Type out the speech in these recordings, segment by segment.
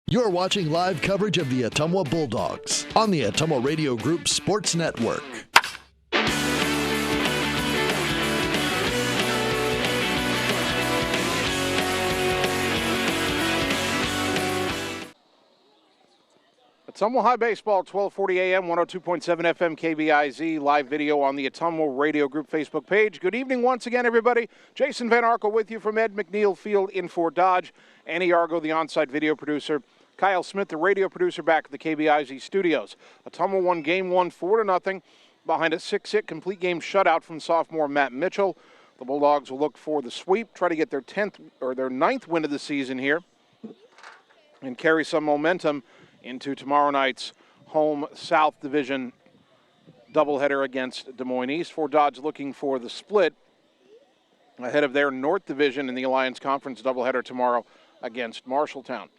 You're watching live coverage of the Ottumwa Bulldogs on the Ottumwa Radio Group Sports Network. Ottumwa High Baseball, 1240 AM, 102.7 FM, KBIZ, live video on the Ottumwa Radio Group Facebook page. Good evening once again, everybody. Jason Van Arkel with you from Ed McNeil Field in Fort Dodge. Annie Argo, the on-site video producer. Kyle Smith, the radio producer, back at the KBIZ studios. Ottumwa won Game 1 4-0 behind a 6-hit complete game shutout from sophomore Matt Mitchell. The Bulldogs will look for the sweep, try to get their 9th win of the season here, and carry some momentum into tomorrow night's home South Division doubleheader against Des Moines East. Fort Dodge looking for the split ahead of their North Division in the Alliance Conference doubleheader tomorrow against Marshalltown.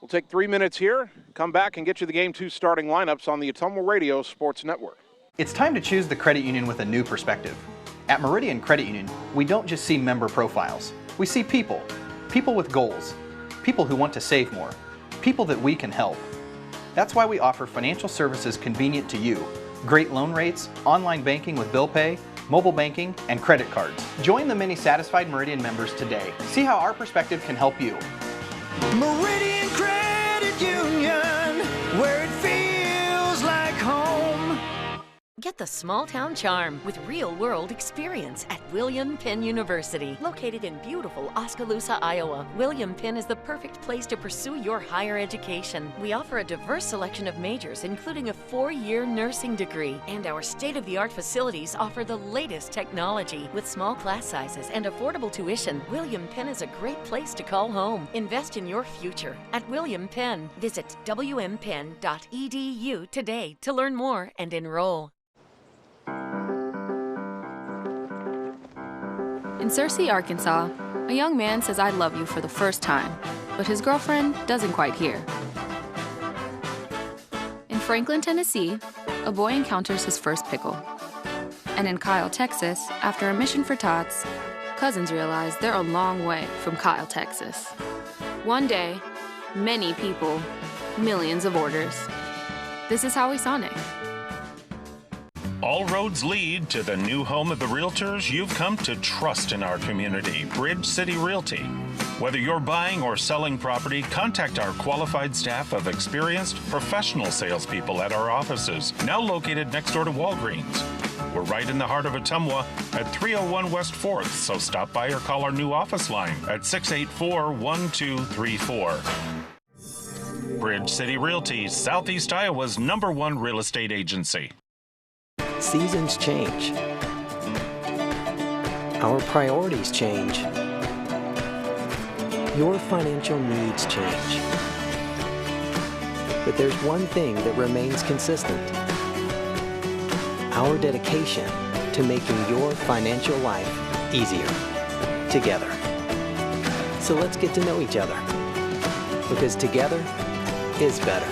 We'll take 3 minutes here, come back and get you the Game 2 starting lineups on the Ottumwa Radio Sports Network. It's time to choose the credit union with a new perspective. At Meridian Credit Union, we don't just see member profiles. We see people with goals, people who want to save more, people that we can help. That's why we offer financial services convenient to you, great loan rates, online banking with bill pay, mobile banking, and credit cards. Join the many satisfied Meridian members today. See how our perspective can help you. Meridian Credit Union, where it feels like home. Get the small town charm with real-world experience at William Penn University. Located in beautiful Oskaloosa, Iowa, William Penn is the perfect place to pursue your higher education. We offer a diverse selection of majors, including a 4-year nursing degree. And our state-of-the-art facilities offer the latest technology. With small class sizes and affordable tuition, William Penn is a great place to call home. Invest in your future at William Penn. Visit wmpenn.edu today to learn more and enroll. In Searcy, Arkansas, a young man says I love you for the first time, but his girlfriend doesn't quite hear. In Franklin, Tennessee, a boy encounters his first pickle. And in Kyle, Texas, after a mission for tots, cousins realize they're a long way from Kyle, Texas. One day, many people, millions of orders. This is Howie Sonic. All roads lead to the new home of the realtors you've come to trust in our community, Bridge City Realty. Whether you're buying or selling property, contact our qualified staff of experienced, professional salespeople at our offices, now located next door to Walgreens. We're right in the heart of Ottumwa at 301 West 4th, so stop by or call our new office line at 684-1234. Bridge City Realty, Southeast Iowa's #1 real estate agency. Seasons change. Our priorities change. Your financial needs change. But there's one thing that remains consistent. Our dedication to making your financial life easier together. So let's get to know each other, because together is better.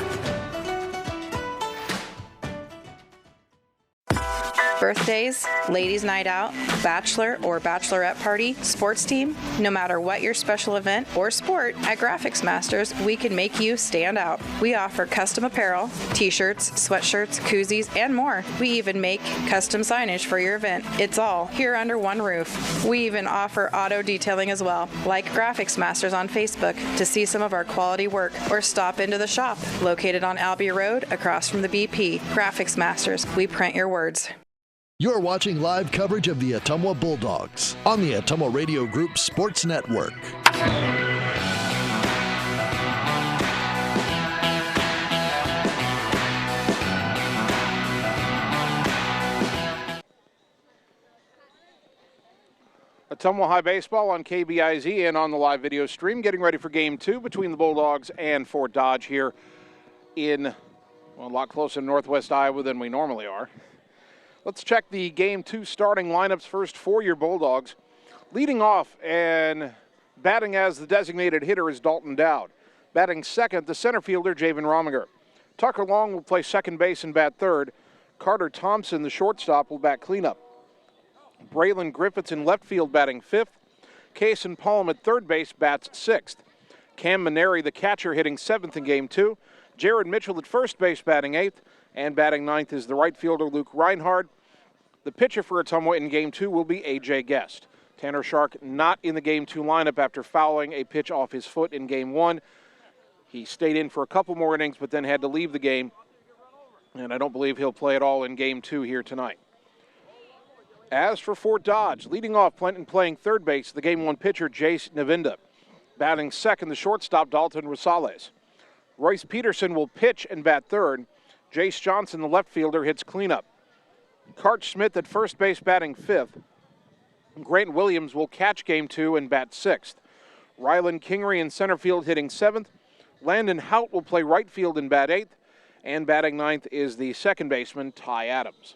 Birthdays, ladies' night out, bachelor or bachelorette party, sports team, no matter what your special event or sport, at Graphics Masters, we can make you stand out. We offer custom apparel, t-shirts, sweatshirts, koozies, and more. We even make custom signage for your event. It's all here under one roof. We even offer auto detailing as well. Like Graphics Masters on Facebook to see some of our quality work, or stop into the shop located on Albee Road across from the BP. Graphics Masters, we print your words. You're watching live coverage of the Ottumwa Bulldogs on the Ottumwa Radio Group Sports Network. Ottumwa High Baseball on KBIZ and on the live video stream, getting ready for Game 2 between the Bulldogs and Fort Dodge here in, well, a lot closer to northwest Iowa than we normally are. Let's check the Game 2 starting lineups first for your Bulldogs. Leading off and batting as the designated hitter is Dalton Dowd. Batting second, the center fielder, Javen Rominger. Tucker Long will play second base and bat third. Carter Thompson, the shortstop, will bat cleanup. Braylon Griffiths in left field batting fifth. Kason Palm at third base bats sixth. Cam Maneri, the catcher, hitting 7th in Game 2. Jared Mitchell at first base batting 8th. And batting 9th is the right fielder, Luke Reinhardt. The pitcher for Ottumwa in Game 2 will be A.J. Guest. Tanner Shark not in the Game 2 lineup after fouling a pitch off his foot in Game 1. He stayed in for a couple more innings, but then had to leave the game. And I don't believe he'll play at all in Game 2 here tonight. As for Fort Dodge, leading off and playing third base, the Game 1 pitcher, Jace Navinda. Batting second, the shortstop, Dalton Rosales. Royce Peterson will pitch and bat third. Jace Johnson, the left fielder, hits cleanup. Cart Smith at first base batting 5th. Grant Williams will catch Game 2 and bat 6th. Rylan Kingery in center field hitting 7th. Landon Hout will play right field and bat 8th. And batting 9th is the second baseman, Ty Adams.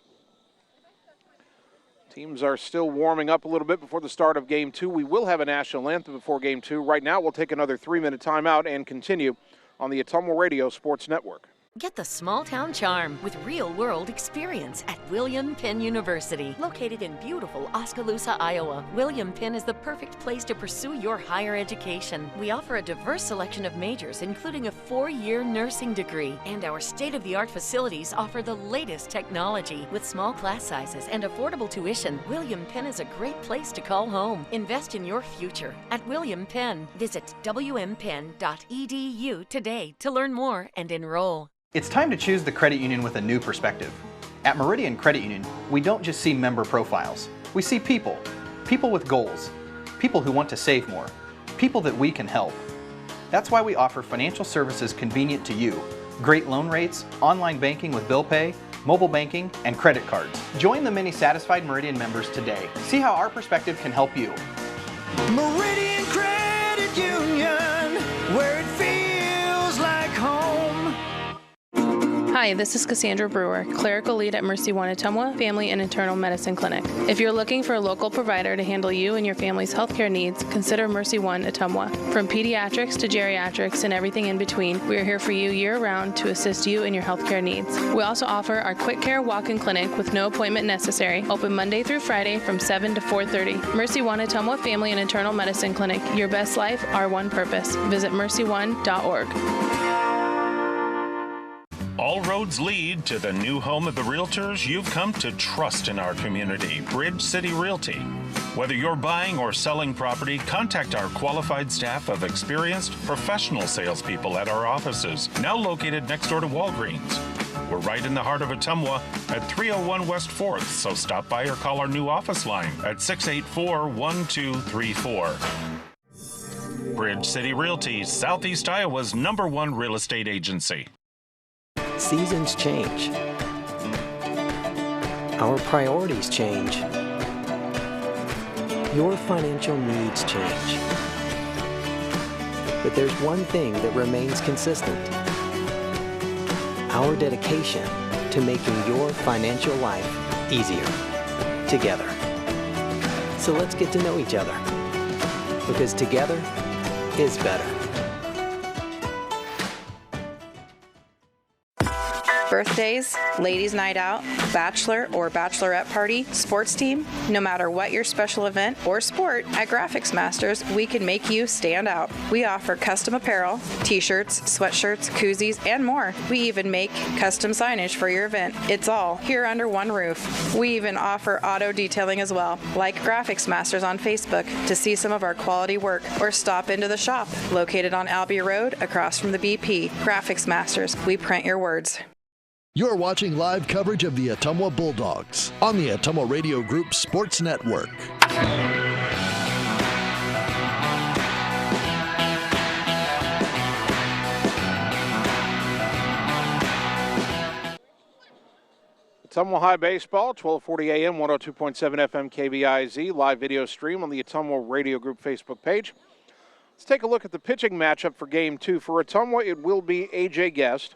Teams are still warming up a little bit before the start of Game 2. We will have a national anthem before Game 2. Right now, we'll take another 3-minute timeout and continue on the Ottumwa Radio Sports Network. Get the small town charm with real-world experience at William Penn University. Located in beautiful Oskaloosa, Iowa, William Penn is the perfect place to pursue your higher education. We offer a diverse selection of majors, including a 4-year nursing degree. And our state-of-the-art facilities offer the latest technology. With small class sizes and affordable tuition, William Penn is a great place to call home. Invest in your future at William Penn. Visit wmpenn.edu today to learn more and enroll. It's time to choose the credit union with a new perspective. At Meridian Credit Union, we don't just see member profiles. We see people. People with goals. People who want to save more. People that we can help. That's why we offer financial services convenient to you. Great loan rates, online banking with bill pay, mobile banking, and credit cards. Join the many satisfied Meridian members today. See how our perspective can help you. Meridian Credit Union, where it feels like home. Hi, this is Cassandra Brewer, clerical lead at Mercy One Ottumwa Family and Internal Medicine Clinic. If you're looking for a local provider to handle you and your family's healthcare needs, consider Mercy One Ottumwa. From pediatrics to geriatrics and everything in between, we are here for you year-round to assist you in your healthcare needs. We also offer our quick care walk-in clinic with no appointment necessary, open Monday through Friday from 7 to 4:30. Mercy One Ottumwa Family and Internal Medicine Clinic. Your best life, our one purpose. Visit mercyone.org. All roads lead to the new home of the realtors you've come to trust in our community, Bridge City Realty. Whether you're buying or selling property, contact our qualified staff of experienced professional salespeople at our offices, now located next door to Walgreens. We're right in the heart of Ottumwa at 301 West 4th, so stop by or call our new office line at 684-1234. Bridge City Realty, Southeast Iowa's #1 real estate agency. Seasons change. Our priorities change. Your financial needs change. But there's one thing that remains consistent. Our dedication to making your financial life easier together. So let's get to know each other, because together is better. Birthdays, ladies' night out, bachelor or bachelorette party, sports team, no matter what your special event or sport, at Graphics Masters, we can make you stand out. We offer custom apparel, t-shirts, sweatshirts, koozies, and more. We even make custom signage for your event. It's all here under one roof. We even offer auto detailing as well. Like Graphics Masters on Facebook to see some of our quality work, or stop into the shop located on Albee Road across from the BP. Graphics Masters, we print your words. You're watching live coverage of the Ottumwa Bulldogs on the Ottumwa Radio Group Sports Network. Ottumwa High Baseball, 1240 AM, 102.7 FM KBIZ, live video stream on the Ottumwa Radio Group Facebook page. Let's take a look at the pitching matchup for Game 2. For Ottumwa, it will be A.J. Guest.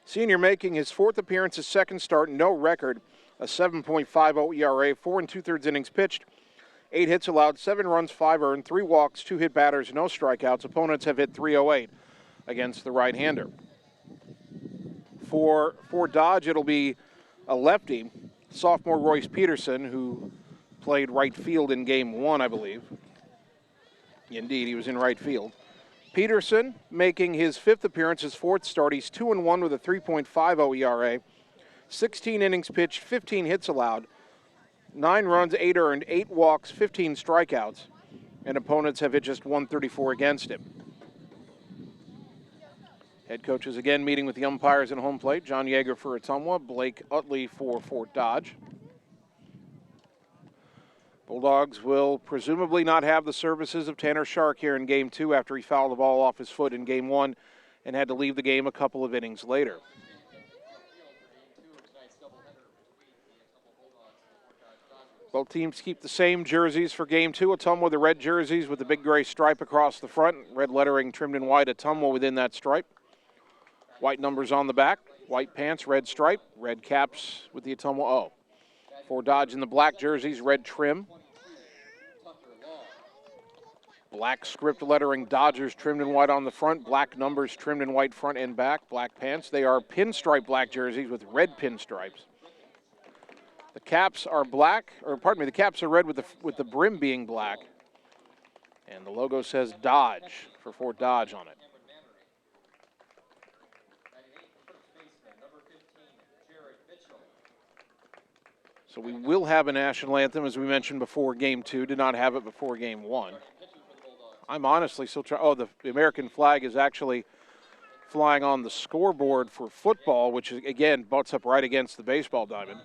Senior making his 4th appearance, his 2nd start, no record, a 7.50 ERA, 4 2/3 innings pitched, 8 hits allowed, 7 runs, 5 earned, 3 walks, 2 hit batters, no strikeouts. Opponents have hit .308 against the right-hander. For Dodge, it'll be a lefty, sophomore Royce Peterson, who played right field in Game 1, I believe. Indeed, he was in right field. Peterson making his 5th appearance, his 4th start. He's 2-1 with a 3.50 ERA. 16 innings pitched, 15 hits allowed, 9 runs, 8 earned, 8 walks, 15 strikeouts, and opponents have hit just 134 against him. Head coaches again meeting with the umpires at home plate. John Yeager for Ottumwa, Blake Utley for Fort Dodge. Bulldogs will presumably not have the services of Tanner Shark here in Game 2 after he fouled the ball off his foot in Game 1 and had to leave the game a couple of innings later. Both teams keep the same jerseys for Game 2. Ottumwa, the red jerseys with the big gray stripe across the front. Red lettering trimmed in white, Ottumwa within that stripe. White numbers on the back. White pants, red stripe. Red caps with the Ottumwa O. For Dodge in the black jerseys, red trim. Black script lettering Dodgers trimmed in white on the front. Black numbers trimmed in white front and back. Black pants. They are pinstripe black jerseys with red pinstripes. The caps are black, or pardon me, the caps are red with the brim being black. And the logo says Dodge for Fort Dodge on it. So we will have a national anthem, as we mentioned before Game 2. Did not have it before Game 1. I'm honestly still trying. Oh, the American flag is actually flying on the scoreboard for football, which, again, butts up right against the baseball diamond.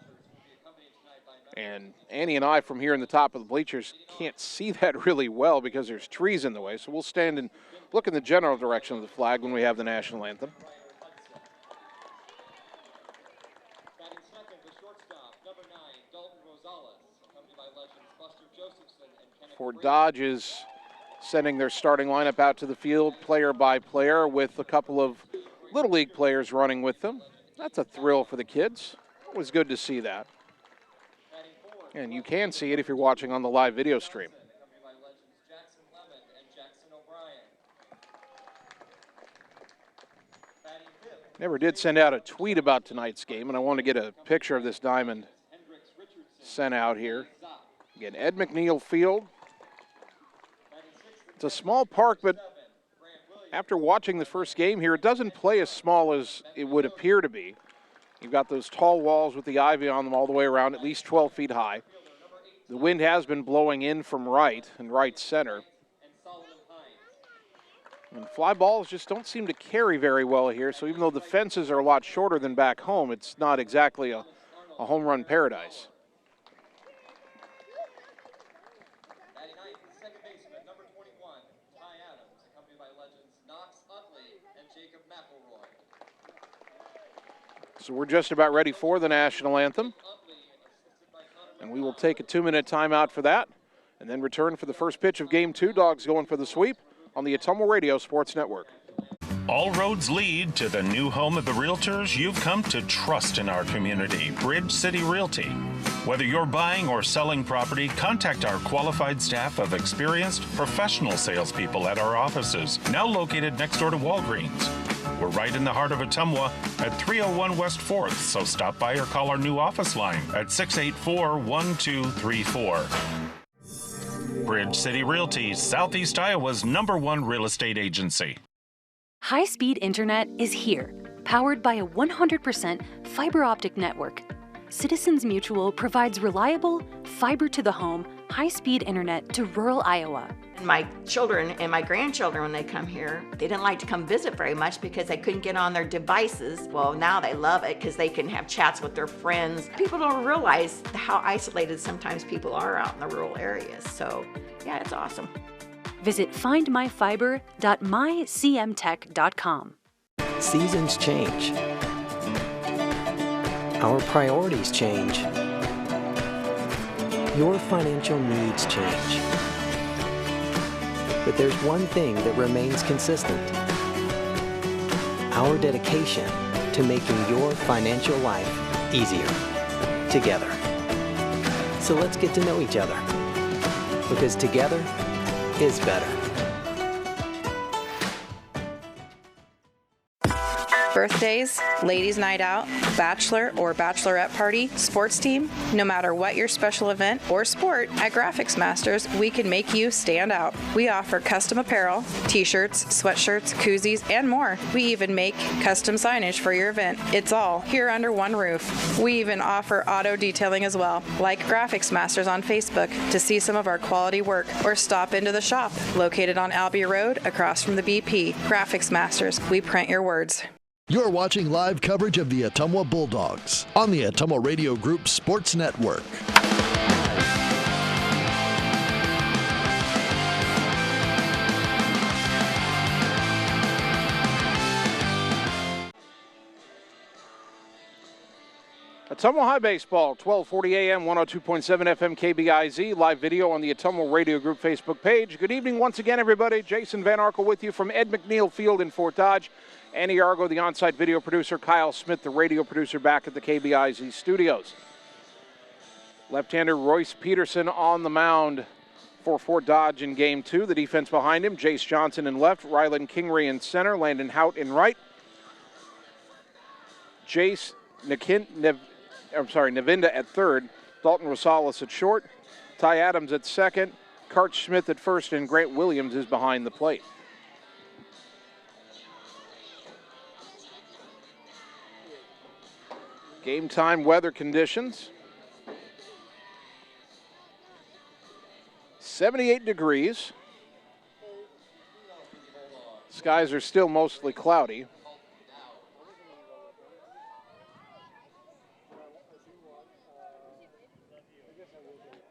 And Annie and I from here in the top of the bleachers can't see that really well because there's trees in the way. So we'll stand and look in the general direction of the flag when we have the national anthem. Fort Dodge is sending their starting lineup out to the field player by player with a couple of Little League players running with them. That's a thrill for the kids. It was good to see that. And you can see it if you're watching on the live video stream. Never did send out a tweet about tonight's game, and I want to get a picture of this diamond sent out here. Again, Ed McNeil Field. It's a small park, but after watching the first game here, it doesn't play as small as it would appear to be. You've got those tall walls with the ivy on them all the way around, at least 12 feet high. The wind has been blowing in from right and right center. And fly balls just don't seem to carry very well here, so even though the fences are a lot shorter than back home, it's not exactly a home run paradise. So we're just about ready for the national anthem. And we will take a 2-minute timeout for that and then return for the first pitch of Game 2. Dogs going for the sweep on the Ottumwa Radio Sports Network. All roads lead to the new home of the realtors you've come to trust in our community, Bridge City Realty. Whether you're buying or selling property, contact our qualified staff of experienced professional salespeople at our offices, now located next door to Walgreens. We're right in the heart of Ottumwa at 301 West 4th, so stop by or call our new office line at 684-1234. Bridge City Realty, Southeast Iowa's #1 real estate agency. High-speed internet is here, powered by a 100% fiber optic network. Citizens Mutual provides reliable, fiber-to-the-home, high-speed internet to rural Iowa. My children and my grandchildren, when they come here, they didn't like to come visit very much because they couldn't get on their devices. Well, now they love it because they can have chats with their friends. People don't realize how isolated sometimes people are out in the rural areas. So, yeah, it's awesome. Visit findmyfiber.mycmtech.com. Seasons change. Our priorities change. Your financial needs change. But there's one thing that remains consistent: our dedication to making your financial life easier together. So let's get to know each other, because together is better. Birthdays, ladies' night out, bachelor or bachelorette party, sports team, no matter what your special event or sport, at Graphics Masters, we can make you stand out. We offer custom apparel, t-shirts, sweatshirts, koozies, and more. We even make custom signage for your event. It's all here under one roof. We even offer auto detailing as well. Like Graphics Masters on Facebook to see some of our quality work, or stop into the shop located on Albee Road across from the BP. Graphics Masters, we print your words. You're watching live coverage of the Ottumwa Bulldogs on the Ottumwa Radio Group Sports Network. Ottumwa High Baseball, 1240 AM, 102.7 FM KBIZ, live video on the Ottumwa Radio Group Facebook page. Good evening once again, everybody. Jason Van Arkel with you from Ed McNeil Field in Fort Dodge. Annie Argo, the on-site video producer. Kyle Smith, the radio producer, back at the KBIZ studios. Left-hander Royce Peterson on the mound for Fort Dodge in Game 2. The defense behind him, Jace Johnson in left, Rylan Kingery in center, Landon Hout in right. Navinda at third, Dalton Rosales at short, Ty Adams at second, Karch Smith at first, and Grant Williams is behind the plate. Game time weather conditions. 78 degrees. Skies are still mostly cloudy.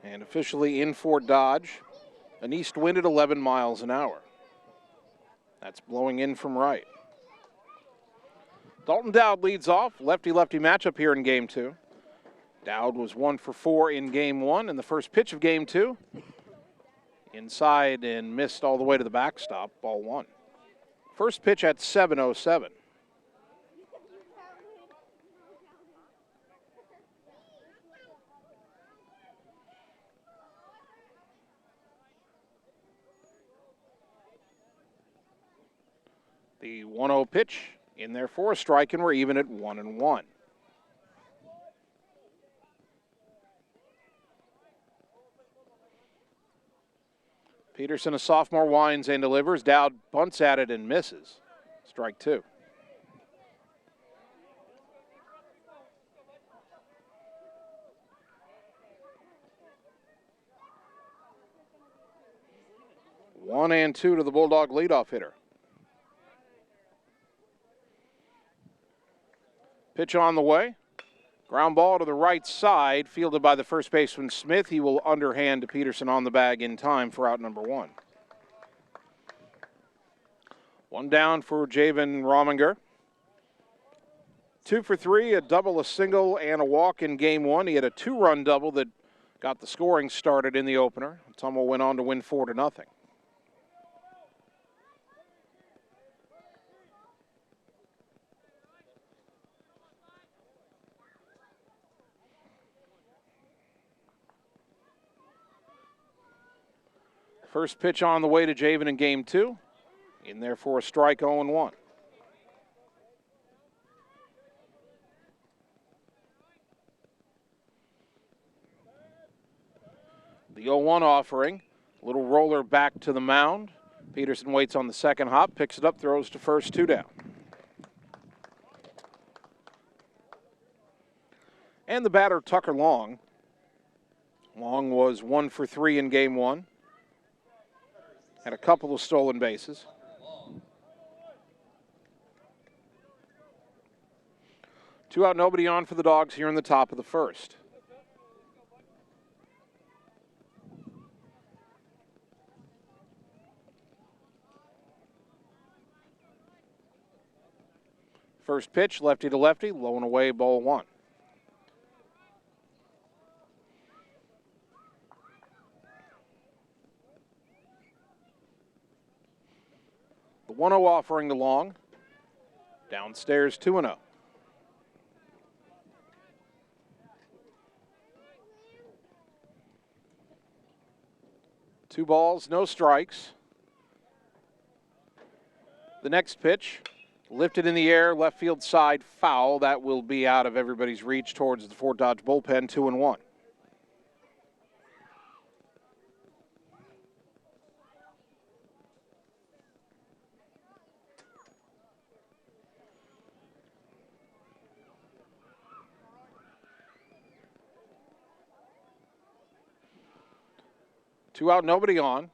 And officially in Fort Dodge, an east wind at 11 miles an hour. That's blowing in from right. Dalton Dowd leads off. Lefty-lefty matchup here in Game 2. Dowd was 1 for 4 in Game 1, and the first pitch of Game 2. Inside and missed all the way to the backstop, ball 1. First pitch at 7:07. The 1-0 pitch in there for a strike, and we're even at 1-1. Peterson, a sophomore, winds and delivers. Dowd bunts at it and misses. Strike 2. One and 2 to the Bulldog leadoff hitter. Pitch on the way. Ground ball to the right side, fielded by the first baseman Smith. He will underhand to Peterson on the bag in time for out number 1. 1 down for Javen Rominger. 2 for 3, a double, a single, and a walk in Game 1. He had a 2-run double that got the scoring started in the opener. Ottumwa went on to win 4-0. First pitch on the way to Javen in Game 2. In there for a strike, 0-1. The 0-1 offering. Little roller back to the mound. Peterson waits on the second hop, picks it up, throws to first, 2 down. And the batter, Tucker Long. Long was 1 for 3 in Game 1. Had a couple of stolen bases. Two out, nobody on for the Dogs here in the top of the first. First pitch, lefty to lefty, low and away, ball 1. The 1-0 offering to Long. Downstairs, 2-0. Two balls, no strikes. The next pitch, Lifted in the air, left field side foul. That will be out of everybody's reach towards the Fort Dodge bullpen, 2-1. Two out, nobody on.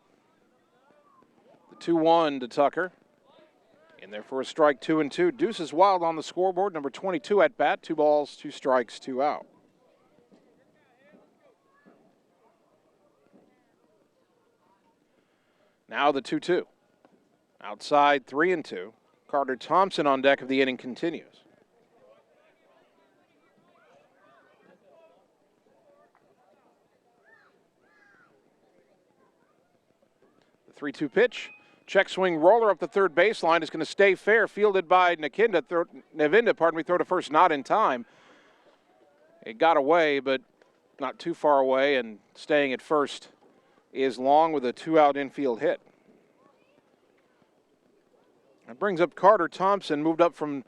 The 2-1 to Tucker. In there for a strike, 2-2. Deuces Wild on the scoreboard, number 22 at bat. 2 balls, 2 strikes, 2 out. Now the 2-2. Outside, 3-2. Carter Thompson on deck of the inning continues. The 3-2 pitch. Check swing roller up the third baseline is going to stay fair. Fielded by Navinda, throw to first, not in time. It got away, but not too far away, and staying at first is Long with a 2-out infield hit. That brings up Carter Thompson, moved up from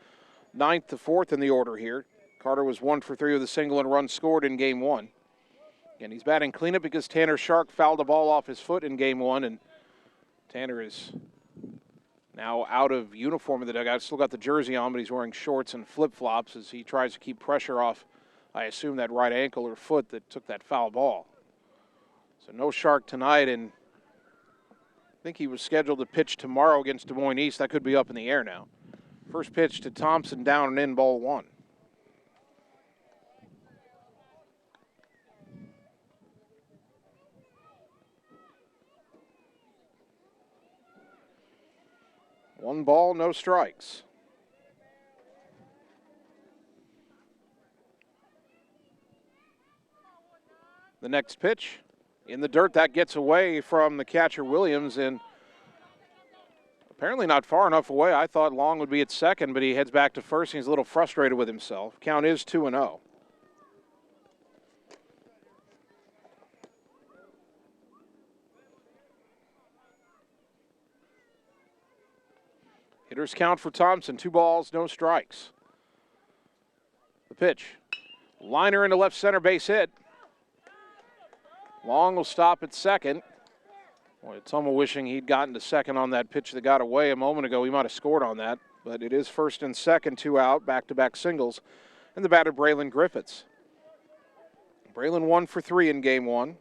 9th to 4th in the order here. Carter was 1 for 3 with a single and run scored in Game 1. And he's batting cleanup because Tanner Shark fouled the ball off his foot in Game 1, and Tanner is now out of uniform in the dugout. Still got the jersey on, but he's wearing shorts and flip-flops as he tries to keep pressure off, I assume, that right ankle or foot that took that foul ball. So no Shark tonight, and I think he was scheduled to pitch tomorrow against Des Moines East. That could be up in the air now. First pitch to Thompson, down and in, ball 1. One ball, no strikes. The next pitch in the dirt, that gets away from the catcher Williams, and apparently not far enough away. I thought Long would be at second, but he heads back to first, and he's a little frustrated with himself. Count is 2-0. Hitters count for Thompson, 2 balls, no strikes. The pitch. Liner into left center, base hit. Long will stop at second. Boy, Ottumwa wishing he'd gotten to second on that pitch that got away a moment ago. He might have scored on that, but it is first and second, 2 out, back-to-back singles. And the batter, Braylon Griffiths. Braylon 1 for 3 in Game 1.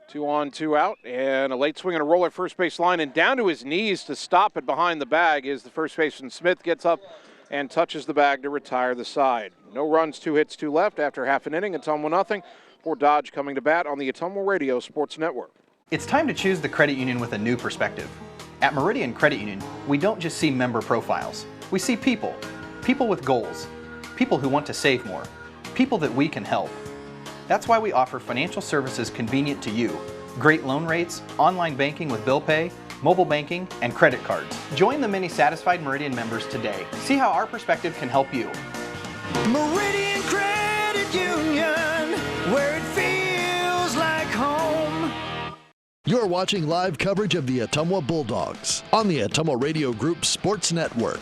Two on, 2 out, and a late swing and a roller first base line, and down to his knees to stop it behind the bag is the first baseman Smith. Gets up and touches the bag to retire the side. No runs, 2 hits, 2 left after half an inning. Ottumwa nothing. Fort Dodge coming to bat on the Ottumwa Radio Sports Network. It's time to choose the credit union with a new perspective. At Meridian Credit Union, we don't just see member profiles. We see people. People with goals. People who want to save more. People that we can help. That's why we offer financial services convenient to you. Great loan rates, online banking with bill pay, mobile banking, and credit cards. Join the many satisfied Meridian members today. See how our perspective can help you. Meridian Credit Union, where it feels like home. You're watching live coverage of the Ottumwa Bulldogs on the Ottumwa Radio Group Sports Network.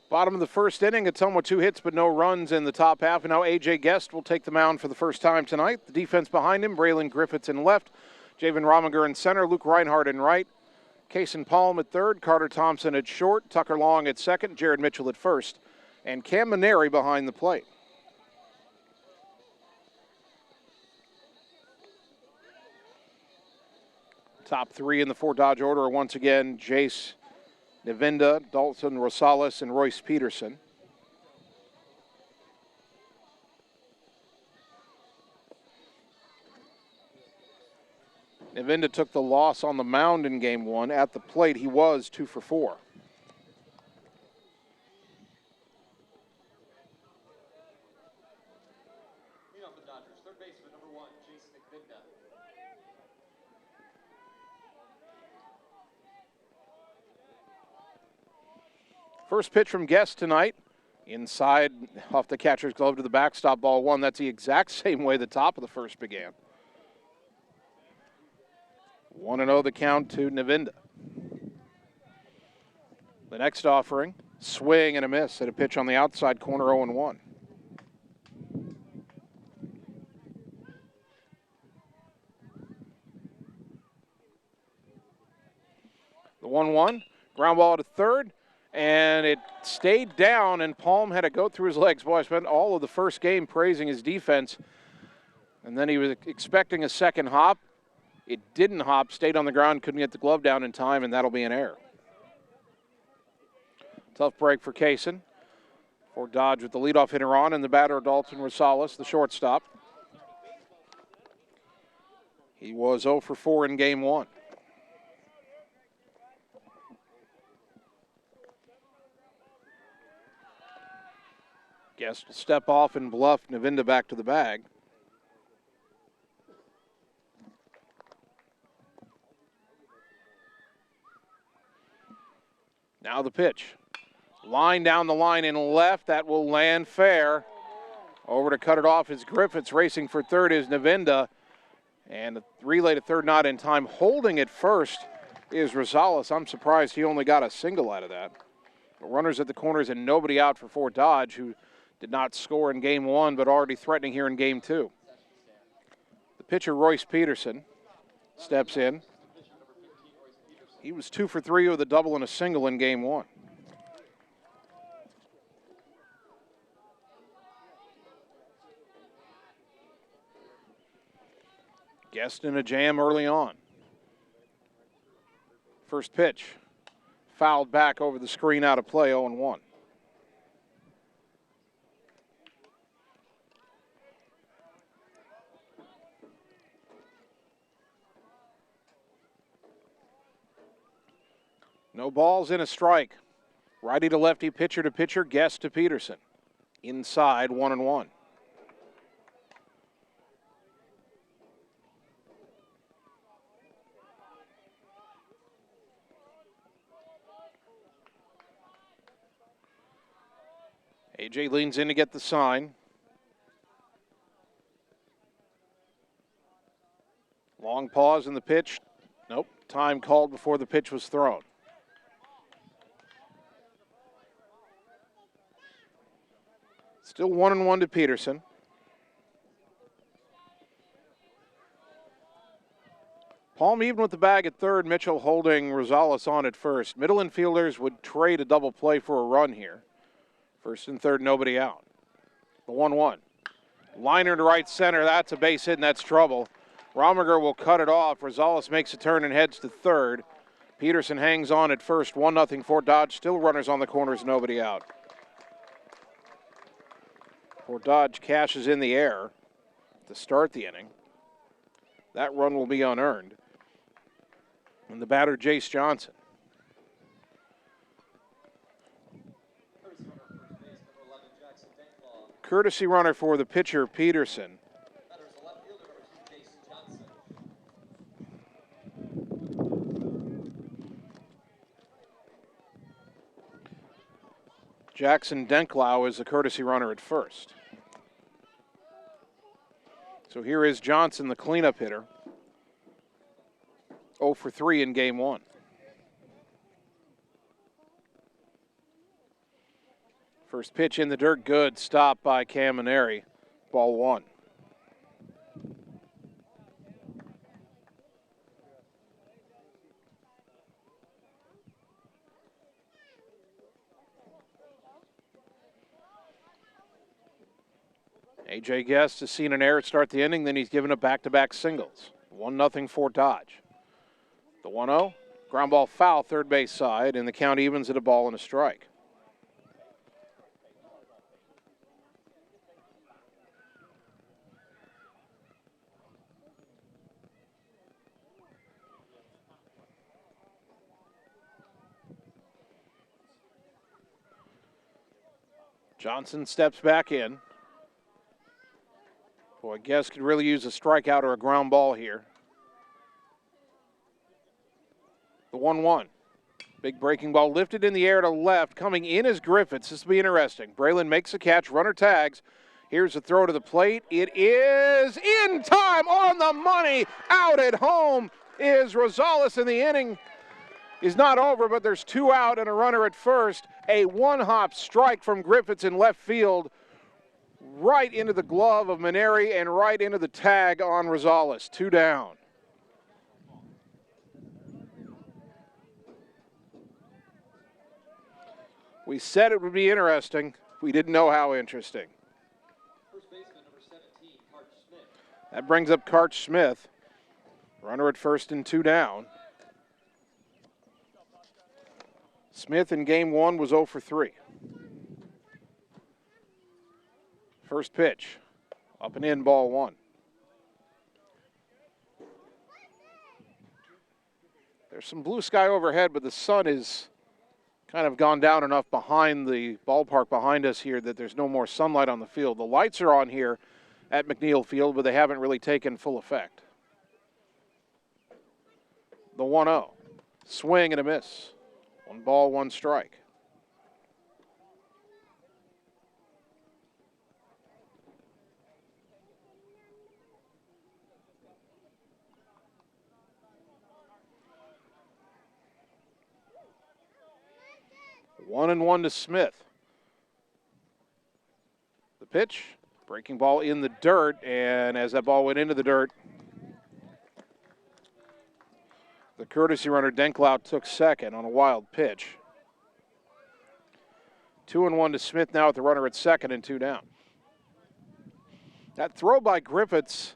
Bottom of the first inning, Ottumwa 2 hits but no runs in the top half. And now A.J. Guest will take the mound for the first time tonight. The defense behind him, Braylon Griffiths in left, Javen Rominger in center, Luke Reinhardt in right, Kason Palm at third, Carter Thompson at short, Tucker Long at second, Jared Mitchell at first, and Cam Maneri behind the plate. Top 3 in the Fort Dodge order are once again Jace Navinda, Dalton Rosales, and Royce Peterson. Navinda took the loss on the mound in Game 1. At the plate, he was 2 for 4. First pitch from Guest tonight. Inside, off the catcher's glove to the backstop, ball one. That's the exact same way the top of the first began. 1-0 the count to Navinda. The next offering, swing and a miss at a pitch on the outside corner, 0-1. The 1-1, ground ball to third, and it stayed down, and Palm had to go through his legs. Boy, I spent all of the first game praising his defense, and then he was expecting a second hop. It didn't hop, stayed on the ground, couldn't get the glove down in time, and that'll be an error. Tough break for Kaysen. For Dodge with the leadoff hitter on, and the batter Dalton Rosales, the shortstop. He was 0 for 4 in game one. Guest will step off and bluff Navinda back to the bag. Now the pitch. Line down the line in left. That will land fair. Over to cut it off is Griffiths. Racing for third is Navinda. And the relay to third not in time. Holding it first is Rosales. I'm surprised he only got a single out of that. But runners at the corners and nobody out for Fort Dodge, who did not score in game one, but already threatening here in game two. The pitcher, Royce Peterson, steps in. He was 2 for 3 with a double and a single in game one. Guest in a jam early on. First pitch, fouled back over the screen, out of play, 0-1. No balls in a strike. Righty to lefty, pitcher to pitcher, Guest to Peterson. Inside, 1-1. AJ leans in to get the sign. Long pause in the pitch. Nope, time called before the pitch was thrown. Still 1-1 to Peterson. Palm even with the bag at third. Mitchell holding Rosales on at first. Middle infielders would trade a double play for a run here. First and third, nobody out. The 1-1. Liner to right center. That's a base hit, and that's trouble. Romiger will cut it off. Rosales makes a turn and heads to third. Peterson hangs on at first. 1-0 Fort Dodge. Still runners on the corners, nobody out. Fort Dodge cashes in the air to start the inning. That run will be unearned. And the batter, Jace Johnson. Courtesy runner for the pitcher, Peterson. Jackson Denklau is the courtesy runner at first. So here is Johnson, the cleanup hitter. 0 for 3 in game one. First pitch in the dirt, good. Stop by Camineri. Ball one. AJ Guest has seen an error start the inning, then he's given up back-to-back singles. 1-0 Fort Dodge. The 1-0, ground ball foul, third base side, and the count evens at a ball and a strike. Johnson steps back in. Boy, Guest could really use a strikeout or a ground ball here. The 1-1. Big breaking ball lifted in the air to left. Coming in is Griffiths. This will be interesting. Braylon makes a catch. Runner tags. Here's a throw to the plate. It is in time, on the money. Out at home is Rosales, and the inning is not over, but there's 2 out and a runner at first. A one-hop strike from Griffiths in left field, right into the glove of Maneri and right into the tag on Rosales. 2 down. We said it would be interesting. We didn't know how interesting. First baseman, number 17, Karch Smith. That brings up Karch Smith. Runner at first and 2 down. Smith in game 1 was 0 for 3. First pitch, up and in, ball 1. There's some blue sky overhead, but the sun is kind of gone down enough behind the ballpark behind us here that there's no more sunlight on the field. The lights are on here at McNeil Field, but they haven't really taken full effect. The 1-0. Swing and a miss. 1 ball, 1 strike. One and 1 to Smith. The pitch, breaking ball in the dirt, and as that ball went into the dirt, the courtesy runner Denklau took second on a wild pitch. 2 and 1 to Smith now with the runner at second and 2 down. That throw by Griffiths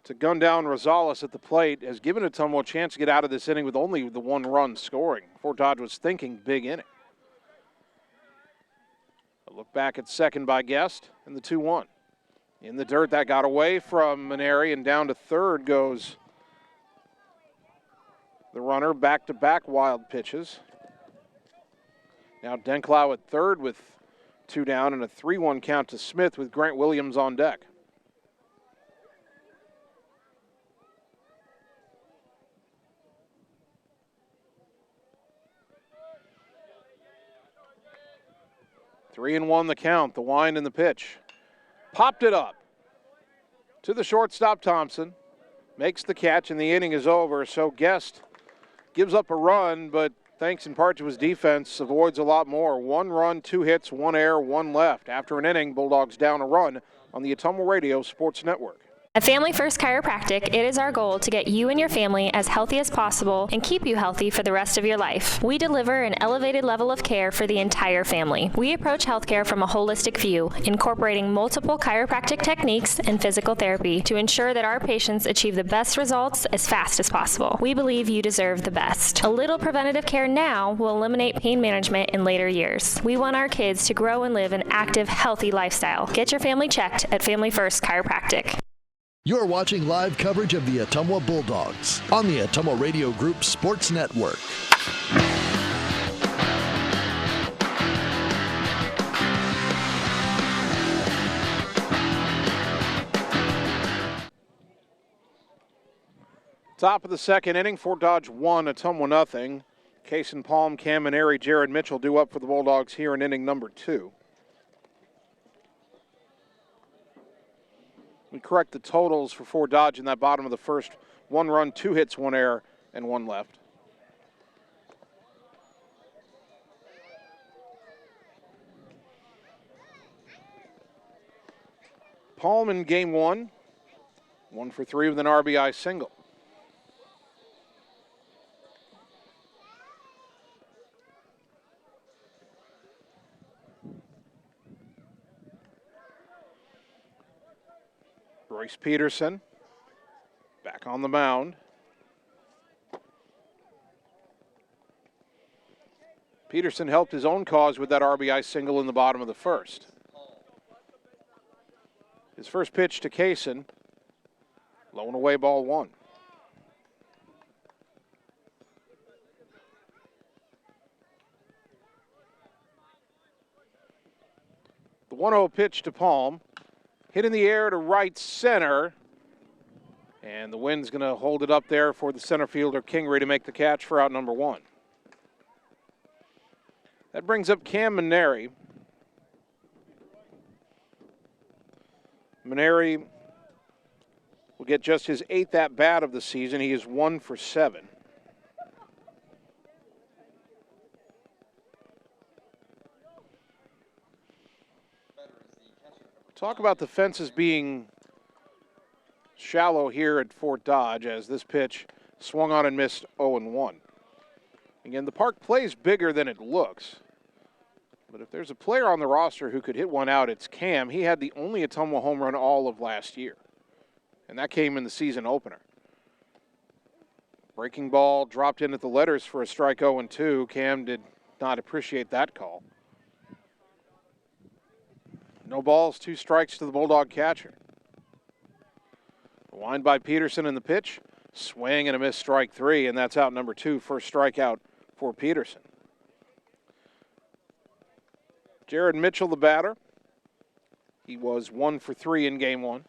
to gun down Rosales at the plate has given Ottumwa a chance to get out of this inning with only the 1 run scoring. Fort Dodge was thinking big inning. A look back at second by Guest and the 2-1. In the dirt, that got away from Maneri, and down to third goes the runner. Back-to-back wild pitches. Now Denklau at third with 2 down and a 3-1 count to Smith with Grant Williams on deck. Three and 1 the count, the wind and the pitch. Popped it up to the shortstop Thompson. Makes the catch and the inning is over. So Guest gives up a run, but thanks in part to his defense, avoids a lot more. 1 run, 2 hits, 1 error, 1 left. After an inning, Bulldogs down a run on the Ottumwa Radio Sports Network. At Family First Chiropractic, it is our goal to get you and your family as healthy as possible and keep you healthy for the rest of your life. We deliver an elevated level of care for the entire family. We approach healthcare from a holistic view, incorporating multiple chiropractic techniques and physical therapy to ensure that our patients achieve the best results as fast as possible. We believe you deserve the best. A little preventative care now will eliminate pain management in later years. We want our kids to grow and live an active, healthy lifestyle. Get your family checked at Family First Chiropractic. You're watching live coverage of the Ottumwa Bulldogs on the Ottumwa Radio Group Sports Network. Top of the second inning, Fort Dodge 1, Ottumwa nothing. Cason Palm, Cam Maneri, Jared Mitchell due up for the Bulldogs here in inning number 2. We correct the totals for Fort Dodge in that bottom of the first. 1 run, 2 hits, 1 error, and 1 left. Palm in game 1, 1 for 3 with an RBI single. Bryce Peterson back on the mound. Peterson helped his own cause with that RBI single in the bottom of the first. His first pitch to Cason, low and away, ball 1. The 1-0 pitch to Palm. Hit in the air to right center. And the wind's going to hold it up there for the center fielder, Kingery, to make the catch for out number 1. That brings up Cam Maneri. Maneri will get just his 8th at-bat of the season. He is 1 for 7. Talk about the fences being shallow here at Fort Dodge as this pitch swung on and missed 0-1. Again, the park plays bigger than it looks. But if there's a player on the roster who could hit one out, it's Cam. He had the only Ottumwa home run all of last year. And that came in the season opener. Breaking ball dropped in at the letters for a strike 0-2. Cam did not appreciate that call. No balls, 2 strikes to the Bulldog catcher. The wind by Peterson in the pitch. Swing and a miss, strike 3, and that's out number 2. First strikeout for Peterson. Jared Mitchell, the batter. He was 1 for 3 in game 1.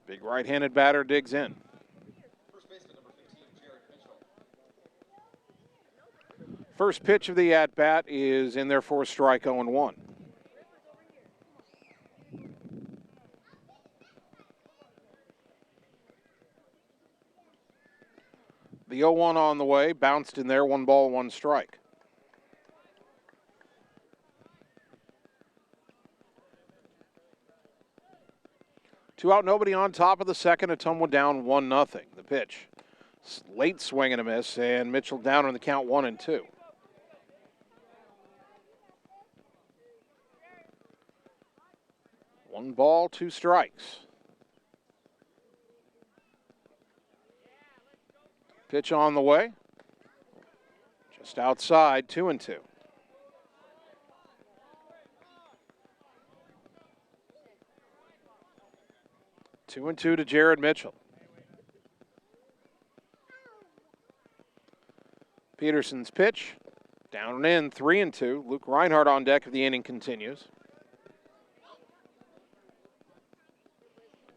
Big right-handed batter digs in. First pitch of the at-bat is in there for a strike, 0-1. The 0-1 on the way, bounced in there, 1 ball, 1 strike. Two out, nobody on, top of the second. Ottumwa down 1-0. The pitch, late swing and a miss, and Mitchell down on the count 1-2. One ball, 2 strikes. Pitch on the way. Just outside, 2-2. Two and two to Jared Mitchell. Peterson's pitch, down and in, 3-2. Luke Reinhardt on deck if the inning continues.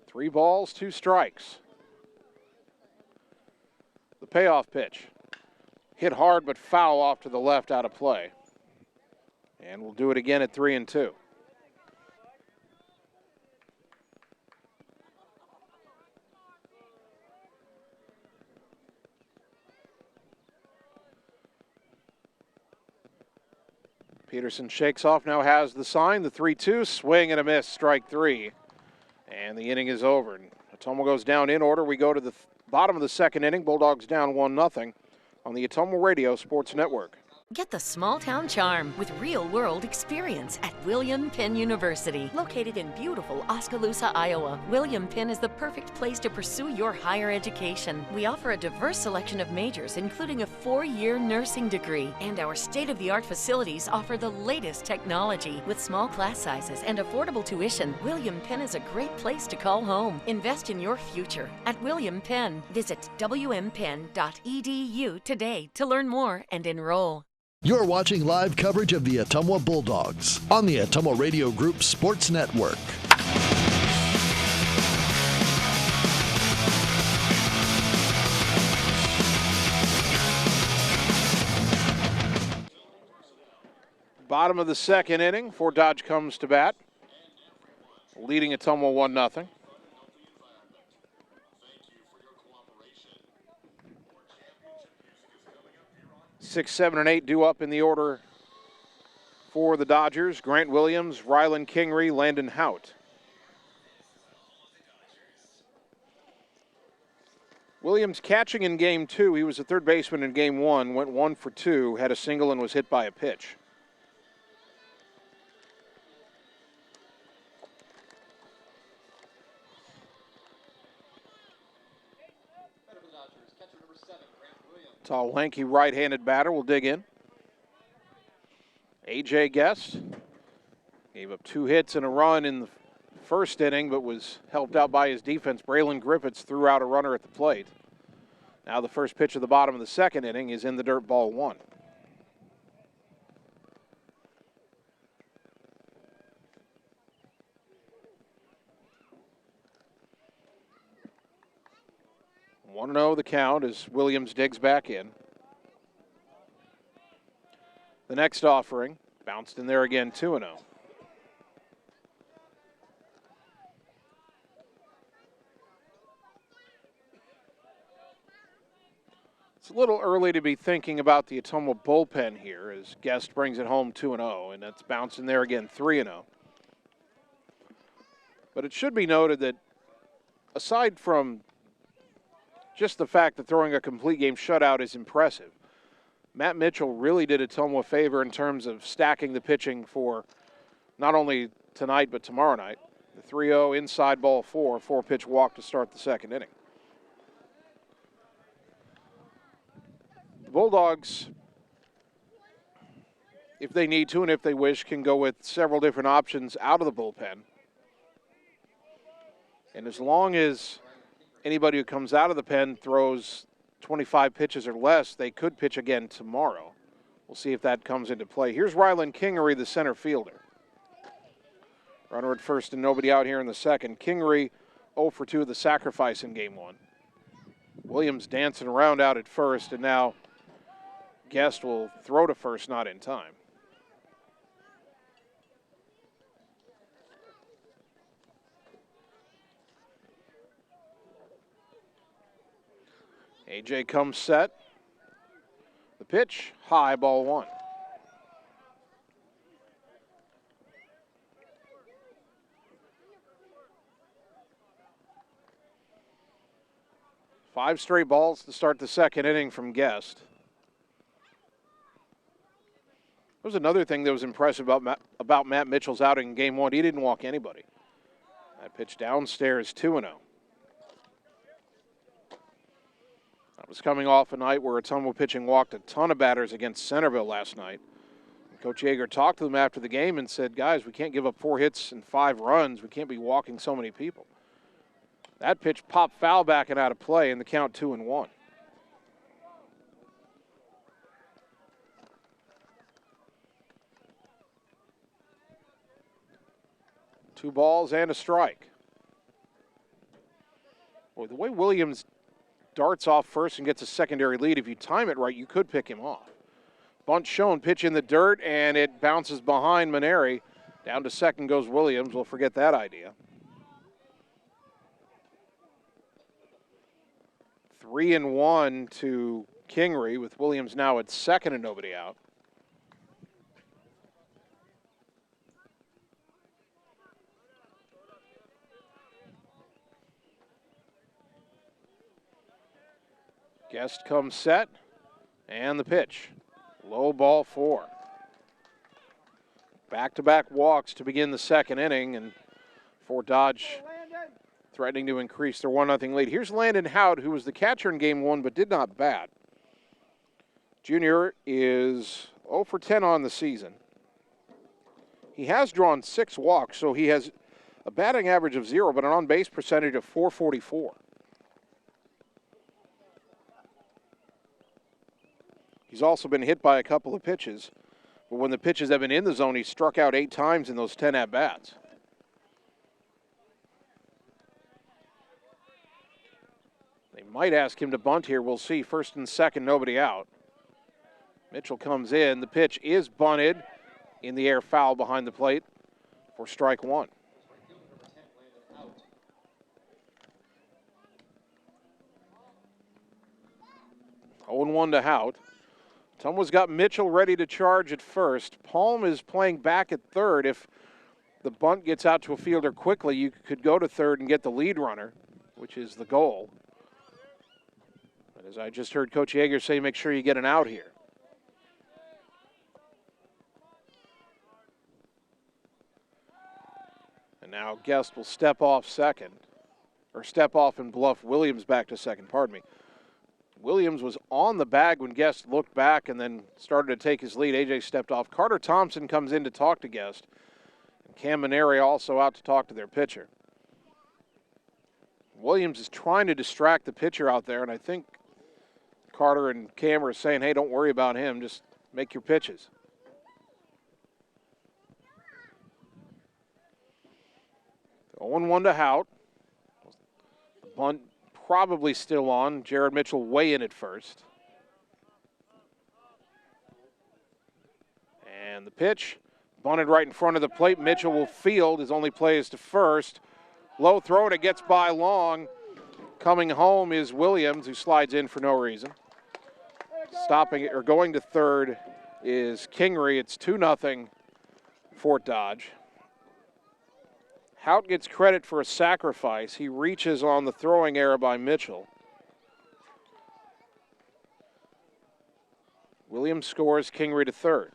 3 balls, 2 strikes. The payoff pitch. Hit hard but foul off to the left, out of play. And we'll do it again at 3-2. Peterson shakes off, now has the sign, the 3-2, swing and a miss, strike 3. And the inning is over. Ottumwa goes down in order. We go to the bottom of the second inning. Bulldogs down 1-0 on the Ottumwa Radio Sports Network. Get the small town charm with real-world experience at William Penn University. Located in beautiful Oskaloosa, Iowa, William Penn is the perfect place to pursue your higher education. We offer a diverse selection of majors, including a 4-year nursing degree. And our state-of-the-art facilities offer the latest technology. With small class sizes and affordable tuition, William Penn is a great place to call home. Invest in your future at William Penn. Visit wmpenn.edu today to learn more and enroll. You're watching live coverage of the Ottumwa Bulldogs on the Ottumwa Radio Group Sports Network. Bottom of the second inning, Fort Dodge comes to bat, leading Ottumwa 1-0. 6, 7, and 8 due up in the order for the Dodgers. Grant Williams, Rylan Kingery, Landon Hout. Williams catching in game 2. He was a third baseman in game 1, went 1 for 2, had a single and was hit by a pitch. Tall, lanky right-handed batter will dig in. A.J. Guest gave up 2 hits and a run in the first inning, but was helped out by his defense. Braylon Griffiths threw out a runner at the plate. Now the first pitch of the bottom of the second inning is in the dirt, ball 1. 1-0 the count as Williams digs back in. The next offering bounced in there again, 2-0. It's a little early to be thinking about the Ottumwa bullpen here as Guest brings it home 2-0, and that's bounced in there again, 3-0. But it should be noted that aside from just the fact that throwing a complete game shutout is impressive, Matt Mitchell really did Ottumwa a favor in terms of stacking the pitching for not only tonight but tomorrow night. The 3-0 inside ball 4-pitch walk to start the second inning. The Bulldogs, if they need to and if they wish, can go with several different options out of the bullpen. And as long as anybody who comes out of the pen throws 25 pitches or less, they could pitch again tomorrow. We'll see if that comes into play. Here's Rylan Kingery, the center fielder. Runner at first and nobody out here in the second. Kingery 0 for 2 of the sacrifice in game one. Williams dancing around out at first, and now Guest will throw to first, not in time. AJ comes set. The pitch, high, ball 1. Five straight balls to start the second inning from Guest. There was another thing that was impressive about Matt Mitchell's outing in game one. He didn't walk anybody. That pitch downstairs, 2-0. That was coming off a night where Ottumwa pitching walked a ton of batters against Centerville last night. And Coach Yeager talked to them after the game and said, guys, we can't give up 4 hits and 5 runs. We can't be walking so many people. That pitch popped foul back and out of play, and the count 2-1. 2 balls and a strike. Boy, the way Williams darts off first and gets a secondary lead, if you time it right, you could pick him off. Bunt shown, pitch in the dirt, and it bounces behind Maneri. Down to second goes Williams. We'll forget that idea. 3-1 to Kingery, with Williams now at second and nobody out. Guest comes set, and the pitch. Low ball 4. Back-to-back walks to begin the second inning, and Fort Dodge threatening to increase their 1-0 lead. Here's Landon Howd, who was the catcher in game one but did not bat. Junior is 0 for 10 on the season. He has drawn 6 walks, so he has a batting average of 0, but an on-base percentage of .444. He's also been hit by a couple of pitches, but when the pitches have been in the zone, he's struck out 8 times in those 10 at-bats. They might ask him to bunt here. We'll see. First and second, nobody out. Mitchell comes in. The pitch is bunted. In the air, foul behind the plate for strike 1. Oh, 0-1 to Hout. Ottumwa's got Mitchell ready to charge at first. Palm is playing back at third. If the bunt gets out to a fielder quickly, you could go to third and get the lead runner, which is the goal. But as I just heard Coach Yeager say, make sure you get an out here. And now Guest will step off second, or step off and bluff Williams back to second, pardon me. Williams was on the bag when Guest looked back and then started to take his lead. AJ stepped off. Carter Thompson comes in to talk to Guest. And Cam Maneri also out to talk to their pitcher. Williams is trying to distract the pitcher out there, and I think Carter and Cam are saying, hey, don't worry about him. Just make your pitches. The 0-1 to Hout. The bunt probably still on. Jared Mitchell way in at first. And the pitch, bunted right in front of the plate. Mitchell will field. His only play is to first. Low throw, and it gets by long. Coming home is Williams, who slides in for no reason. Stopping it, or going to third, is Kingery. It's 2-0 Fort Dodge. Hout gets credit for a sacrifice. He reaches on the throwing error by Mitchell. Williams scores, Kingery to third.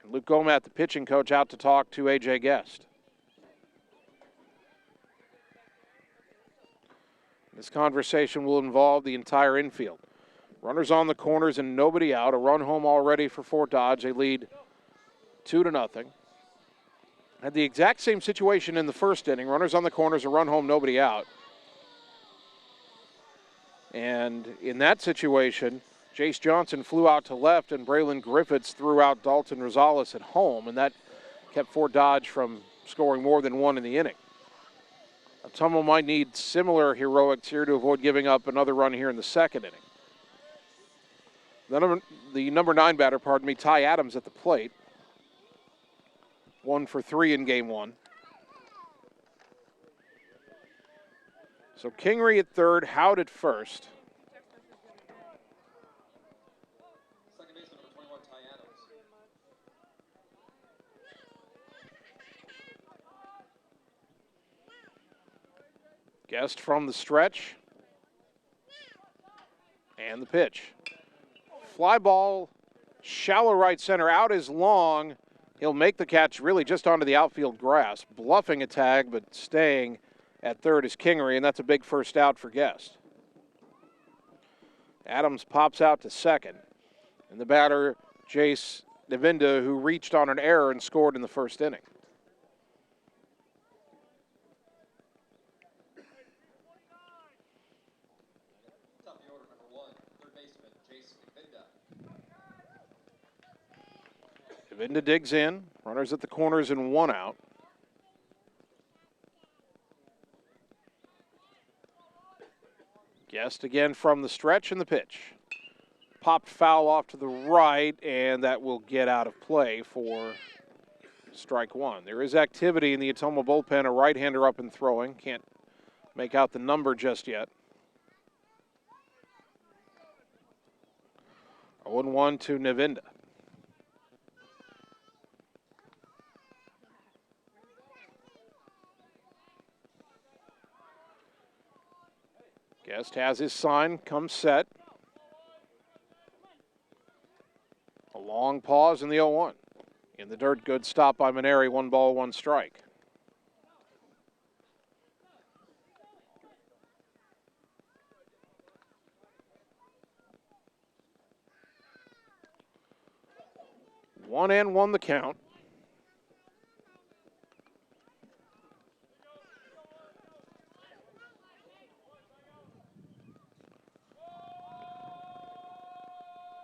And Luke Gomat, the pitching coach, out to talk to A.J. Guest. This conversation will involve the entire infield. Runners on the corners and nobody out. A run home already for Fort Dodge. They lead 2-0. Had the exact same situation in the first inning. Runners on the corners, a run home, nobody out. And in that situation, Jace Johnson flew out to left and Braylon Griffiths threw out Dalton Rosales at home, and that kept Fort Dodge from scoring more than one in the inning. Ottumwa might need similar heroics here to avoid giving up another run here in the second inning. The number 9 batter, Ty Adams at the plate. 1 for 3 in game 1. So Kingery at third, Hout at first. Second baseman number 21, Ty Adams. Guest from the stretch. And the pitch. Fly ball, shallow right center, out is long. He'll make the catch really just onto the outfield grass. Bluffing a tag, but staying at third is Kingery, and that's a big first out for Guest. Adams pops out to second. And the batter, Jace Devinda, who reached on an error and scored in the first inning. Top of the order, number 1, third baseman, Jace Devinda. Devinda digs in. Runners at the corners and 1 out. Guest again from the stretch and the pitch. Popped foul off to the right, and that will get out of play for strike 1. There is activity in the Ottumwa bullpen. A right-hander up and throwing. Can't make out the number just yet. 0-1 to Navinda. Guest has his sign, comes set. A long pause in the 0-1. In the dirt, good stop by Maneri, 1 ball, 1 strike. One and 1 the count.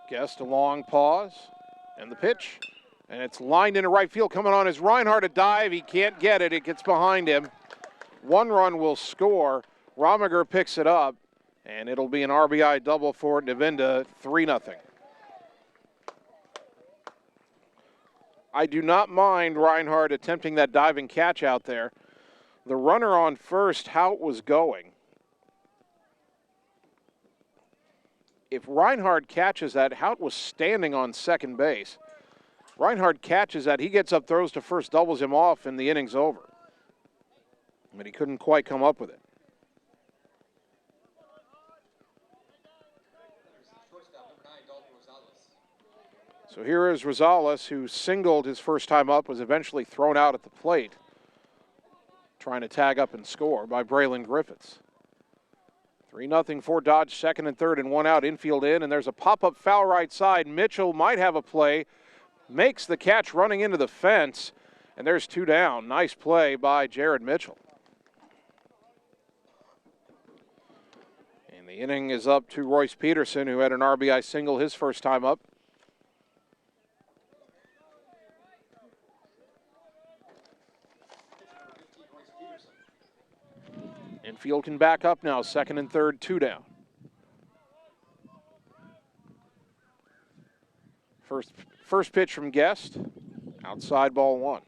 Guest a long pause, and the pitch, and it's lined into right field. Coming on is Reinhardt, a dive. He can't get it. It gets behind him. 1 run will score. Romiger picks it up, and it'll be an RBI double for Navinda, 3-0. I do not mind Reinhardt attempting that diving catch out there. The runner on first, Hout was going. If Reinhardt catches that, Hout was standing on second base. Reinhardt catches that, he gets up, throws to first, doubles him off, and the inning's over. But he couldn't quite come up with it. So here is Rosales, who singled his first time up, was eventually thrown out at the plate, trying to tag up and score by Braylon Griffiths. 3-0 for Dodge, second and third, and 1 out, infield in, and there's a pop-up foul right side. Mitchell might have a play, makes the catch running into the fence, and there's 2 down. Nice play by Jared Mitchell. And the inning is up to Royce Peterson, who had an RBI single his first time up. Infield can back up now, second and third, 2 down. First pitch from Guest, outside, ball 1.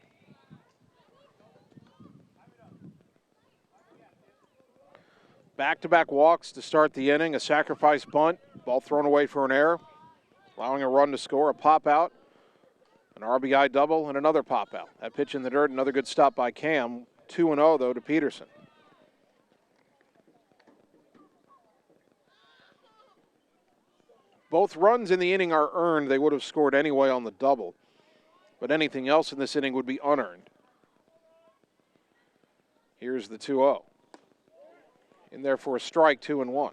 Back-to-back walks to start the inning, a sacrifice bunt, ball thrown away for an error, allowing a run to score, a pop out, an RBI double, and another pop out. That pitch in the dirt, another good stop by Cam. 2-0, though, to Peterson. Both runs in the inning are earned. They would have scored anyway on the double. But anything else in this inning would be unearned. Here's the 2-0. In there for a strike, 2-1.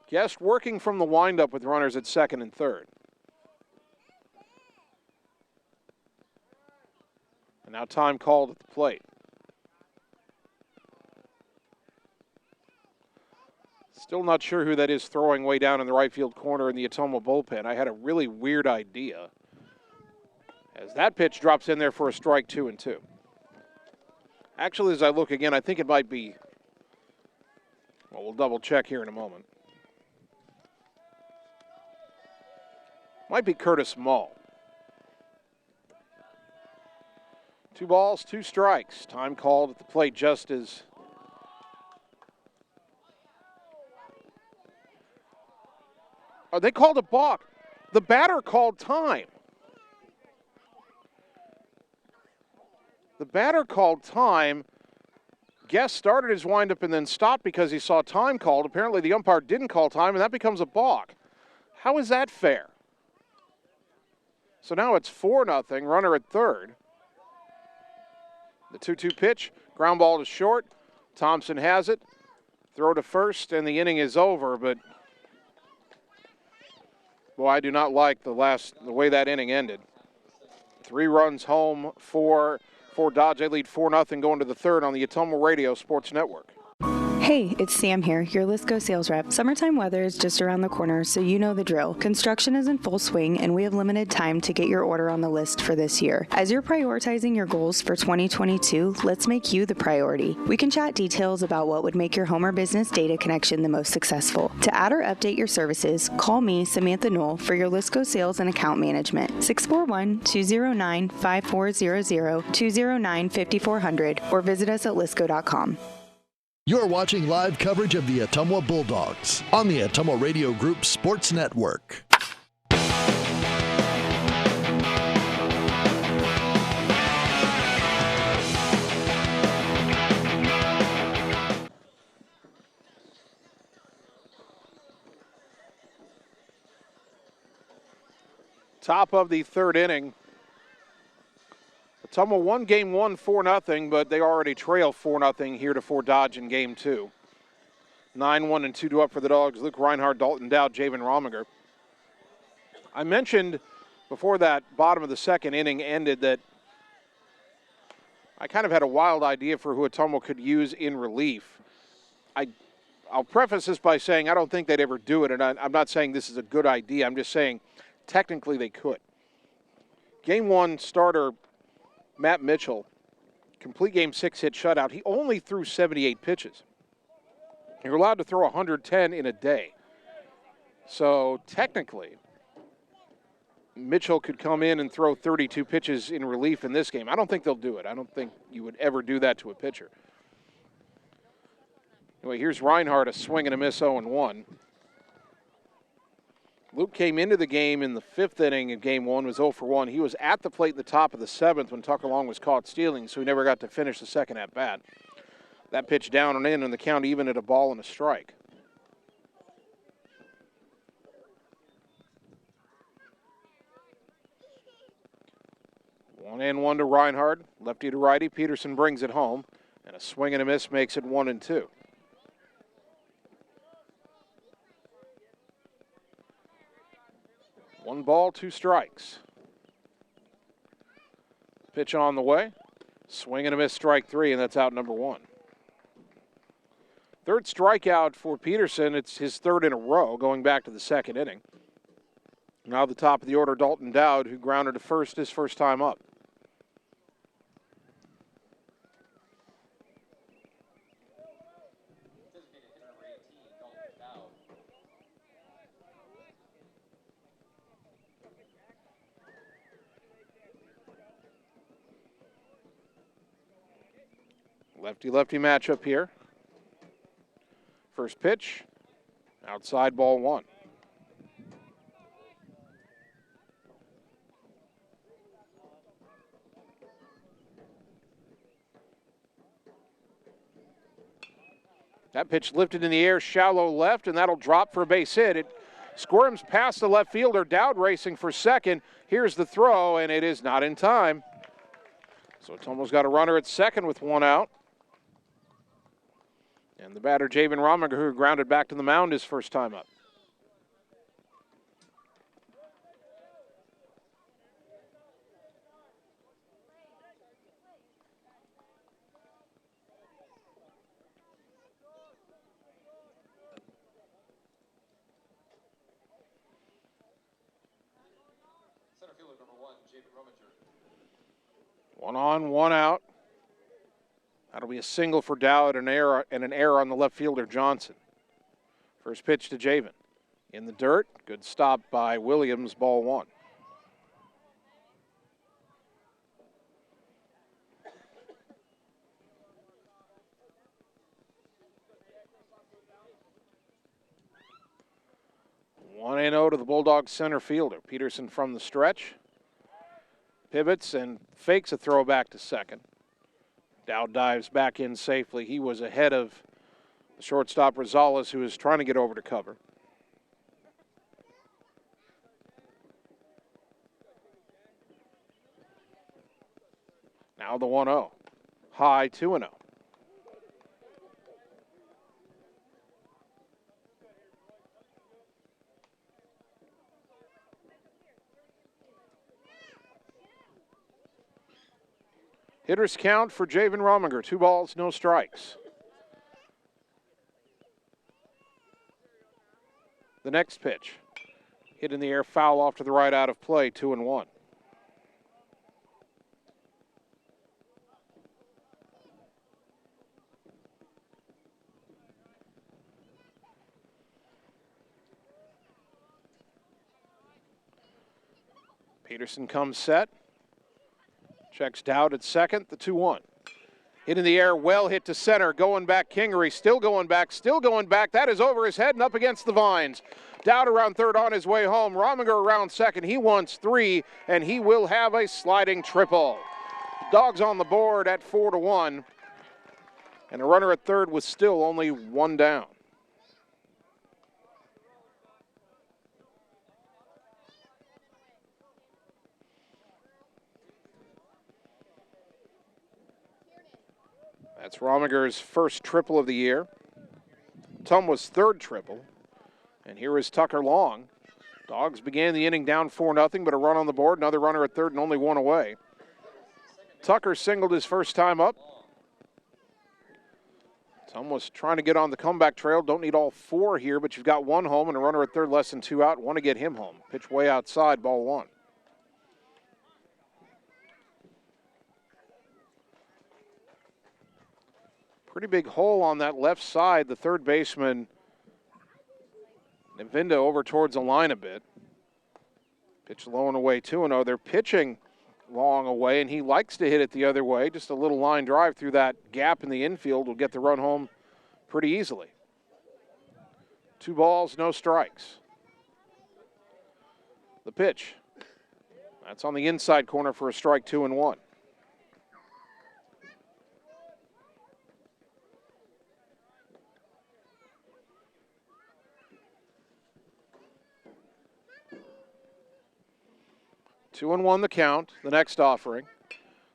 Guest working from the windup with runners at second and third. And now time called at the plate. Still not sure who that is throwing way down in the right field corner in the Ottumwa bullpen. I had a really weird idea. As that pitch drops in there for a strike, 2-2. Actually, as I look again, I think it might be, well, we'll double check here in a moment. Might be Curtis Mull. 2 balls, 2 strikes. Time called at the plate just as they called a balk. The batter called time. The batter called time. Guest started his windup and then stopped because he saw time called. Apparently the umpire didn't call time, and that becomes a balk. How is that fair? So now it's 4-0, runner at third. The 2-2 pitch, ground ball to short. Thompson has it. Throw to first, and the inning is over, but boy, I do not like the way that inning ended. 3 runs home for Dodge. They lead 4-0 going to the third on the Ottumwa Radio Sports Network. Hey, it's Sam here, your Lisco sales rep. Summertime weather is just around the corner, so you know the drill. Construction is in full swing, and we have limited time to get your order on the list for this year. As you're prioritizing your goals for 2022, let's make you the priority. We can chat details about what would make your home or business data connection the most successful. To add or update your services, call me, Samantha Knoll, for your Lisco sales and account management. 641-209-5400, 209-5400, or visit us at lisco.com. You're watching live coverage of the Ottumwa Bulldogs on the Ottumwa Radio Group Sports Network. Top of the third inning. Ottumwa won game 1 4-0, but they already trail 4-0 here to Fort Dodge in game 2. 9-1 and 2 up for the Dogs. Luke Reinhardt, Dalton Dowd, Javen Rominger. I mentioned before that bottom of the second inning ended that I kind of had a wild idea for who Ottumwa could use in relief. I'll preface this by saying I don't think they'd ever do it, and I'm not saying this is a good idea. I'm just saying technically they could. Game 1 starter Matt Mitchell, complete game 6 hit shutout. He only threw 78 pitches. You're allowed to throw 110 in a day. So technically, Mitchell could come in and throw 32 pitches in relief in this game. I don't think they'll do it. I don't think you would ever do that to a pitcher. Anyway, here's Reinhardt, a swing and a miss, 0-1. Luke came into the game in the 5th inning of game 1, was 0 for 1. He was at the plate in the top of the 7th when Tucker Long was caught stealing, so he never got to finish the second at bat. That pitch down and in, and the count even at a ball and a strike. One and one to Reinhardt, lefty to righty. Peterson brings it home, and a swing and a miss makes it 1-2. One ball, 2 strikes. Pitch on the way. Swing and a miss, strike 3, and that's out number 1. Third strikeout for Peterson. It's his 3rd in a row, going back to the 2nd inning. Now the top of the order, Dalton Dowd, who grounded to first his first time up. Lefty-lefty matchup here. First pitch, outside, ball one. That pitch lifted in the air, shallow left, and that'll drop for a base hit. It squirms past the left fielder. Dowd racing for second. Here's the throw, and it is not in time. So Ottumwa's got a runner at second with one out. And the batter, Javen Rominger, who grounded back to the mound his first time up. Center fielder number 1, Javen Rominger. One on, one out. That'll be a single for Dowd and an error on the left fielder, Johnson. First pitch to Javen. In the dirt, good stop by Williams, ball one. One 1-0 to the Bulldogs center fielder. Peterson from the stretch. Pivots and fakes a throw back to second. Dowd dives back in safely. He was ahead of the shortstop Rosales, who was trying to get over to cover. Now the 1-0. High 2-0. Hitters count for Javen Rominger. 2 balls, no strikes. The next pitch. Hit in the air, foul off to the right, out of play, 2-1. Peterson comes set. Checks Dowd at second, the 2-1. Hit in the air, well hit to center, going back Kingery, still going back. That is over his head and up against the vines. Dowd around third on his way home. Rominger around second. He wants 3, and he will have a sliding triple. Dogs on the board at 4-1, and a runner at third with still only 1 down. That's Rominger's first triple of the year. Ottumwa's third triple. And here is Tucker Long. Dogs began the inning down 4-0, but a run on the board, another runner at third, and only 1 away. Tucker singled his first time up. Ottumwa's trying to get on the comeback trail. Don't need all 4 here, but you've got 1 home and a runner at third, less than 2 out. Want to get him home. Pitch way outside, ball 1. Pretty big hole on that left side. The third baseman, Nvinda, over towards the line a bit. Pitch low and away, 2-0. They're pitching long away, and he likes to hit it the other way. Just a little line drive through that gap in the infield will get the run home pretty easily. 2 balls, no strikes. The pitch. That's on the inside corner for a strike, 2-1. Two and 1 the count. The next offering.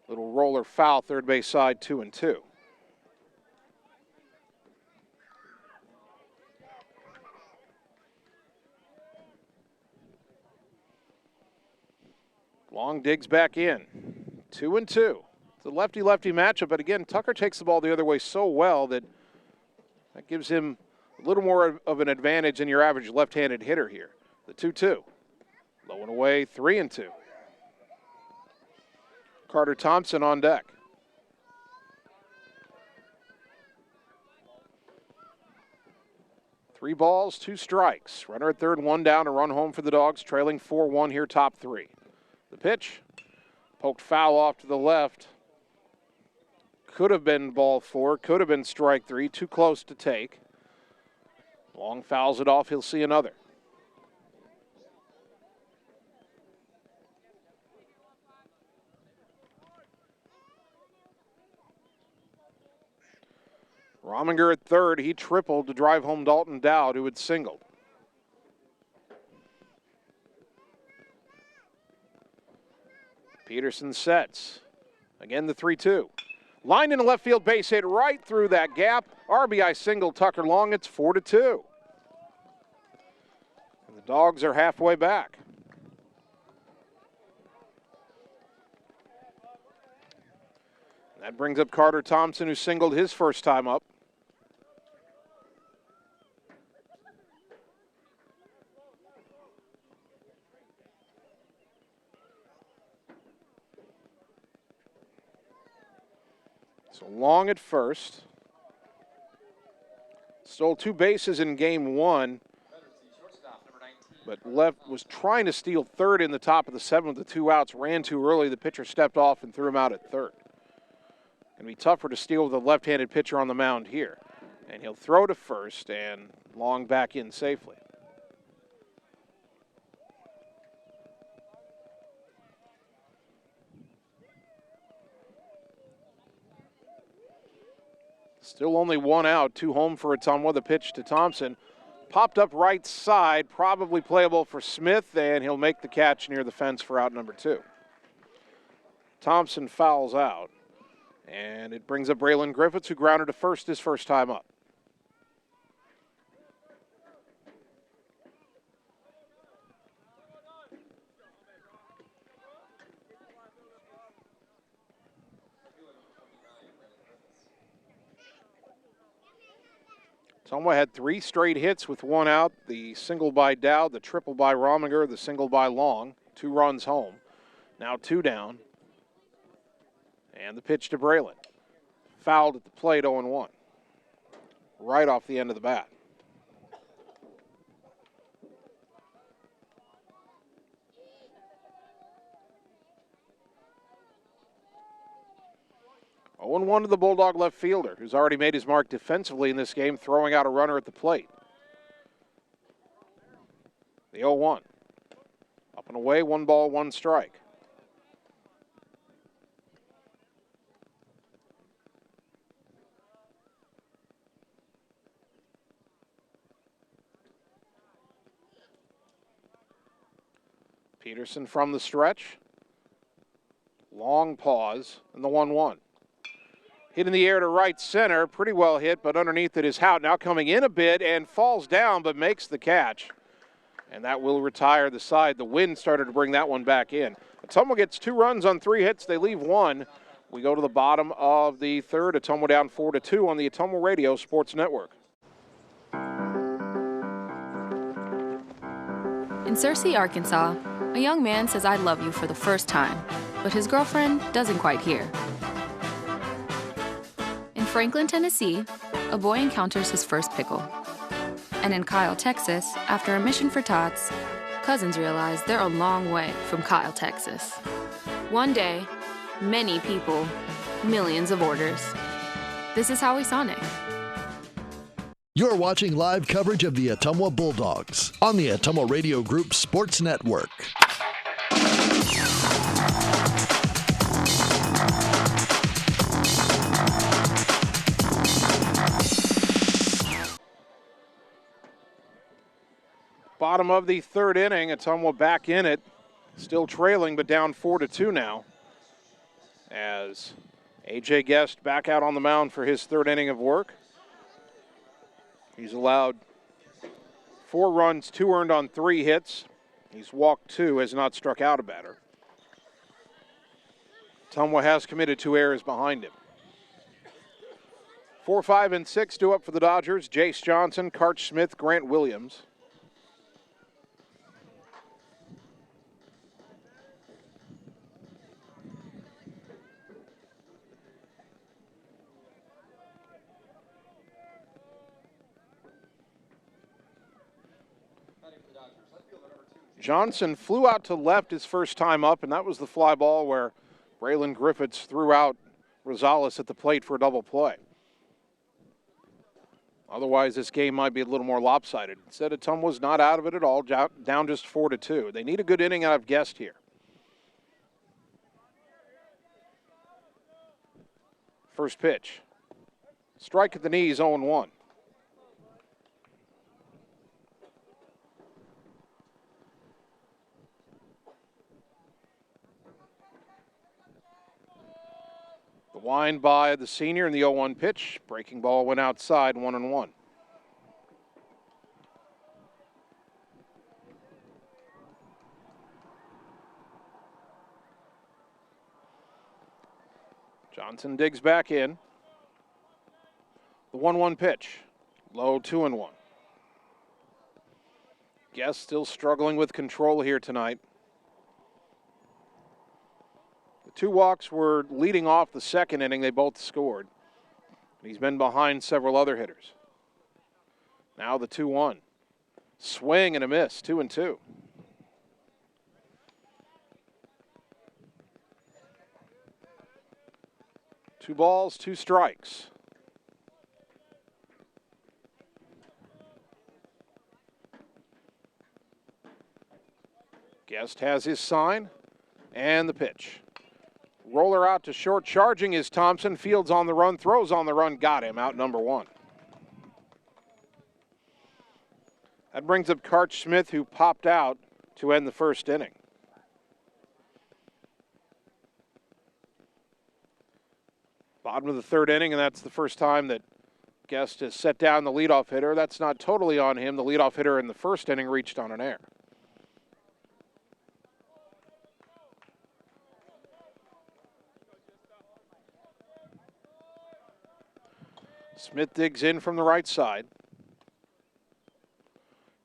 Little roller foul, third base side, 2-2. Long digs back in. 2-2. It's a lefty-lefty matchup, but again, Tucker takes the ball the other way so well that gives him a little more of an advantage than your average left-handed hitter here. The 2-2. Low and away, 3-2. Carter Thompson on deck. Three balls, 2 strikes. Runner at third, 1 down, a run home for the Dogs, trailing 4-1 here, top 3. The pitch, poked foul off to the left. Could have been ball 4, could have been strike 3, too close to take. Long fouls it off, he'll see another. Rominger at third, he tripled to drive home Dalton Dowd, who had singled. Peterson sets. Again, the 3-2. Line in the left field base hit right through that gap. RBI single Tucker Long, it's 4-2. And the Dogs are halfway back. That brings up Carter Thompson, who singled his first time up. So Long at first. Stole 2 bases in game 1, but was trying to steal third in the top of the 7th with the 2 outs, ran too early. The pitcher stepped off and threw him out at third. Going to be tougher to steal with a left-handed pitcher on the mound here. And he'll throw to first, and Long back in safely. Still only 1 out, 2 home for Ottumwa. The pitch to Thompson. Popped up right side, probably playable for Smith, and he'll make the catch near the fence for out number 2. Thompson fouls out, and it brings up Braylon Griffiths, who grounded to first his first time up. Ottumwa had 3 straight hits with 1 out. The single by Dowd, the triple by Rominger, the single by Long. 2 runs home. Now 2 down. And the pitch to Braylon. Fouled at the plate, 0-1. Right off the end of the bat. Oh, 0-1 to the Bulldog left fielder, who's already made his mark defensively in this game, throwing out a runner at the plate. The 0-1. Up and away, 1 ball, 1 strike. Peterson from the stretch. Long pause, and the 1-1. Hit in the air to right center, pretty well hit, but underneath it is Hout. Now coming in a bit and falls down, but makes the catch. And that will retire the side. The wind started to bring that one back in. Ottumwa gets 2 runs on 3 hits. They leave 1. We go to the bottom of the third. Ottumwa down 4-2 on the Ottumwa Radio Sports Network. In Searcy, Arkansas, a young man says I love you for the first time, but his girlfriend doesn't quite hear. In Franklin, Tennessee, a boy encounters his first pickle. And in Kyle, Texas, after a mission for tots, cousins realize they're a long way from Kyle, Texas. One day, many people, millions of orders. This is Howie Sonic. You're watching live coverage of the Ottumwa Bulldogs on the Ottumwa Radio Group Sports Network. Bottom of the third inning, Ottumwa back in it, still trailing but down 4-2 now, as A.J. Guest back out on the mound for his third inning of work. He's allowed 4 runs, 2 earned on 3 hits. He's walked 2, has not struck out a batter. Ottumwa has committed 2 errors behind him. 4, 5, and 6 due up for the Dodgers. Jace Johnson, Karch Smith, Grant Williams. Johnson flew out to left his first time up, and that was the fly ball where Braylon Griffiths threw out Rosales at the plate for a double play. Otherwise, this game might be a little more lopsided. Instead, Ottumwa's not out of it at all, down just 4-2. They need a good inning out of Guest here. First pitch. Strike at the knees, 0-1. The wind by the senior in the 0-1 pitch. Breaking ball went outside, 1-1. Johnson digs back in. The 1-1 pitch. Low, 2-1. Guest still struggling with control here tonight. The 2 walks were leading off the second inning. They both scored. He's been behind several other hitters. Now the 2-1. Swing and a miss, 2-2. Two balls, 2 strikes. Guest has his sign and the pitch. Roller out to short, charging is Thompson. Fields on the run, throws on the run, got him, out number 1. That brings up Karch Smith, who popped out to end the first inning. Bottom of the third inning, and that's the first time that Guest has set down the leadoff hitter. That's not totally on him. The leadoff hitter in the first inning reached on an error. Smith digs in from the right side.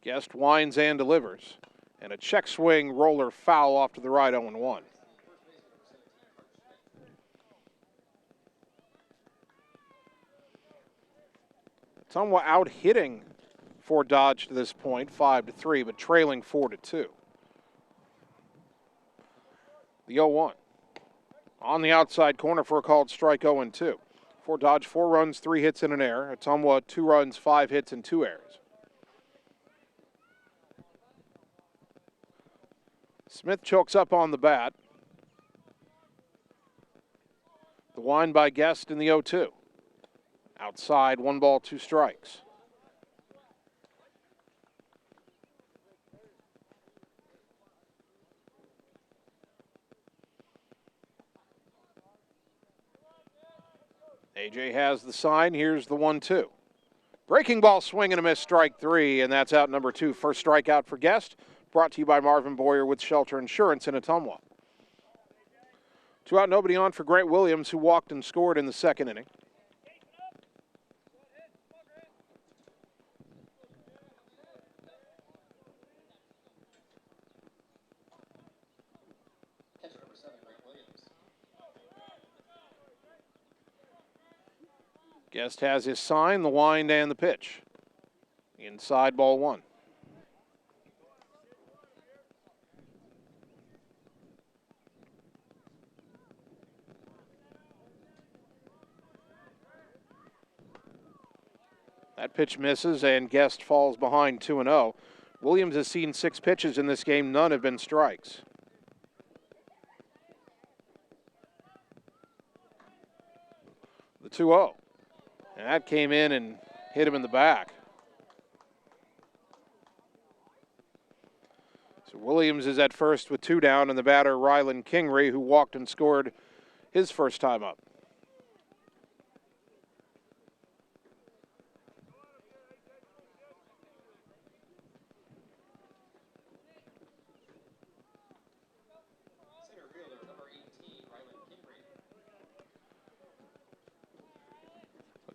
Guest winds and delivers. And a check swing roller foul off to the right, 0-1. Ottumwa out hitting Fort Dodge to this point, 5-3, but trailing 4-2. The 0-1. On the outside corner for a called strike, 0-2. Fort Dodge, 4 runs, 3 hits, and an error. Ottumwa, 2 runs, 5 hits, and 2 errors. Smith chokes up on the bat. The wind by Guest in the 0-2. Outside, 1 ball, 2 strikes. AJ has the sign. Here's the 1-2. Breaking ball, swing and a miss, strike 3, and that's out number 2. First strikeout for Guest. Brought to you by Marvin Boyer with Shelter Insurance in Ottumwa. 2 out, nobody on for Grant Williams, who walked and scored in the second inning. Guest has his sign, the wind, and the pitch. Inside, ball 1. That pitch misses, and Guest falls behind 2-0. Williams has seen 6 pitches in this game. None have been strikes. The 2-0. And that came in and hit him in the back. So Williams is at first with 2 down, and the batter, Rylan Kingery, who walked and scored his first time up.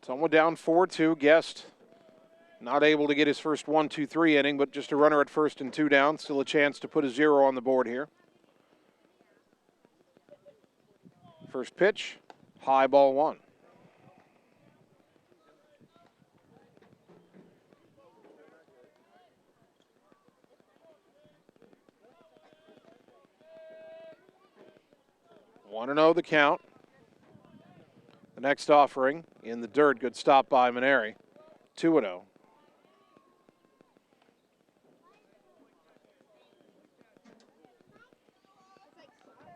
Ottumwa down 4-2. Guest not able to get his first 1-2-3 inning, but just a runner at first and 2 down. Still a chance to put a 0 on the board here. First pitch, high, ball 1. One 1-0 the count. The next offering in the dirt. Good stop by Maneri. 2-0.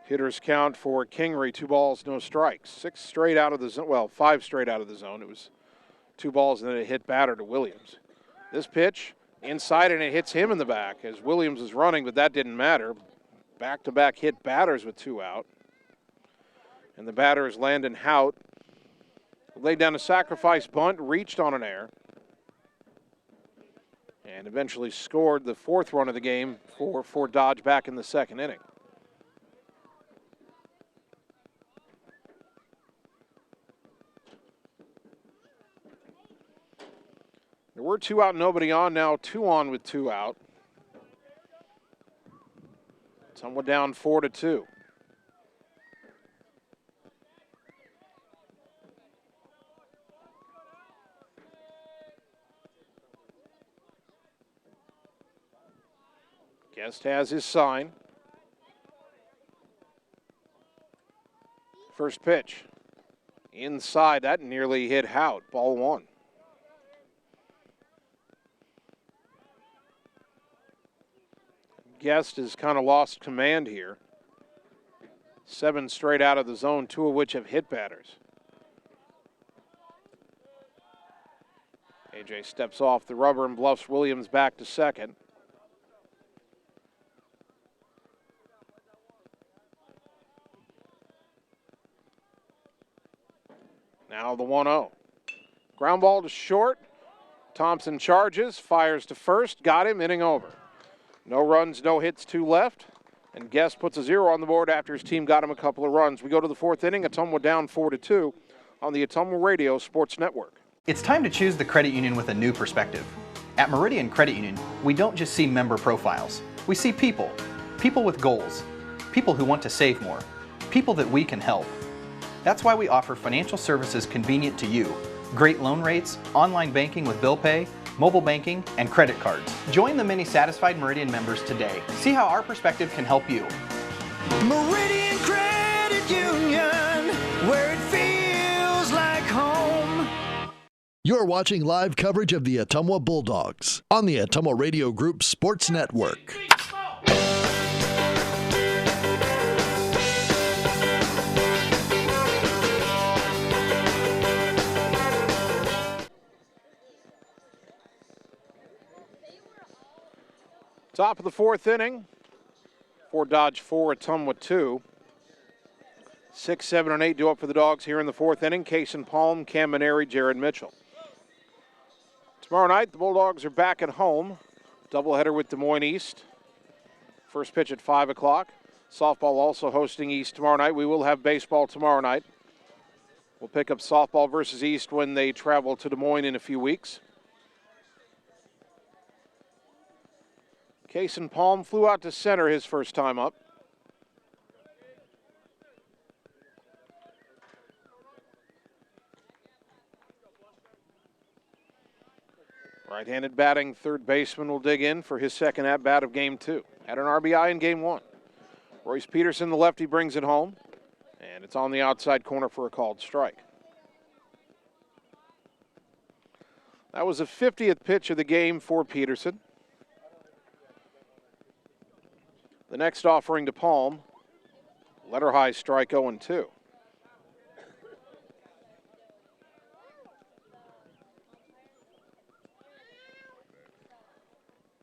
Hitters count for Kingery, 2 balls, no strikes. 6 straight out of the zone. Well, 5 straight out of the zone. It was 2 balls and then it hit batter to Williams. This pitch inside and it hits him in the back as Williams is running, but that didn't matter. Back-to-back hit batters with 2 out. And the batter is Landon Hout. Laid down a sacrifice bunt, reached on an error, and eventually scored the 4th run of the game for Dodge back in the 2nd inning. There were 2 out, nobody on. Now 2 on with 2 out. Ottumwa down 4-2. Guest has his sign. First pitch. Inside, that nearly hit Hout. Ball 1. Guest has kind of lost command here. 7 straight out of the zone, 2 of which have hit batters. AJ steps off the rubber and bluffs Williams back to second. Now the 1-0. Ground ball to short. Thompson charges, fires to first, got him, inning over. No runs, no hits, 2 left. And Guest puts a 0 on the board after his team got him a couple of runs. We go to the 4th inning. Ottumwa down 4-2 on the Ottumwa Radio Sports Network. It's time to choose the credit union with a new perspective. At Meridian Credit Union, we don't just see member profiles. We see people. People with goals. People who want to save more. People that we can help. That's why we offer financial services convenient to you. Great loan rates, online banking with bill pay, mobile banking, and credit cards. Join the many satisfied Meridian members today. See how our perspective can help you. Meridian Credit Union, where it feels like home. You're watching live coverage of the Ottumwa Bulldogs on the Ottumwa Radio Group Sports Network. Top of the 4th inning. For Dodge 4, Ottumwa 2. 6, 7, and 8 due up for the Dogs here in the 4th inning. Kason Palm, Cam Maneri, Jared Mitchell. Tomorrow night, the Bulldogs are back at home. Doubleheader with Des Moines East. First pitch at 5 o'clock. Softball also hosting East tomorrow night. We will have baseball tomorrow night. We'll pick up softball versus East when they travel to Des Moines in a few weeks. Kason Palm flew out to center his first time up. Right-handed batting third baseman will dig in for his second at-bat of Game 2. Had an RBI in Game 1. Royce Peterson, the lefty, brings it home. And it's on the outside corner for a called strike. That was the 50th pitch of the game for Peterson. The next offering to Palm, letter high strike 0-2.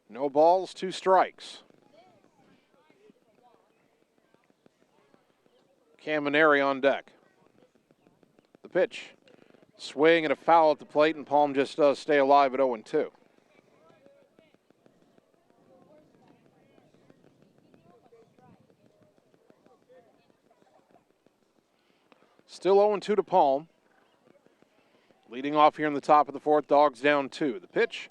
No balls, 2 strikes. Cam Maneri on deck. The pitch, swing and a foul at the plate, and Palm just does stay alive at 0-2. Still 0-2 to Palm. Leading off here in the top of the 4th, Dogs down 2. The pitch,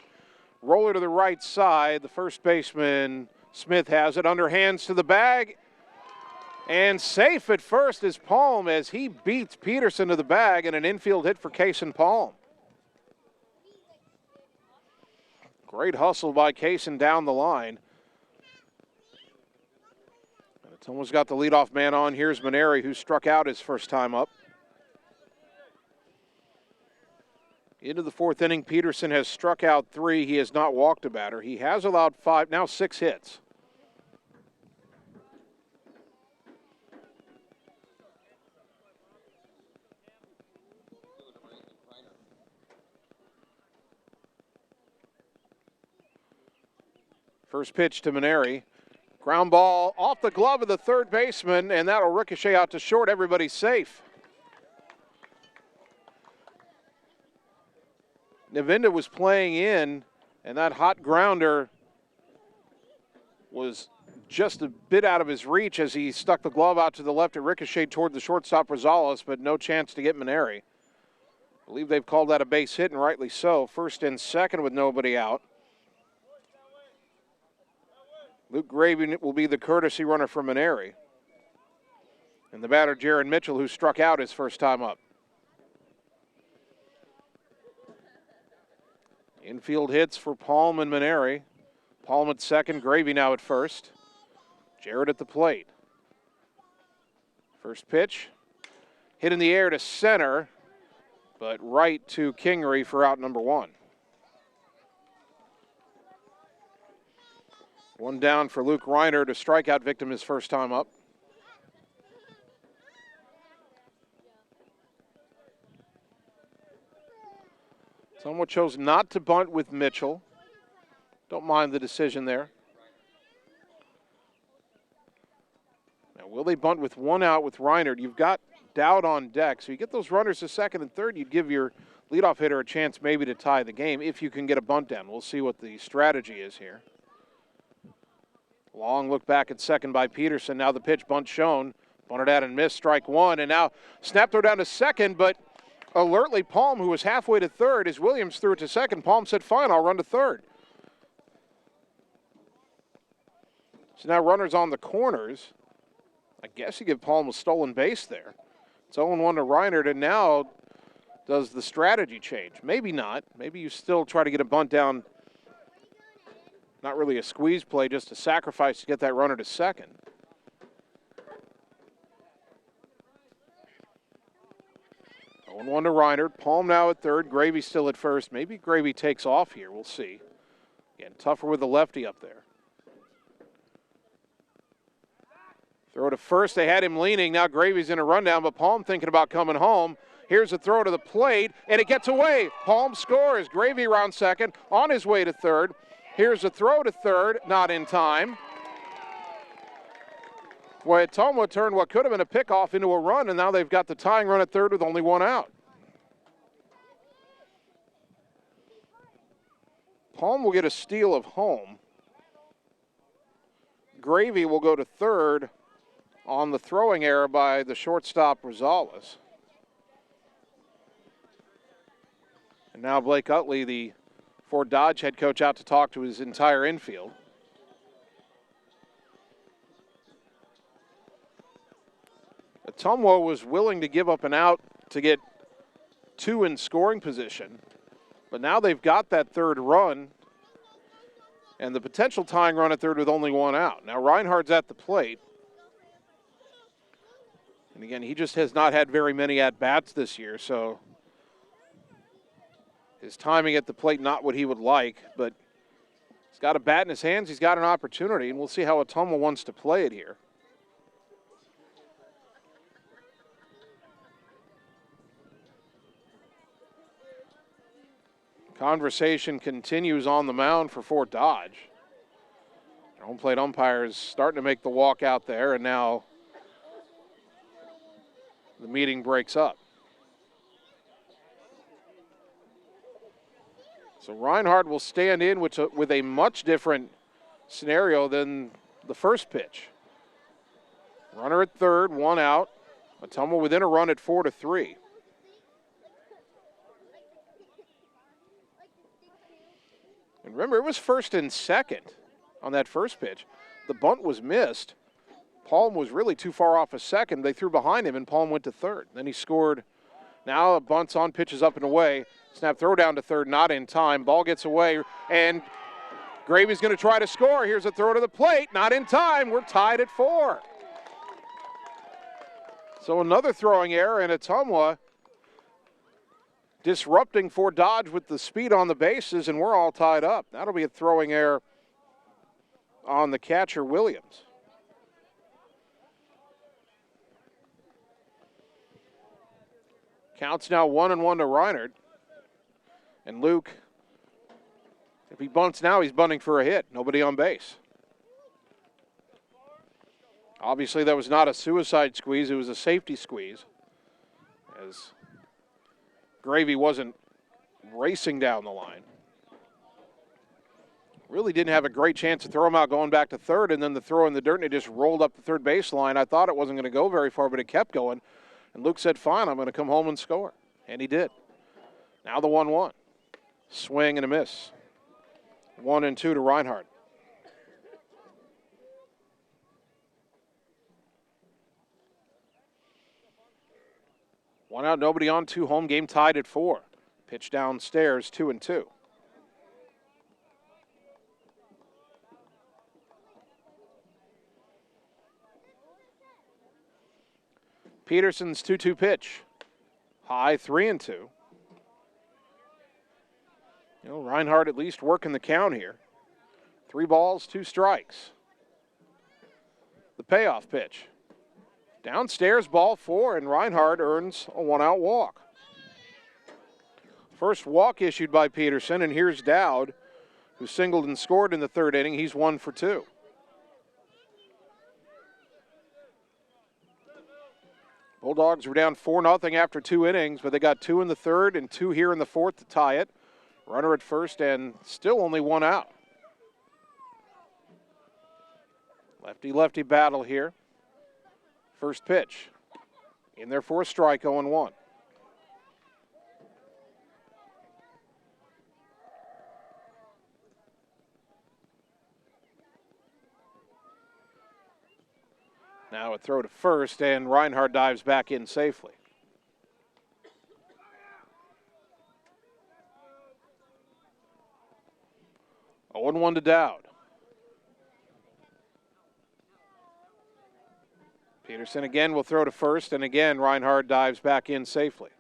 roller to the right side. The first baseman, Smith, has it. Underhands to the bag. And safe at first is Palm as he beats Peterson to the bag, and an infield hit for Kason Palm. Great hustle by Kason down the line. It's almost got the leadoff man on. Here's Maneri, who struck out his first time up. Into the fourth inning, Peterson has struck out 3. He has not walked a batter. He has allowed 5, now 6 hits. First pitch to Maneri. Ground ball off the glove of the third baseman, and that'll ricochet out to short. Everybody's safe. Navinda was playing in, and that hot grounder was just a bit out of his reach as he stuck the glove out to the left. It ricocheted toward the shortstop Rosales, but no chance to get Maneri. I believe they've called that a base hit, and rightly so. First and second with nobody out. Luke Gravy will be the courtesy runner for Maneri. And the batter, Jaron Mitchell, who struck out his first time up. Infield hits for Palm and Maneri. Palm at second, Gravy now at first. Jarrett at the plate. First pitch, hit in the air to center, but right to Kingery for out number 1. One down for Luke Reiner, to strikeout victim his first time up. Someone chose not to bunt with Mitchell. Don't mind the decision there. Now, will they bunt with 1 out with Reiner? You've got Dowd on deck, so you get those runners to second and third, you'd give your leadoff hitter a chance maybe to tie the game if you can get a bunt down. We'll see what the strategy is here. Long look back at second by Peterson. Now the pitch, bunt shown. Bunted out and missed, strike 1. And now snap throw down to second, but alertly Palm, who was halfway to third, as Williams threw it to second, Palm said, fine, I'll run to third. So now runners on the corners. I guess you give Palm a stolen base there. It's 0-1 to Reinert, and now does the strategy change? Maybe not. Maybe you still try to get a bunt down. Not really a squeeze play, just a sacrifice to get that runner to second. Oh, 1 to Reinert. Palm now at third. Gravy still at first. Maybe Gravy takes off here. We'll see. Again, tougher with the lefty up there. Throw to first. They had him leaning. Now Gravy's in a rundown, but Palm thinking about coming home. Here's a throw to the plate, and it gets away. Palm scores. Gravy around second, on his way to third. Here's a throw to third, not in time. Well, Ottumwa turned what could have been a pickoff into a run, and now they've got the tying run at third with only 1 out. Palm will get a steal of home. Gravy will go to third on the throwing error by the shortstop Rosales. And now Blake Utley, the Fort Dodge head coach, out to talk to his entire infield. Ottumwa was willing to give up an out to get 2 in scoring position, but now they've got that third run and the potential tying run at third with only 1 out. Now Reinhardt's at the plate. And again, he just has not had very many at-bats this year, so his timing at the plate not what he would like, but he's got a bat in his hands, he's got an opportunity, and we'll see how Ottumwa wants to play it here. Conversation continues on the mound for Fort Dodge. Their home plate umpires starting to make the walk out there, and now the meeting breaks up. So Reinhardt will stand in with a much different scenario than the first pitch. Runner at third, 1 out. Ottumwa within a run at 4-3. And remember, it was first and second on that first pitch. The bunt was missed. Palm was really too far off a second. They threw behind him, and Palm went to third. Then he scored. Now a bunt's on, pitches up and away. Snap throw down to third, not in time. Ball gets away, and Gravy's going to try to score. Here's a throw to the plate, not in time. We're tied at 4. So another throwing error, and Ottumwa disrupting for Dodge with the speed on the bases, and we're all tied up. That'll be a throwing error on the catcher, Williams. Counts now 1-1 to Reinhardt. And Luke, if he bunts now, he's bunting for a hit. Nobody on base. Obviously, that was not a suicide squeeze. It was a safety squeeze, as Gravy wasn't racing down the line. Really didn't have a great chance to throw him out going back to third, and then the throw in the dirt, and it just rolled up the third baseline. I thought it wasn't going to go very far, but it kept going. And Luke said, fine, I'm going to come home and score. And he did. Now the 1-1. Swing and a miss. 1-2 to Reinhardt. One out, nobody on, 2 home, game tied at 4. Pitch downstairs, 2-2. Peterson's 2-2 pitch. High, 3-2. Reinhardt at least working the count here. 3 balls, 2 strikes. The payoff pitch. Downstairs, ball 4, and Reinhardt earns a 1-out walk. First walk issued by Peterson, and here's Dowd, who singled and scored in the 3rd inning. He's 1 for 2. Bulldogs were down 4-0 after 2 innings, but they got 2 in the 3rd and 2 here in the 4th to tie it. Runner at first and still only 1 out. Lefty-lefty battle here. First pitch. In there for a strike, 0-1. Now a throw to first, and Reinhardt dives back in safely. A 1-1 to Dowd. Peterson again will throw to first, and again Reinhardt dives back in safely.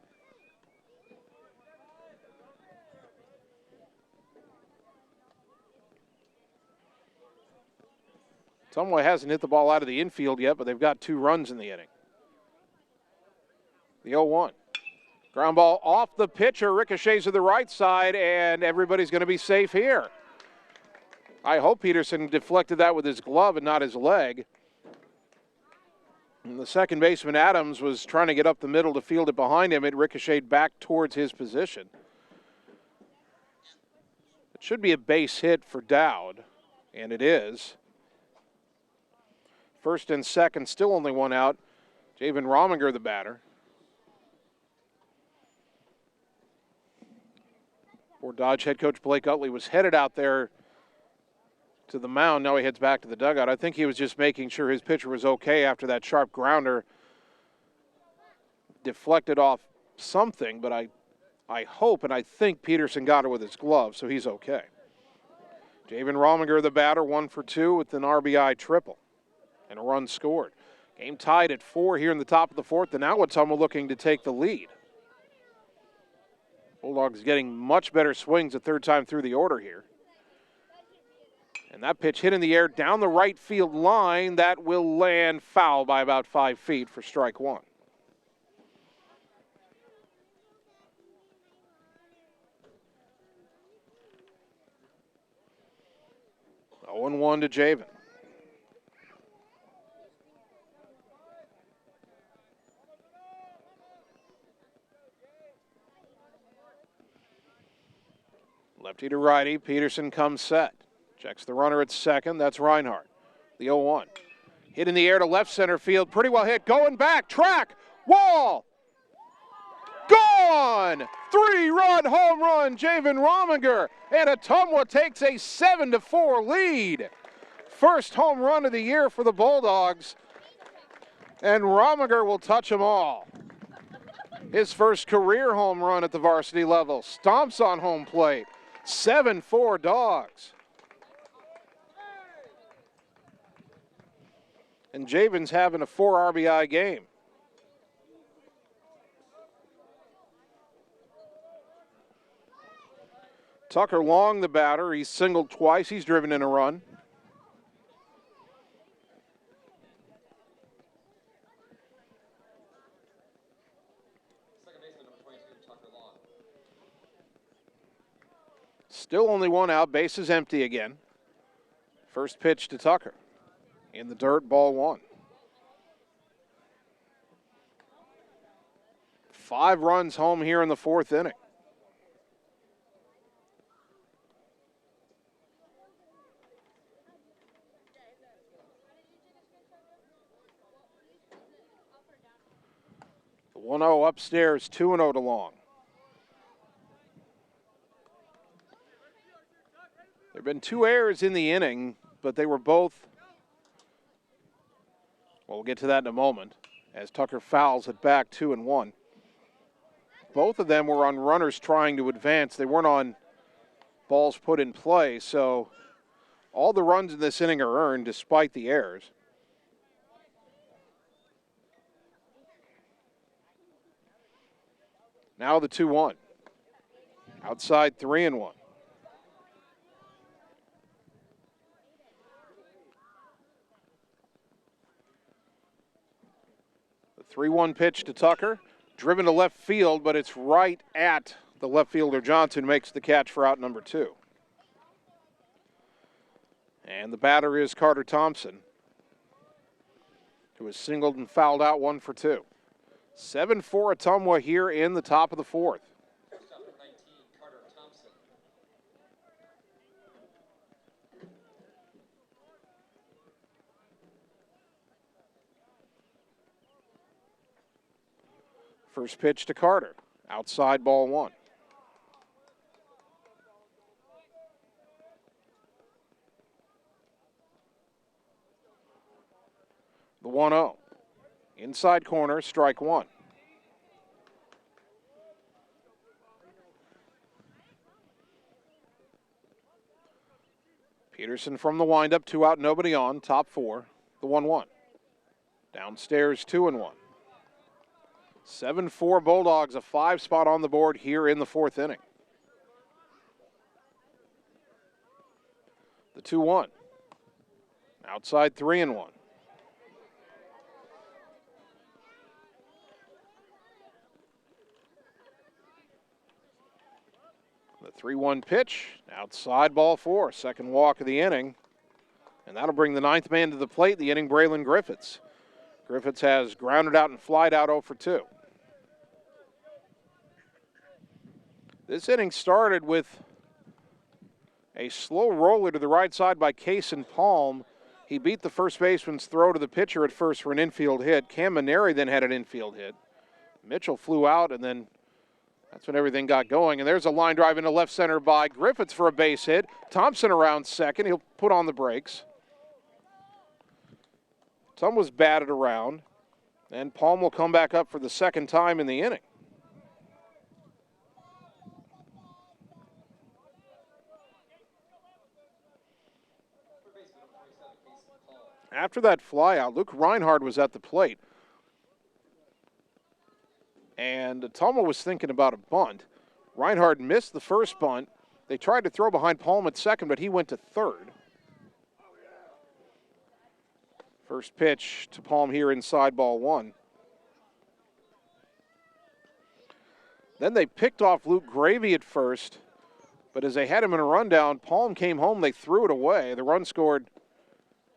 Ottumwa hasn't hit the ball out of the infield yet, but they've got 2 runs in the inning. The 0-1. Ground ball off the pitcher, ricochets to the right side, and everybody's going to be safe here. I hope Peterson deflected that with his glove and not his leg. And the second baseman, Adams, was trying to get up the middle to field it behind him. It ricocheted back towards his position. It should be a base hit for Dowd, and it is. First and second, still only 1 out. Javen Rominger, the batter. Poor Dodge head coach Blake Utley was headed out there to the mound. Now he heads back to the dugout. I think he was just making sure his pitcher was okay after that sharp grounder deflected off something, but I hope and I think Peterson got it with his glove, so he's okay. Javen Rominger, the batter, 1 for 2 with an RBI triple and a run scored. Game tied at 4 here in the top of the 4th, and now Ottumwa looking to take the lead. Bulldogs getting much better swings a 3rd time through the order here. And that pitch hit in the air down the right field line. That will land foul by about 5 feet for strike 1. Oh, 0-1 to Javen. Lefty to righty. Peterson comes set. Checks the runner at second. That's Reinhardt. The 0-1. Hit in the air to left center field. Pretty well hit. Going back. Track. Wall. Gone! 3-run home run. Javen Rominger. And Ottumwa takes a 7-4 lead. First home run of the year for the Bulldogs. And Rominger will touch them all. His first career home run at the varsity level. Stomps on home plate. 7-4 Dogs. And Javen's having a 4 RBI game. Tucker Long, the batter. He's singled twice. He's driven in a run. Still only one out. Bases empty again. First pitch to Tucker. In the dirt, ball one. 5 runs home here in the 4th inning. The 1-0 upstairs, 2-0 to Long. There have been 2 errors in the inning, but they were both, well, we'll get to that in a moment, as Tucker fouls it back 2-1. Both of them were on runners trying to advance. They weren't on balls put in play, so all the runs in this inning are earned despite the errors. Now the 2-1. Outside 3-1. The 3-1 pitch to Tucker. Driven to left field, but it's right at the left fielder. Johnson makes the catch for out number 2. And the batter is Carter Thompson, who was singled and fouled out 1 for 2. 7-4 Ottumwa here in the top of the 4th. First pitch to Carter. Outside, ball 1. The 1-0. Inside corner, strike 1. Peterson from the windup, 2 out, nobody on, top 4. The 1-1. Downstairs, 2-1. 7-4 Bulldogs, a 5 spot on the board here in the 4th inning. The 2-1. Outside 3-1. The 3-1 pitch, outside, ball 4. Second walk of the inning. And that'll bring the 9th man to the plate, the inning, Braylon Griffiths. Griffiths has grounded out and flied out 0 for 2. This inning started with a slow roller to the right side by Cason Palm. He beat the first baseman's throw to the pitcher at first for an infield hit. Cam Maneri then had an infield hit. Mitchell flew out, and then that's when everything got going. And there's a line drive into left center by Griffiths for a base hit. Thompson around second. He'll put on the brakes. Tom was batted around, and Palm will come back up for the second time in the inning. After that flyout, Luke Reinhardt was at the plate. And Ottumwa was thinking about a bunt. Reinhardt missed the first bunt. They tried to throw behind Palm at second, but he went to third. First pitch to Palm here inside, ball 1. Then they picked off Luke Gravy at first, but as they had him in a rundown, Palm came home, they threw it away. The run scored,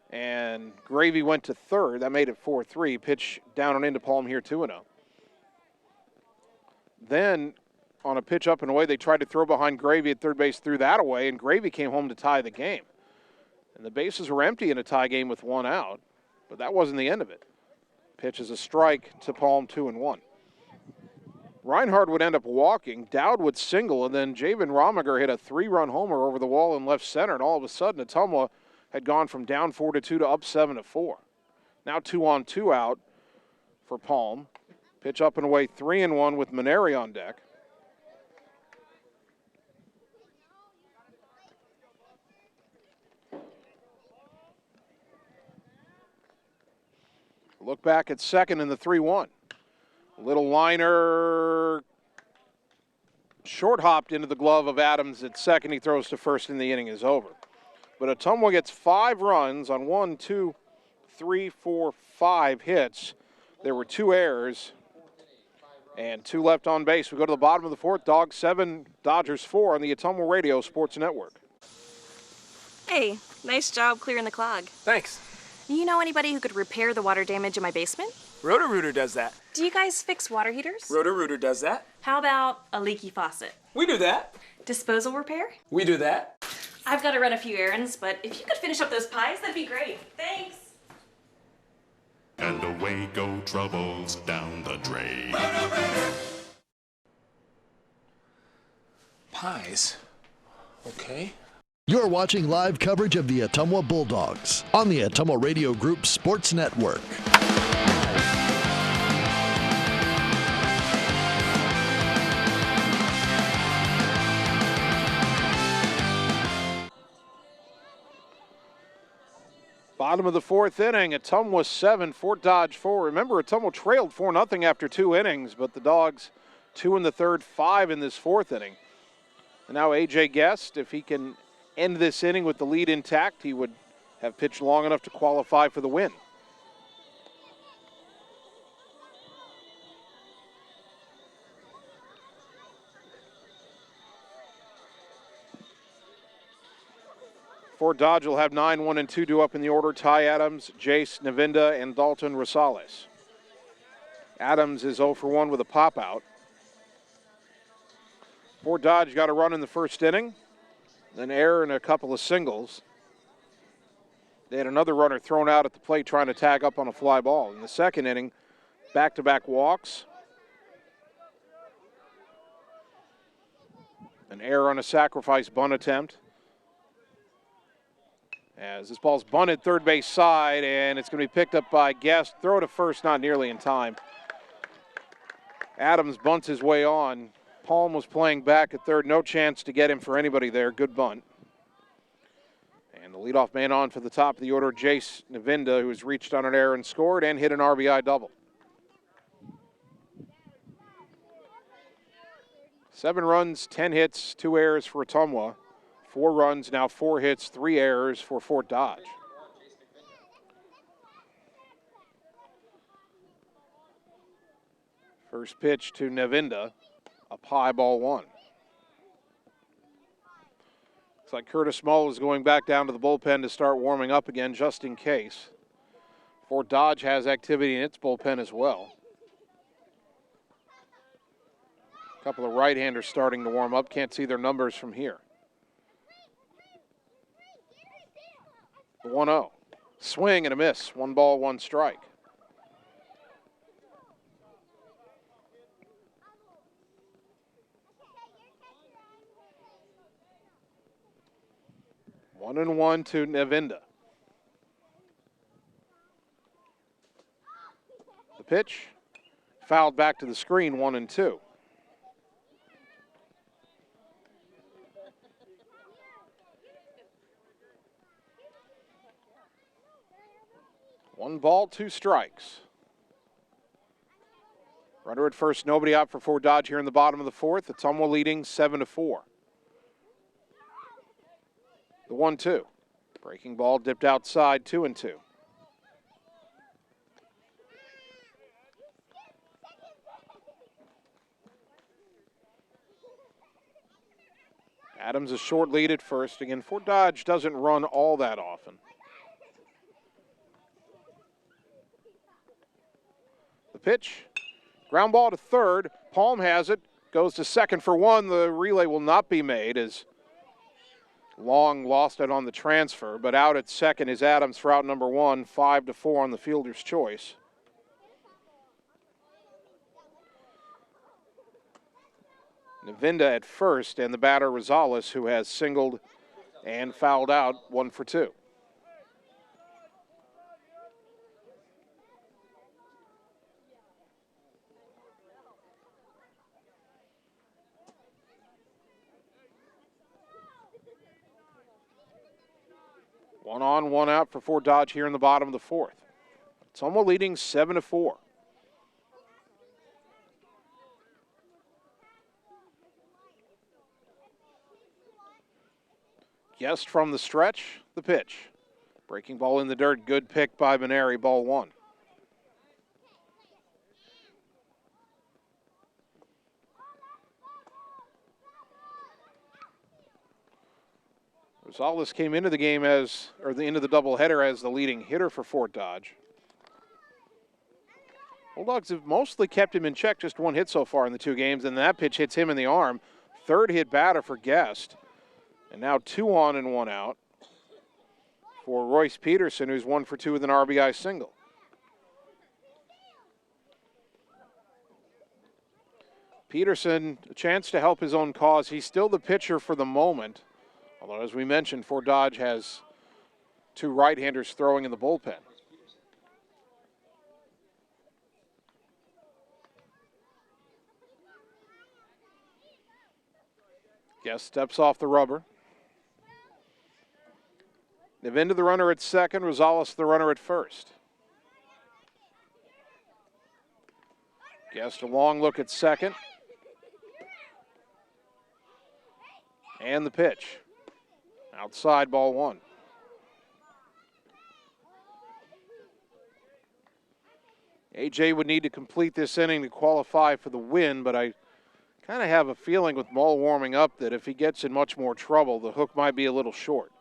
and Gravy went to third. That made it 4-3. Pitch down and into Palm here, 2-0. Then, on a pitch up and away, they tried to throw behind Gravy at third base, threw that away, and Gravy came home to tie the game. And the bases were empty in a tie game with 1 out, but that wasn't the end of it. Pitch is a strike to Palm, 2-1. Reinhardt would end up walking, Dowd would single, and then Javen Romiger hit a 3-run homer over the wall in left center, and all of a sudden, Ottumwa had gone from down 4-2 to up 7-4. Now 2-on-2 out for Palm. Pitch up and away, 3-1 with Maneri on deck. Look back at second in the 3-1. Little liner, short hopped into the glove of Adams at second. He throws to first and the inning is over. But Ottumwa gets 5 runs on 1, 2, 3, 4, 5 hits. There were 2 errors and 2 left on base. We go to the bottom of the 4th. Dogs 7, Dodgers 4 on the Ottumwa Radio Sports Network. Hey, nice job clearing the clog. Thanks. You know anybody who could repair the water damage in my basement? Roto-Rooter does that. Do you guys fix water heaters? Roto-Rooter does that. How about a leaky faucet? We do that. Disposal repair? We do that. I've got to run a few errands, but if you could finish up those pies, that'd be great. Thanks. And away go troubles down the drain. Pies. Okay. You're watching live coverage of the Ottumwa Bulldogs on the Ottumwa Radio Group Sports Network. Bottom of the 4th inning, Ottumwa 7, Fort Dodge 4. Remember, Ottumwa trailed 4-0 after 2 innings, but the Dogs 2 in the 3rd, 5 in this 4th inning. And now A.J. Guest, if he can end this inning with the lead intact, he would have pitched long enough to qualify for the win. Fort Dodge will have 9, 1, and 2 due up in the order. Ty Adams, Jace Navinda, and Dalton Rosales. Adams is 0 for 1 with a pop out. Fort Dodge got a run in the 1st inning, an error and a couple of singles. They had another runner thrown out at the plate trying to tag up on a fly ball. In the 2nd inning, back-to-back walks. An error on a sacrifice bunt attempt. As this ball's bunted 3rd base side, and it's going to be picked up by Guest. Throw to first, not nearly in time. Adams bunts his way on. Palm was playing back at 3rd. No chance to get him for anybody there. Good bunt. And the leadoff man on for the top of the order, Jace Navinda, who has reached on an error and scored and hit an RBI double. 7 runs, 10 hits, 2 errors for Ottumwa. 4 runs, now 4 hits, 3 errors for Fort Dodge. First pitch to Navinda, up high, ball 1. Looks like Curtis Mull is going back down to the bullpen to start warming up again just in case. Fort Dodge has activity in its bullpen as well. A couple of right-handers starting to warm up. Can't see their numbers from here. 1-0. Swing and a miss. 1 ball, 1 strike. One and 1 to Navinda. The pitch fouled back to the screen, 1 and 2. One ball, 2 strikes. Runner at first, nobody out for Fort Dodge here in the bottom of the 4th. Ottumwa leading 7-4. The 1-2. Breaking ball dipped outside, 2 and 2. Adams a short lead at first. Again, Fort Dodge doesn't run all that often. The pitch, ground ball to 3rd. Palm has it, goes to 2nd for 1. The relay will not be made as Long lost it on the transfer, but out at 2nd is Adams for out number 1, 5-4 on the fielder's choice. Navinda at first, and the batter Rosales, who has singled and fouled out, 1 for 2. One on, one out for Fort Dodge here in the bottom of the 4th. Ottumwa leading 7-4. Guest from the stretch, the pitch. Breaking ball in the dirt, good pick by Maneri, ball 1. Rosales came into the game into the doubleheader as the leading hitter for Fort Dodge. Bulldogs have mostly kept him in check, just 1 hit so far in the 2 games, and that pitch hits him in the arm. 3rd hit batter for Guest. And now 2 on and 1 out for Royce Peterson, who's 1 for 2 with an RBI single. Peterson, a chance to help his own cause. He's still the pitcher for the moment. Although, as we mentioned, Fort Dodge has 2 right-handers throwing in the bullpen. Guest steps off the rubber. Navinda the runner at second, Rosales the runner at first. Guest a long look at second. And the pitch. Outside, ball 1. AJ would need to complete this inning to qualify for the win, but I kind of have a feeling with Mull warming up that if he gets in much more trouble, the hook might be a little short.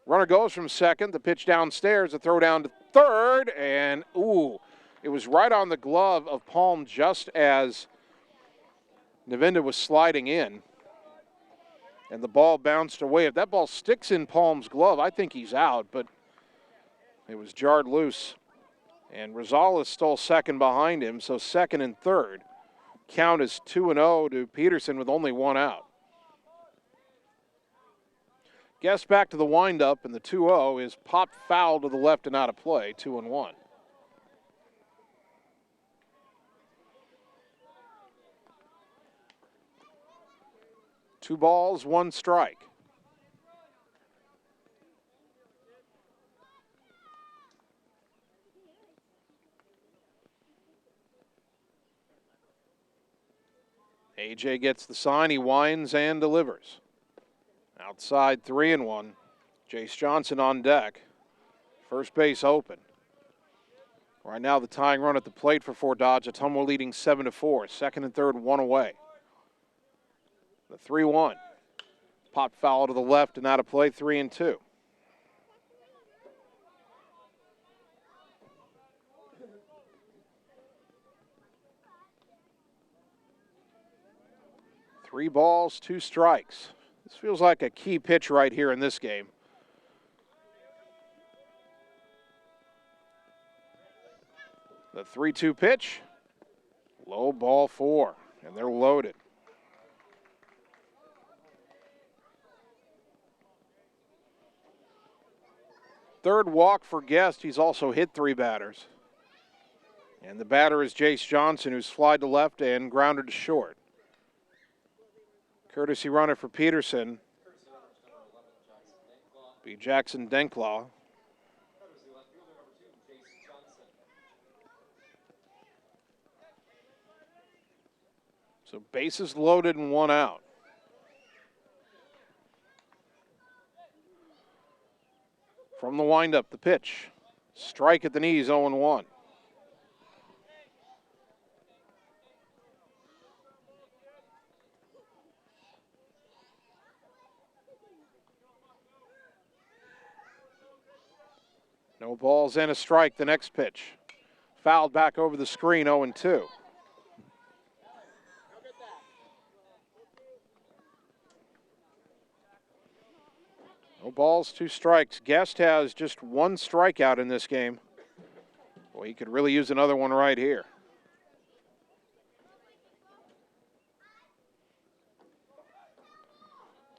Runner goes from second, the pitch downstairs, the throw down to third, and it was right on the glove of Palm just as Navinda was sliding in. And the ball bounced away. If that ball sticks in Palm's glove, I think he's out, but it was jarred loose. And Rosales stole second behind him, so second and third. Count is 2-0 to Peterson with only 1 out. Guest back to the windup, and the 2-0 is popped foul to the left and out of play, 2-1. Two balls, 1 strike. AJ gets the sign, he winds and delivers. Outside 3-1. Jace Johnson on deck. First base open. Right now the tying run at the plate for Fort Dodge. Ottumwa leading 7-4. Second and third, 1 away. The 3-1. Pop foul to the left and out of play, 3-2. Three balls, 2 strikes. This feels like a key pitch right here in this game. The 3-2 pitch, low, ball 4, and they're loaded. Third walk for Guest. He's also hit 3 batters. And the batter is Jace Johnson, who's flied to left and grounded to short. Courtesy runner for Peterson be Jackson Denklaw. So bases loaded and 1 out. From the windup, the pitch. Strike at the knees, 0-1. No balls and a strike, the next pitch. Fouled back over the screen, 0-2. No balls, 2 strikes. Guest has just 1 strikeout in this game. Well, he could really use another one right here.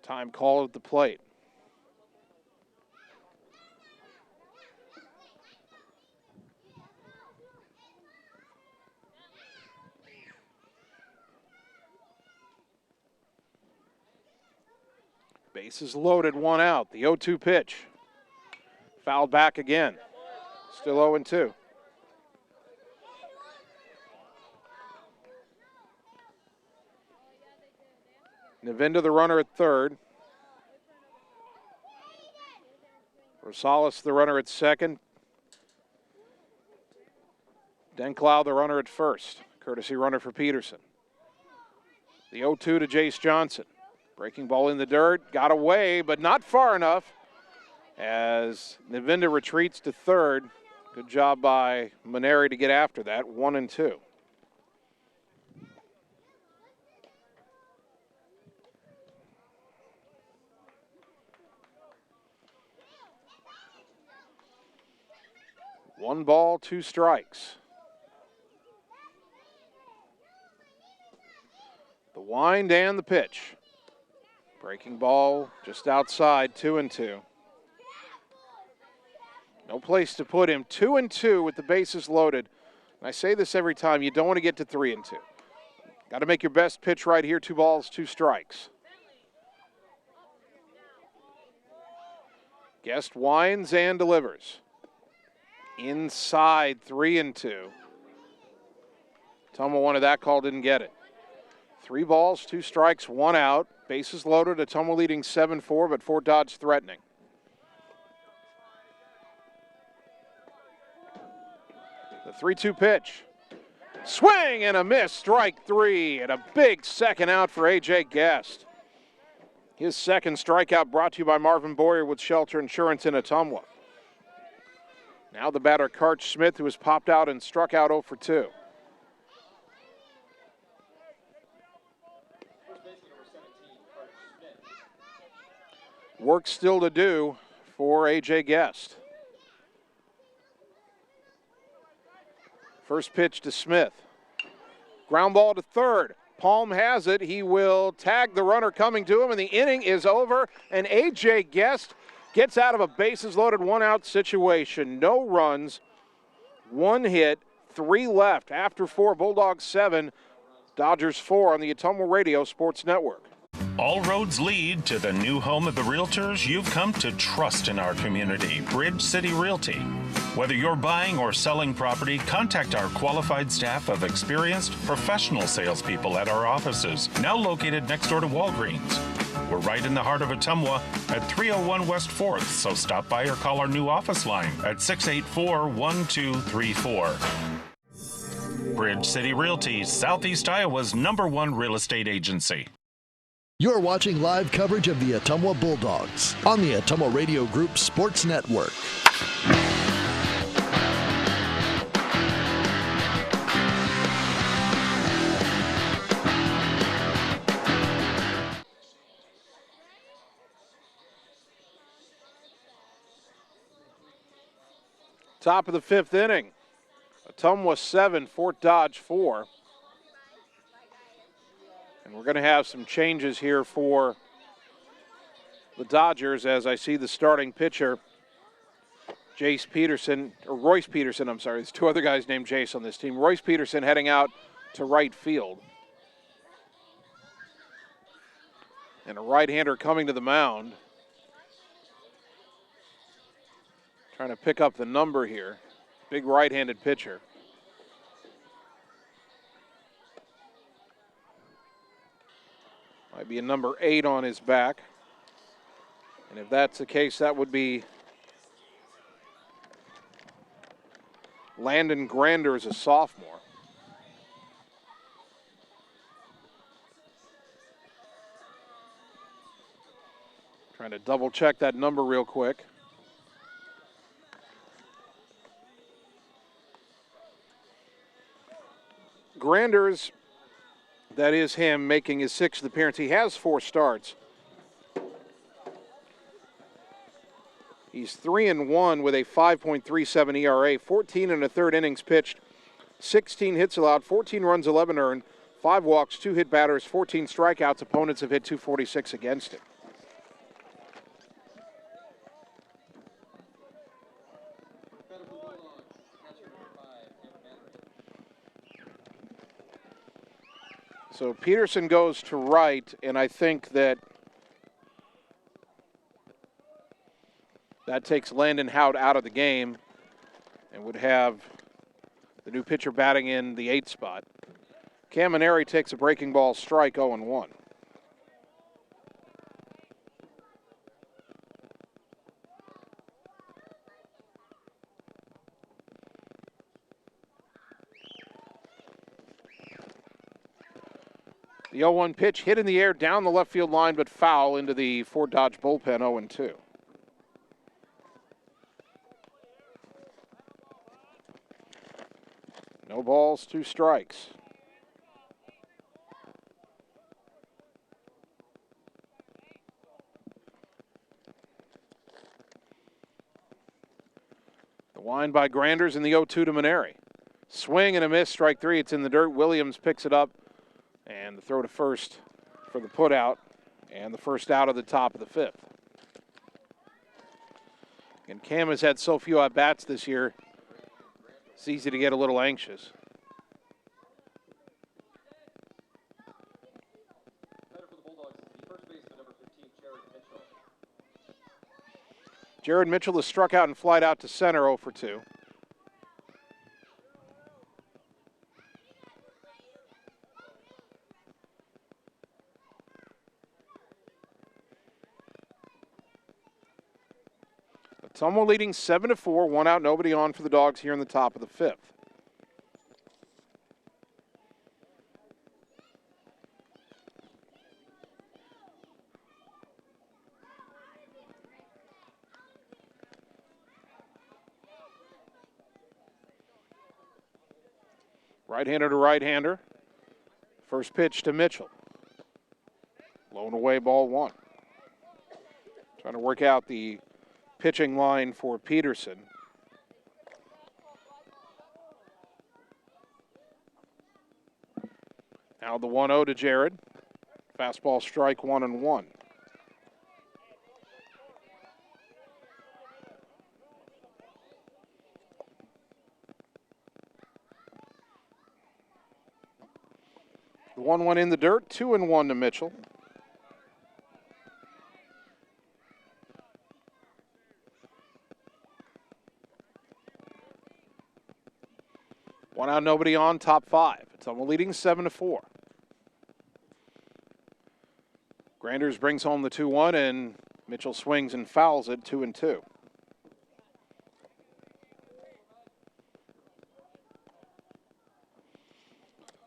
Time call at the plate. Bases loaded, 1 out. The 0-2 pitch. Fouled back again. Still 0-2. Navinda the runner at third. Rosales, the runner at second. Denklau, the runner at first. Courtesy runner for Peterson. The 0-2 to Jace Johnson. Breaking ball in the dirt. Got away, but not far enough as Navinda retreats to third. Good job by Maneri to get after that. 1-2. One ball, 2 strikes. The wind and the pitch. Breaking ball just outside, 2-2. No place to put him. 2-2 with the bases loaded. And I say this every time, you don't want to get to 3-2. Got to make your best pitch right here. 2 balls, 2 strikes. Guest winds and delivers. Inside, 3-2. Ottumwa wanted that call, didn't get it. 3 balls, 2 strikes, 1 out. Bases loaded. Ottumwa leading 7-4, but Fort Dodge threatening. The 3-2 pitch. Swing and a miss. Strike 3, and a big second out for A.J. Guest. His second strikeout brought to you by Marvin Boyer with Shelter Insurance in Ottumwa. Now the batter, Karch Smith, who has popped out and struck out 0 for 2. Work still to do for A.J. Guest. First pitch to Smith. Ground ball to third. Palm has it. He will tag the runner coming to him, and the inning is over. And A.J. Guest gets out of a bases-loaded 1-out situation. No runs, 1 hit, 3 left. After 4, Bulldogs 7, Dodgers 4 on the Ottumwa Radio Sports Network. All roads lead to the new home of the realtors you've come to trust in our community, Bridge City Realty. Whether you're buying or selling property, contact our qualified staff of experienced, professional salespeople at our offices, now located next door to Walgreens. We're right in the heart of Ottumwa at 301 West 4th, so stop by or call our new office line at 684-1234. Bridge City Realty, Southeast Iowa's #1 real estate agency. You're watching live coverage of the Ottumwa Bulldogs on the Ottumwa Radio Group Sports Network. Top of the 5th inning. Ottumwa 7, Fort Dodge 4. And we're going to have some changes here for the Dodgers as I see the starting pitcher, Royce Peterson, I'm sorry. There's 2 other guys named Jace on this team. Royce Peterson heading out to right field. And a right-hander coming to the mound. Trying to pick up the number here. Big right-handed pitcher. Might be a number 8 on his back. And if that's the case, that would be Landon Grander as a sophomore. Trying to double check that number real quick. Grander's, that is him making his 6th appearance. He has 4 starts. He's 3-1 with a 5.37 ERA, 14 1/3 innings pitched, 16 hits allowed, 14 runs, 11 earned, 5 walks, 2 hit batters, 14 strikeouts. Opponents have hit .246 against him. So Peterson goes to right, and I think that takes Landon Hout out of the game and would have the new pitcher batting in the 8th spot. Cam Maneri takes a breaking ball strike, 0-1. The 0-1 pitch hit in the air down the left field line, but foul into the Fort Dodge bullpen, 0-2. No balls, 2 strikes. The wind by Granders in the 0-2 to Maneri. Swing and a miss, strike 3. It's in the dirt. Williams picks it up, and the throw to first for the putout, and the first out of the top of the 5th. And Cam has had so few at-bats this year, it's easy to get a little anxious. Better for the Bulldogs is the first baseman, number 15, Jared Mitchell. Jared Mitchell has struck out and flied out to center, 0 for 2. Ottumwa leading 7-4, 1 out, nobody on for the Dogs here in the top of the 5th. Right-hander to right-hander. First pitch to Mitchell. Blown away, ball 1. Trying to work out the pitching line for Peterson. Now the 1-0 to Jared. Fastball strike 1-1. The 1-1 in the dirt, 2-1 to Mitchell. One out, nobody on, top 5. Ottumwa leading 7-4. Granders brings home the 2-1, and Mitchell swings and fouls it, 2-2.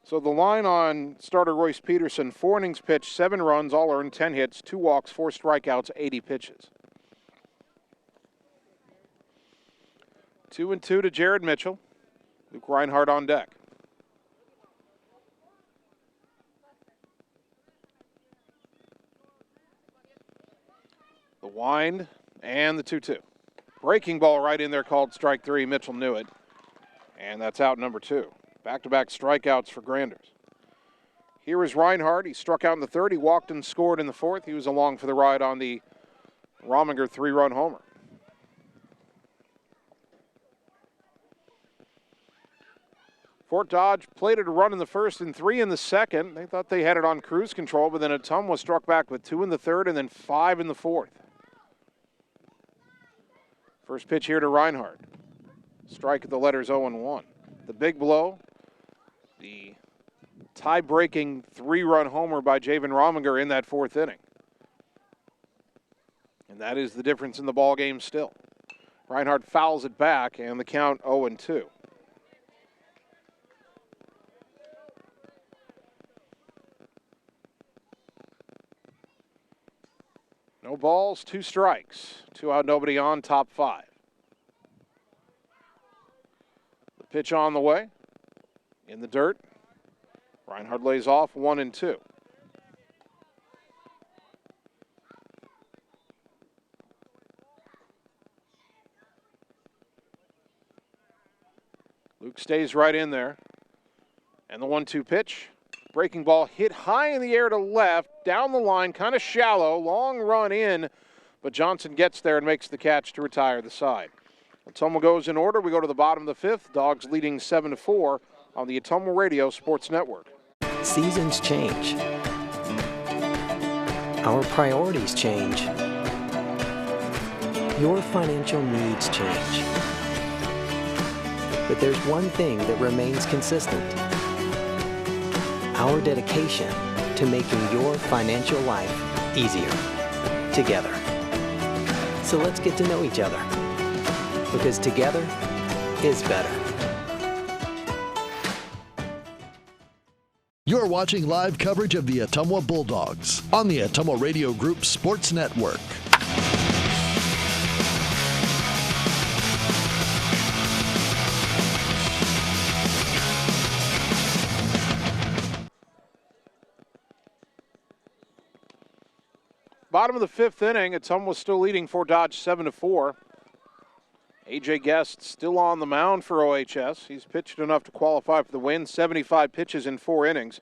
So the line on starter Royce Peterson, 4 innings pitched, 7 runs, all earned, 10 hits, 2 walks, 4 strikeouts, 80 pitches. 2-2 to Jared Mitchell. Luke Reinhardt on deck. The wind and the 2-2. Breaking ball right in there called strike 3. Mitchell knew it. And that's out number 2. Back-to-back strikeouts for Granders. Here is Reinhardt. He struck out in the 3rd. He walked and scored in the 4th. He was along for the ride on the Rominger 3-run homer. Fort Dodge plated a run in the 1st and 3 in the 2nd. They thought they had it on cruise control, but then Ottumwa struck back with 2 in the 3rd and then 5 in the 4th. First pitch here to Reinhardt. Strike at the letters 0-1. The big blow, the tie-breaking 3-run homer by Javen Rominger in that 4th inning. And that is the difference in the ball game still. Reinhardt fouls it back, and the count 0-2. No balls, 2 strikes. 2 out, nobody on, top 5. The pitch on the way. In the dirt. Reinhardt lays off, 1-2. Luke stays right in there. And the 1-2 pitch. Breaking ball hit high in the air to left, down the line, kind of shallow, long run in, but Johnson gets there and makes the catch to retire the side. Ottumwa goes in order. We go to the bottom of the 5th. Dogs leading 7-4 on the Ottumwa Radio Sports Network. Seasons change. Our priorities change. Your financial needs change. But there's one thing that remains consistent. Our dedication to making your financial life easier together. So let's get to know each other, because together is better. You're watching live coverage of the Ottumwa Bulldogs on the Ottumwa Radio Group Sports Network. Bottom of the fifth inning, Ottumwa still leading Fort Dodge 7-4. A.J. Guest still on the mound for OHS. He's pitched enough to qualify for the win, 75 pitches in 4 innings.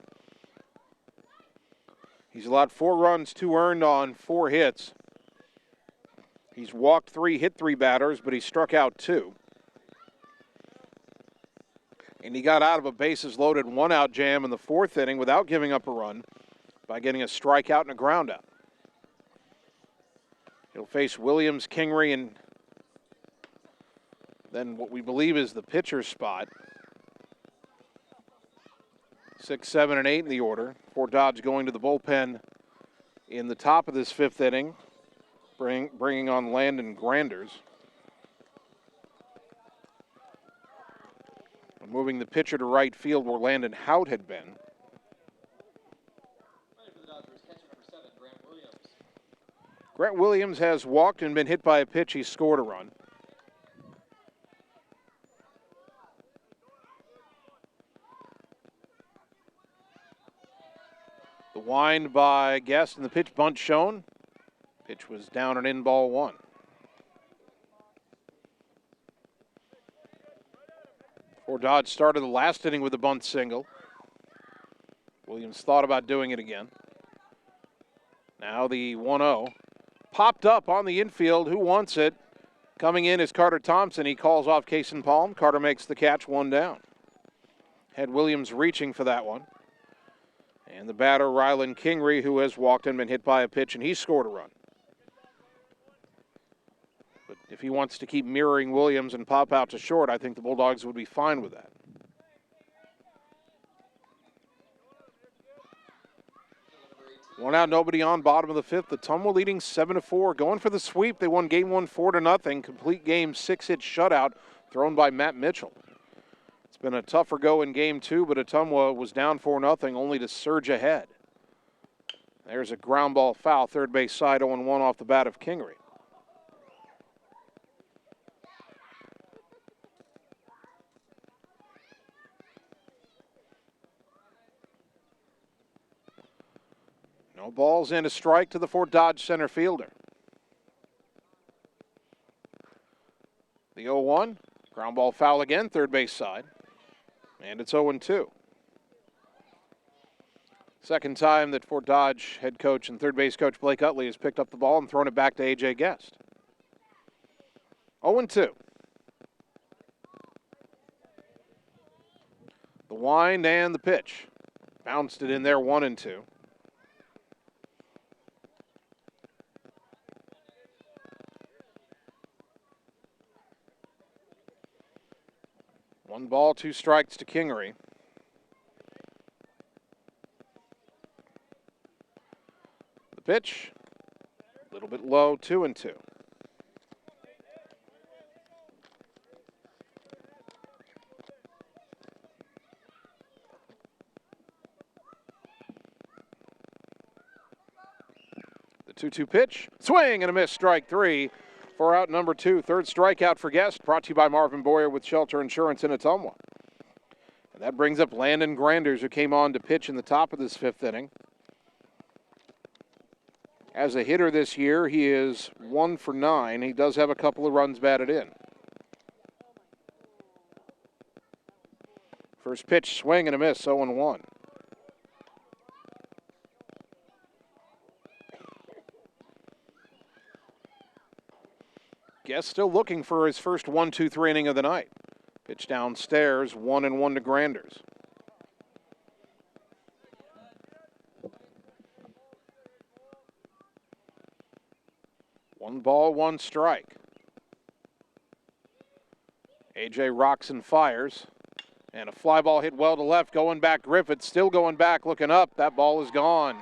He's allowed 4 runs, 2 earned on 4 hits. He's walked 3, hit 3 batters, but he struck out 2. And he got out of a bases-loaded 1-out jam in the 4th inning without giving up a run by getting a strikeout and a groundout. He'll face Williams, Kingery, and then what we believe is the pitcher's spot. 6, 7, and 8 in the order. Fort Dodge going to the bullpen in the top of this 5th inning, bringing on Landon Granders. And moving the pitcher to right field where Landon Hout had been. Grant Williams has walked and been hit by a pitch. He scored a run. The wind by Guest and the pitch bunt shown. Pitch was down and in, ball 1. Fort Dodge started the last inning with a bunt single. Williams thought about doing it again. Now the 1-0. Popped up on the infield. Who wants it? Coming in is Carter Thompson. He calls off Kason Palm. Carter makes the catch, 1 down. Had Williams reaching for that one. And the batter, Rylan Kingery, who has walked and been hit by a pitch, and he scored a run. But if he wants to keep mirroring Williams and pop out to short, I think the Bulldogs would be fine with that. One out, nobody on, bottom of the 5th. Ottumwa leading 7-4, going for the sweep. They won game 1 4-0. Complete game, 6-hit shutout thrown by Matt Mitchell. It's been a tougher go in game 2, but Ottumwa was down 4-0, only to surge ahead. There's a ground ball foul, third base side, 0-1 off the bat of Kingery. No balls and a strike to the Fort Dodge center fielder. The 0-1, ground ball foul again, third base side. And it's 0-2. Second time that Fort Dodge head coach and third base coach Blake Utley has picked up the ball and thrown it back to A.J. Guest. 0-2. The wind and the pitch. Bounced it in there, 1-2. One ball, 2 strikes to Kingery. The pitch, a little bit low, 2-2. The 2-2 pitch, swing and a miss, strike 3. For out number 2, third strikeout for Guest, brought to you by Marvin Boyer with Shelter Insurance in Ottumwa. And that brings up Landon Granders, who came on to pitch in the top of this 5th inning. As a hitter this year, he is 1 for 9. He does have a couple of runs batted in. First pitch, swing and a miss, 0-1. Guest still looking for his first 1-2-3 inning of the night. Pitch downstairs, 1-1 to Granders. One ball, 1 strike. A.J. rocks and fires. And a fly ball hit well to left, going back. Griffith still going back, looking up. That ball is gone.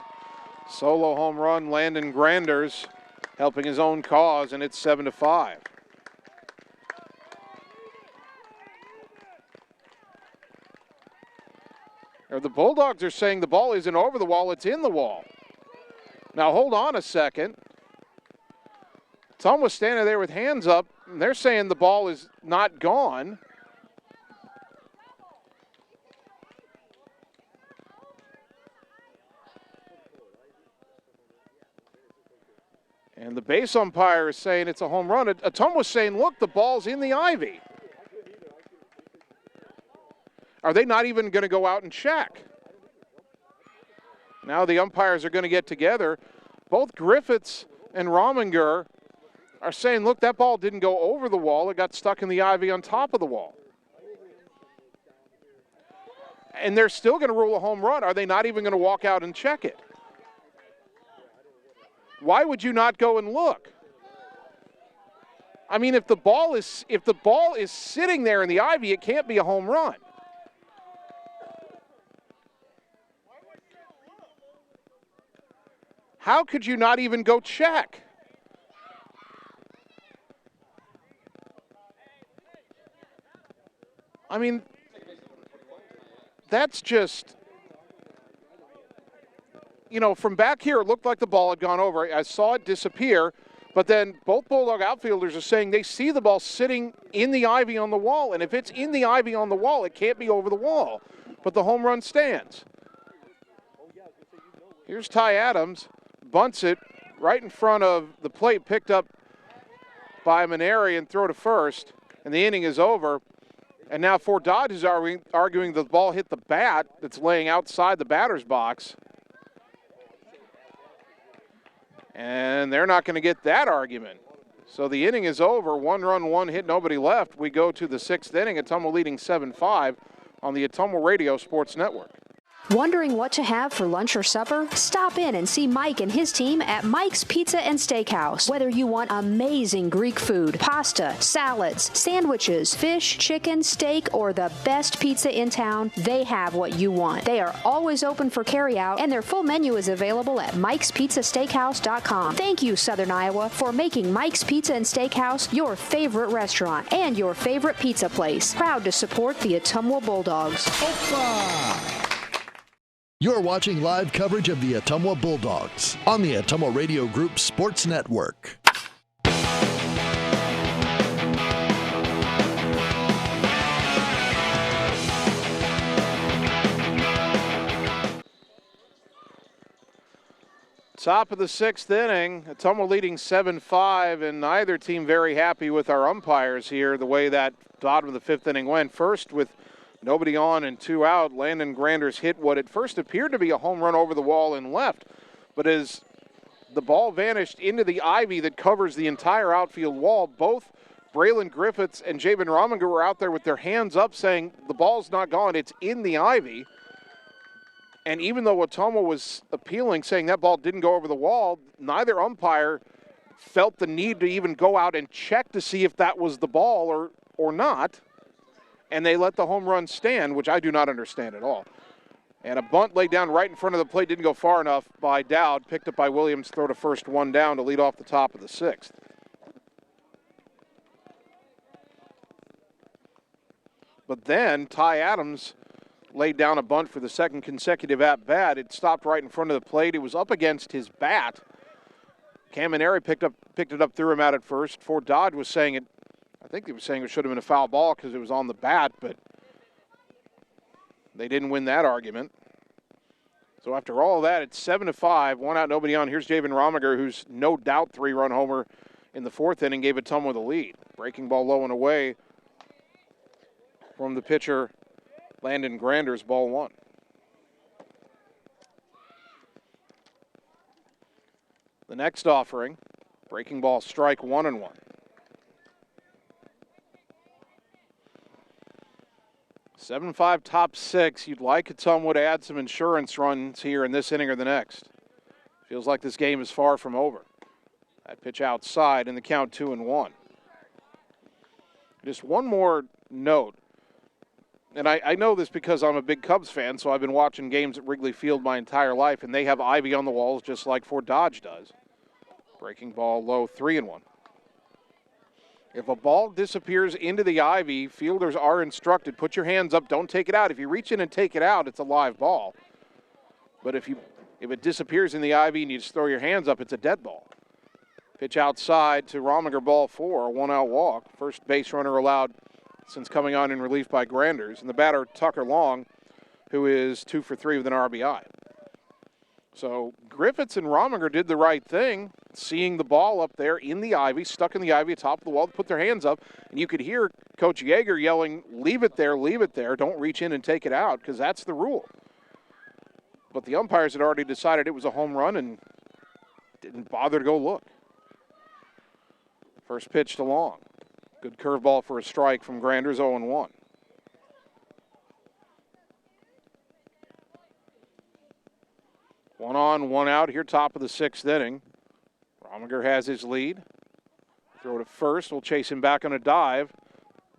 Solo home run, Landon Granders, helping his own cause, and it's 7-5. Or the Bulldogs are saying the ball isn't over the wall, it's in the wall. Now hold on a second. Ottumwa's standing there with hands up, and they're saying the ball is not gone. And the base umpire is saying it's a home run. Ottumwa's saying, look, the ball's in the ivy. Are they not even going to go out and check? Now the umpires are going to get together. Both Griffiths and Rominger are saying, look, that ball didn't go over the wall. It got stuck in the ivy on top of the wall. And they're still going to rule a home run. Are they not even going to walk out and check it? Why would you not go and look? I mean, if the ball is sitting there in the ivy, it can't be a home run. How could you not even go check? I mean, that's just, you know, from back here, it looked like the ball had gone over. I saw it disappear, but then both Bulldog outfielders are saying they see the ball sitting in the ivy on the wall, and if it's in the ivy on the wall, it can't be over the wall. But the home run stands. Here's Ty Adams, bunts it right in front of the plate, picked up by Maneri and throw to first, and the inning is over. And now Fort Dodge is arguing the ball hit the bat that's laying outside the batter's box. And they're not going to get that argument. So the inning is over. 1 run, 1 hit, nobody left. We go to the 6th inning. Ottumwa leading 7-5 on the Ottumwa Radio Sports Network. Wondering what to have for lunch or supper? Stop in and see Mike and his team at Mike's Pizza and Steakhouse. Whether you want amazing Greek food, pasta, salads, sandwiches, fish, chicken, steak, or the best pizza in town, they have what you want. They are always open for carryout, and their full menu is available at mikespizzasteakhouse.com. Thank you, Southern Iowa, for making Mike's Pizza and Steakhouse your favorite restaurant and your favorite pizza place. Proud to support the Ottumwa Bulldogs. You're watching live coverage of the Ottumwa Bulldogs on the Ottumwa Radio Group Sports Network. Top of the 6th inning, Ottumwa leading 7-5, and neither team very happy with our umpires here, the way that bottom of the 5th inning went. First, with nobody on and 2 out, Landon Granders hit what at first appeared to be a home run over the wall and left. But as the ball vanished into the ivy that covers the entire outfield wall, both Braylon Griffiths and Jabin Rominger were out there with their hands up saying the ball's not gone, it's in the ivy. And even though Ottumwa was appealing, saying that ball didn't go over the wall, neither umpire felt the need to even go out and check to see if that was the ball or not. And they let the home run stand, which I do not understand at all. And a bunt laid down right in front of the plate, didn't go far enough by Dowd, picked up by Williams, throw to first, 1 down to lead off the top of the 6th. But then Ty Adams laid down a bunt for the 2nd consecutive at-bat. It stopped right in front of the plate. It was up against his bat. Camineri picked it up, threw him out at first. Fort Dodge was saying it, I think they were saying it should have been a foul ball because it was on the bat, but they didn't win that argument. So after all of that, it's 7-5, 1 out, nobody on. Here's Javen Rominger, who's no doubt 3-run homer in the 4th inning, gave Ottumwa the lead. Breaking ball low and away from the pitcher, Landon Granders, ball 1. The next offering, breaking ball, strike 1-1. 7-5 top 6. You'd like Ottumwa to add some insurance runs here in this inning or the next. Feels like this game is far from over. That pitch outside in the count, 2-1. Just one more note, and I know this because I'm a big Cubs fan, so I've been watching games at Wrigley Field my entire life, and they have ivy on the walls just like Fort Dodge does. Breaking ball low, 3-1. If a ball disappears into the ivy, fielders are instructed, put your hands up, don't take it out. If you reach in and take it out, it's a live ball. But if it disappears in the ivy and you just throw your hands up, it's a dead ball. Pitch outside to Rominger, ball 4, a 1-out walk. First base runner allowed since coming on in relief by Granders. And the batter, Tucker Long, who is 2 for 3 with an RBI. So Griffiths and Rominger did the right thing, seeing the ball up there in the ivy, stuck in the ivy, top of the wall, put their hands up, and you could hear Coach Yeager yelling, leave it there, don't reach in and take it out, because that's the rule. But the umpires had already decided it was a home run and didn't bother to go look. First pitch to Long. Good curveball for a strike from Granders, 0-1. One on, one out here, top of the 6th inning. Rominger has his lead. Throw to first, will chase him back on a dive.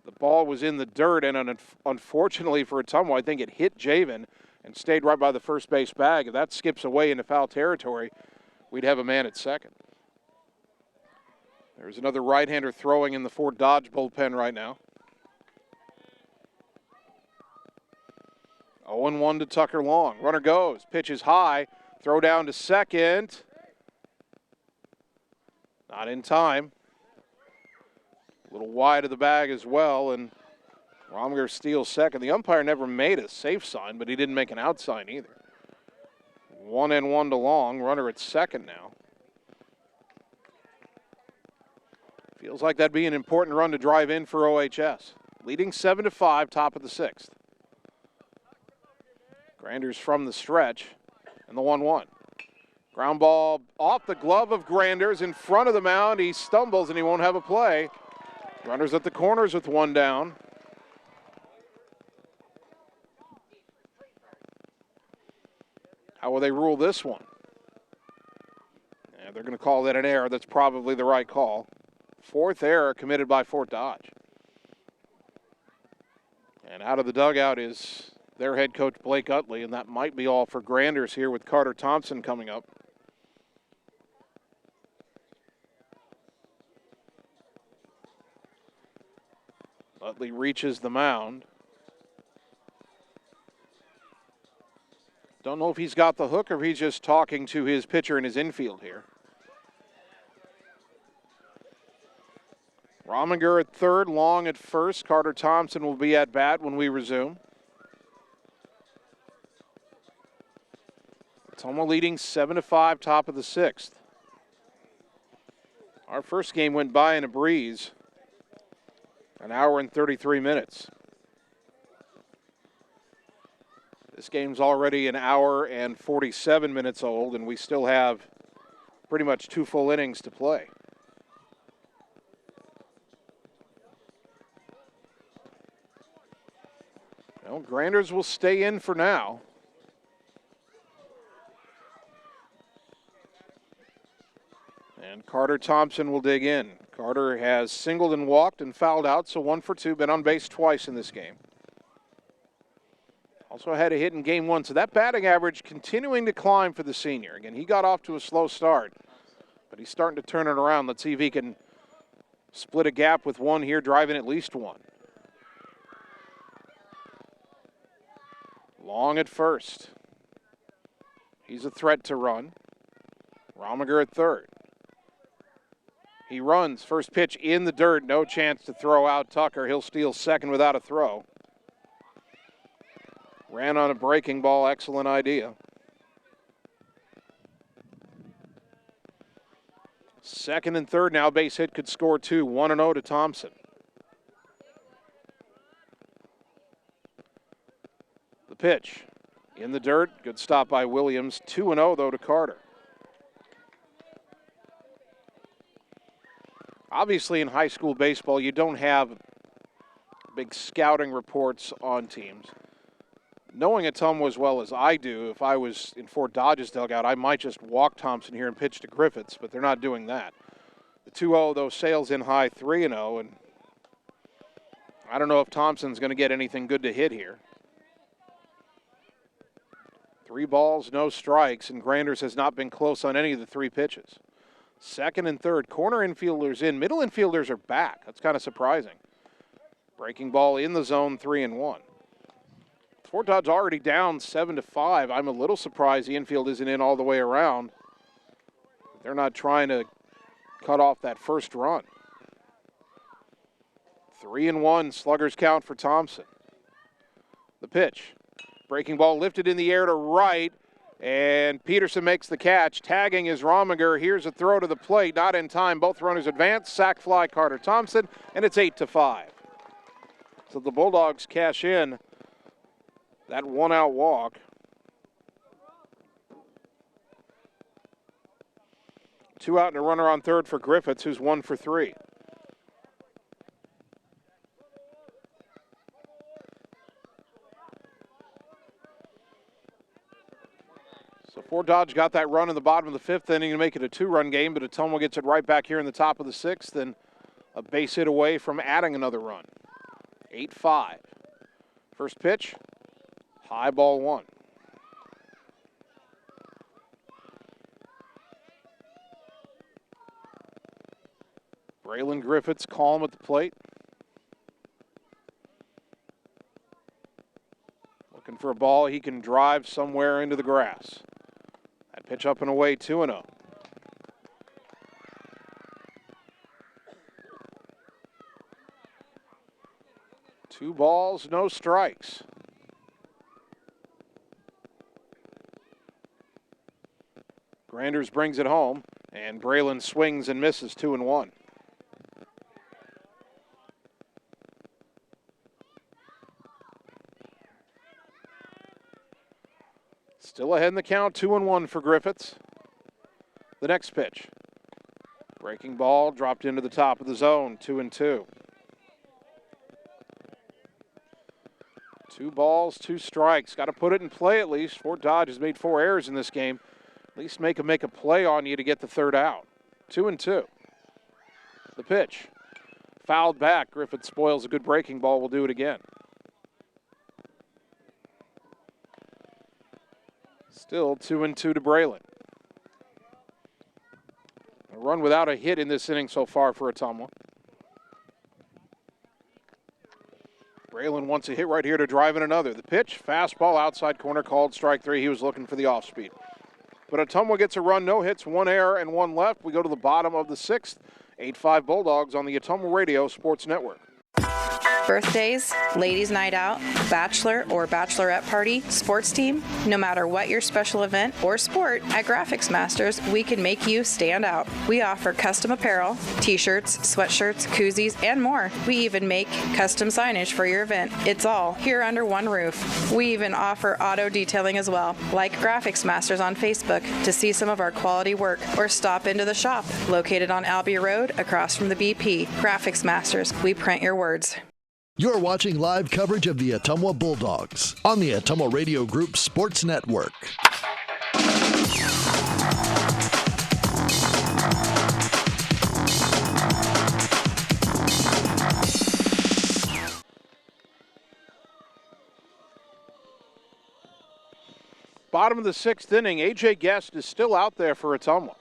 The ball was in the dirt, and unfortunately for Ottumwa, I think it hit Javen and stayed right by the first base bag. If that skips away into foul territory, we'd have a man at second. There's another right-hander throwing in the Fort Dodge bullpen right now. 0-1 to Tucker Long. Runner goes, pitch is high. Throw down to second. Not in time. A little wide of the bag as well, and Rominger steals second. The umpire never made a safe sign, but he didn't make an out sign either. 1-1 to Long. Runner at second now. Feels like that'd be an important run to drive in for OHS. Leading 7-5, top of the 6th. Granders from the stretch. And the 1-1. Ground ball off the glove of Granders in front of the mound. He stumbles and he won't have a play. Runners at the corners with one down. How will they rule this one? Yeah, they're going to call that an error. That's probably the right call. 4th error committed by Fort Dodge. And out of the dugout is their head coach, Blake Utley, and that might be all for Granders here with Carter Thompson coming up. Utley reaches the mound. Don't know if he's got the hook or if he's just talking to his pitcher in his infield here. Rominger at third, Long at first. Carter Thompson will be at bat when we resume. Ottumwa leading 7-5, top of the 6th. Our first game went by in a breeze. An hour and 33 minutes. This game's already an hour and 47 minutes old, and we still have pretty much 2 full innings to play. Well, Granders will stay in for now. And Carter Thompson will dig in. Carter has singled and walked and fouled out, so 1 for 2, been on base twice in this game. Also had a hit in game 1, so that batting average continuing to climb for the senior. Again, he got off to a slow start, but he's starting to turn it around. Let's see if he can split a gap with 1 here, driving at least 1. Long at first. He's a threat to run. Rominger at third. He runs. First pitch in the dirt. No chance to throw out Tucker. He'll steal second without a throw. Ran on a breaking ball. Excellent idea. Second and third now. Base hit could score 2. 1-0 to Thompson. The pitch in the dirt. Good stop by Williams. 2-0 though to Carter. Obviously, in high school baseball, you don't have big scouting reports on teams. Knowing Ottumwa as well as I do, if I was in Fort Dodge's dugout, I might just walk Thompson here and pitch to Griffiths, but they're not doing that. The 2-0, though, sails in high 3-0, and I don't know if Thompson's going to get anything good to hit here. 3 balls, no strikes, and Granders has not been close on any of the 3 pitches. Second and third. Corner infielders in. Middle infielders are back. That's kind of surprising. Breaking ball in the zone, 3-1. Fort Dodge already down 7-5. I'm a little surprised the infield isn't in all the way around. They're not trying to cut off that first run. 3-1, sluggers count for Thompson. The pitch. Breaking ball lifted in the air to right, and Peterson makes the catch. Tagging is Rominger. Here's a throw to the plate, not in time. Both runners advance. Sack fly Carter Thompson, and it's 8-5. So the Bulldogs cash in that one-out walk. 2 out and a runner on third for Griffiths, who's 1 for 3. So Fort Dodge got that run in the bottom of the fifth inning to make it a 2-run game, but Ottumwa gets it right back here in the top of the sixth, and a base hit away from adding another run. 8-5. First pitch, high ball 1. Braylon Griffiths calm at the plate. Looking for a ball he can drive somewhere into the grass. That pitch up and away, 2-0. Two balls, no strikes. Granders brings it home, and Braylon swings and misses, 2-1. Still ahead in the count, 2-1 for Griffiths. The next pitch. Breaking ball dropped into the top of the zone, 2-2. 2 balls, 2 strikes. Got to put it in play at least. Fort Dodge has made 4 errors in this game. At least make a play on you to get the third out. 2-2. The pitch. Fouled back. Griffith spoils a good breaking ball. We'll do it again. Still 2-2 to Braylon. A run without a hit in this inning so far for Ottumwa. Braylon wants a hit right here to drive in another. The pitch, fastball outside corner, called strike 3. He was looking for the off speed. But Ottumwa gets a run, no hits, 1 error and 1 left. We go to the bottom of the 6th. 8-5 Bulldogs on the Ottumwa Radio Sports Network. Birthdays, ladies' night out, bachelor or bachelorette party, sports team, no matter what your special event or sport, at Graphics Masters, we can make you stand out. We offer custom apparel, t-shirts, sweatshirts, koozies, and more. We even make custom signage for your event. It's all here under one roof. We even offer auto detailing as well. Like Graphics Masters on Facebook to see some of our quality work, or stop into the shop located on Albee Road across from the BP. Graphics Masters, we print your words. You're watching live coverage of the Ottumwa Bulldogs on the Ottumwa Radio Group Sports Network. Bottom of the 6th inning, A.J. Guest is still out there for Ottumwa.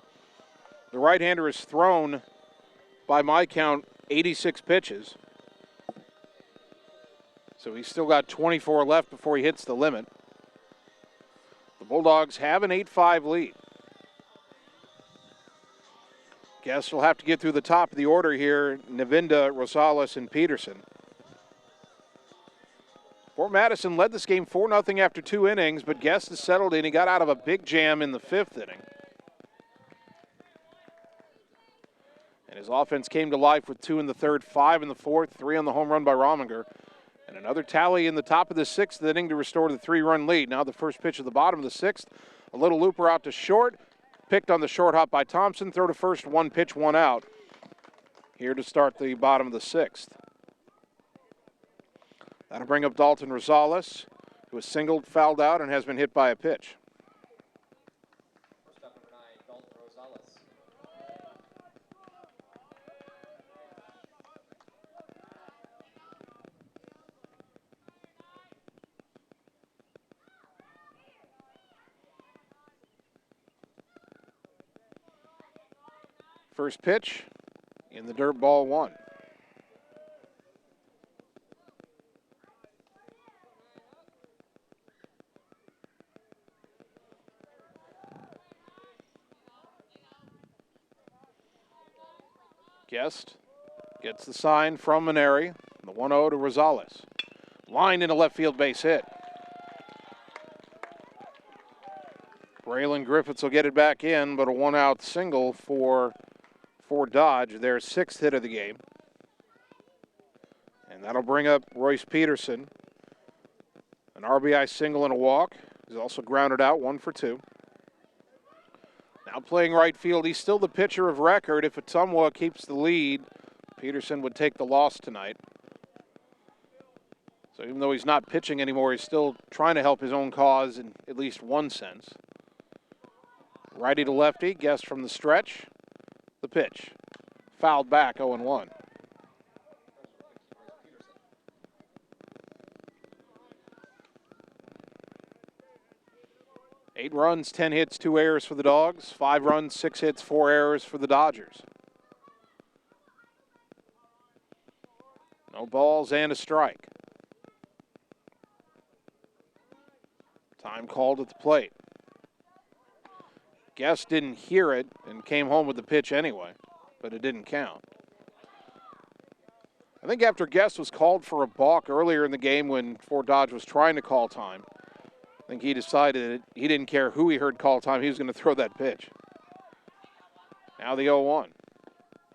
The right-hander has thrown, by my count, 86 pitches. So he's still got 24 left before he hits the limit. The Bulldogs have an 8-5 lead. Guess we'll have to get through the top of the order here. Navinda, Rosales, and Peterson. Fort Madison led this game 4-0 after 2 innings, but Guest has settled in. He got out of a big jam in the 5th inning. And his offense came to life with 2 in the 3rd, 5 in the 4th, 3 on the home run by Rominger. And another tally in the top of the 6th inning to restore the 3-run lead. Now the first pitch of the bottom of the 6th. A little looper out to short. Picked on the short hop by Thompson. Throw to first, 1 pitch, 1 out. Here to start the bottom of the 6th. That'll bring up Dalton Rosales, who was singled, fouled out, and has been hit by a pitch. First up, number 9, Dalton Rosales. First pitch in the dirt, ball one. Guest gets the sign from Maneri. The 1-0 to Rosales. Line into left field, base hit. Braylon Griffiths will get it back in, but a one-out single for Dodge, their 6th hit of the game. And that'll bring up Royce Peterson. An RBI single and a walk. He's also grounded out, 1 for 2. Now playing right field, he's still the pitcher of record. If Ottumwa keeps the lead, Peterson would take the loss tonight. So even though he's not pitching anymore, he's still trying to help his own cause in at least one sense. Righty to lefty, Guest from the stretch. The pitch. Fouled back, 0-1. Eight runs, 10 hits, 2 errors for the Dogs. 5 runs, 6 hits, 4 errors for the Dodgers. No balls and a strike. Time called at the plate. Guest didn't hear it and came home with the pitch anyway, but it didn't count. I think after Guest was called for a balk earlier in the game when Fort Dodge was trying to call time, I think he decided that he didn't care who he heard call time, he was going to throw that pitch. Now the 0-1.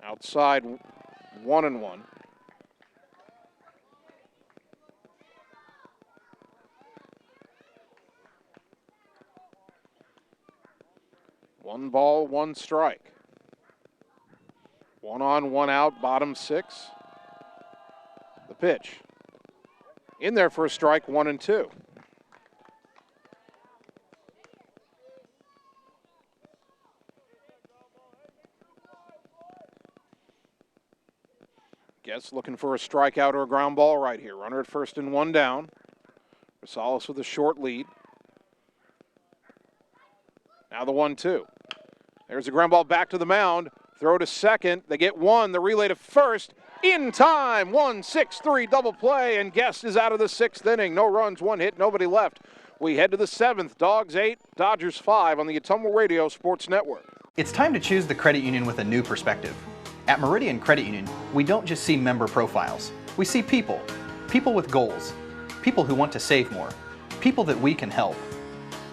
Outside, 1-1. One ball, 1 strike. 1 on, 1 out, bottom 6. The pitch. In there for a strike, 1-2. Guess looking for a strikeout or a ground ball right here. Runner at first and 1 down. Rosales with a short lead. Now the 1-2. There's a ground ball back to the mound. Throw to second. They get 1. The relay to first. In time. 1-6-3 double play. And Guest is out of the 6th inning. No runs, 1 hit, nobody left. We head to the 7th. Dogs 8, Dodgers 5 on the Ottumwa Radio Sports Network. It's time to choose the credit union with a new perspective. At Meridian Credit Union, we don't just see member profiles. We see people. People with goals. People who want to save more. People that we can help.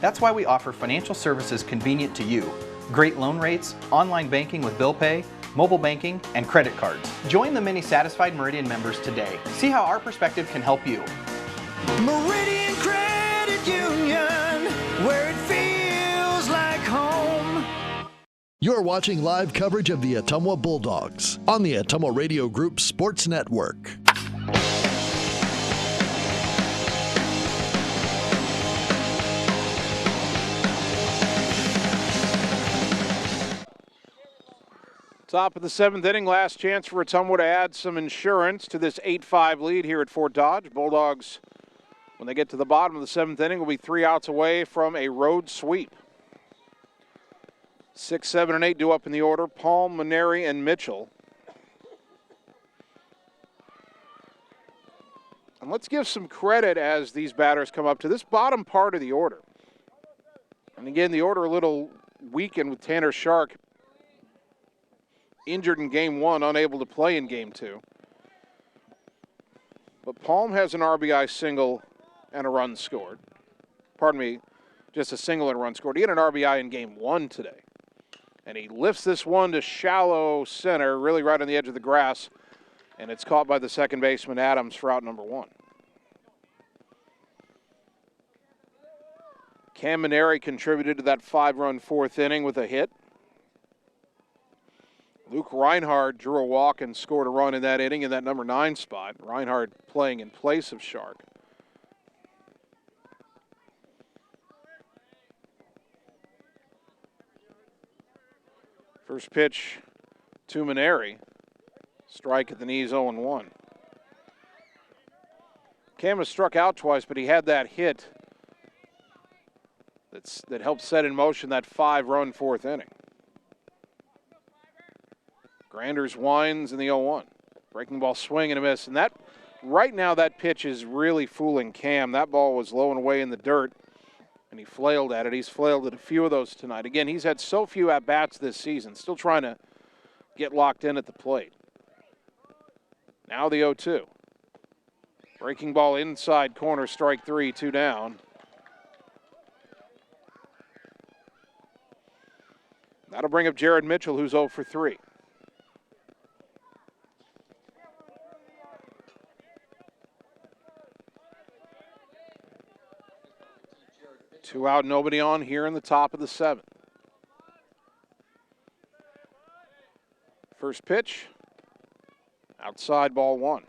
That's why we offer financial services convenient to you. Great loan rates, online banking with bill pay, mobile banking, and credit cards. Join the many satisfied Meridian members today. See how our perspective can help you. Meridian Credit Union, where it feels like home. You're watching live coverage of the Ottumwa Bulldogs on the Ottumwa Radio Group Sports Network. Top of the 7th inning, last chance for Ottumwa to add some insurance to this 8-5 lead here at Fort Dodge. Bulldogs, when they get to the bottom of the 7th inning, will be 3 outs away from a road sweep. 6, 7, and 8 due up in the order. Palm, Maneri, and Mitchell. And let's give some credit as these batters come up to this bottom part of the order. And again, the order a little weakened with Tanner Shark injured in Game 1, unable to play in Game 2. But Palm has an RBI single and a run scored. Pardon me, just a single and a run scored. He had an RBI in Game 1 today. And he lifts this one to shallow center, really right on the edge of the grass. And it's caught by the second baseman, Adams, for out number 1. Cam Maneri contributed to that 5-run 4th inning with a hit. Luke Reinhardt drew a walk and scored a run in that inning in that number 9 spot. Reinhardt playing in place of Shark. First pitch to Maneri. Strike at the knees, 0-1. Cam has struck out twice, but he had that hit that helped set in motion that 5-run 4th inning. Granders winds in the 0-1. Breaking ball swing and a miss. And that, right now, that pitch is really fooling Cam. That ball was low and away in the dirt, and he flailed at it. He's flailed at a few of those tonight. Again, he's had so few at-bats this season. Still trying to get locked in at the plate. Now the 0-2. Breaking ball inside corner, strike 3, 2 down. That'll bring up Jared Mitchell, who's 0 for 3. Two out, nobody on here in the top of the 7th. First pitch, outside, ball 1.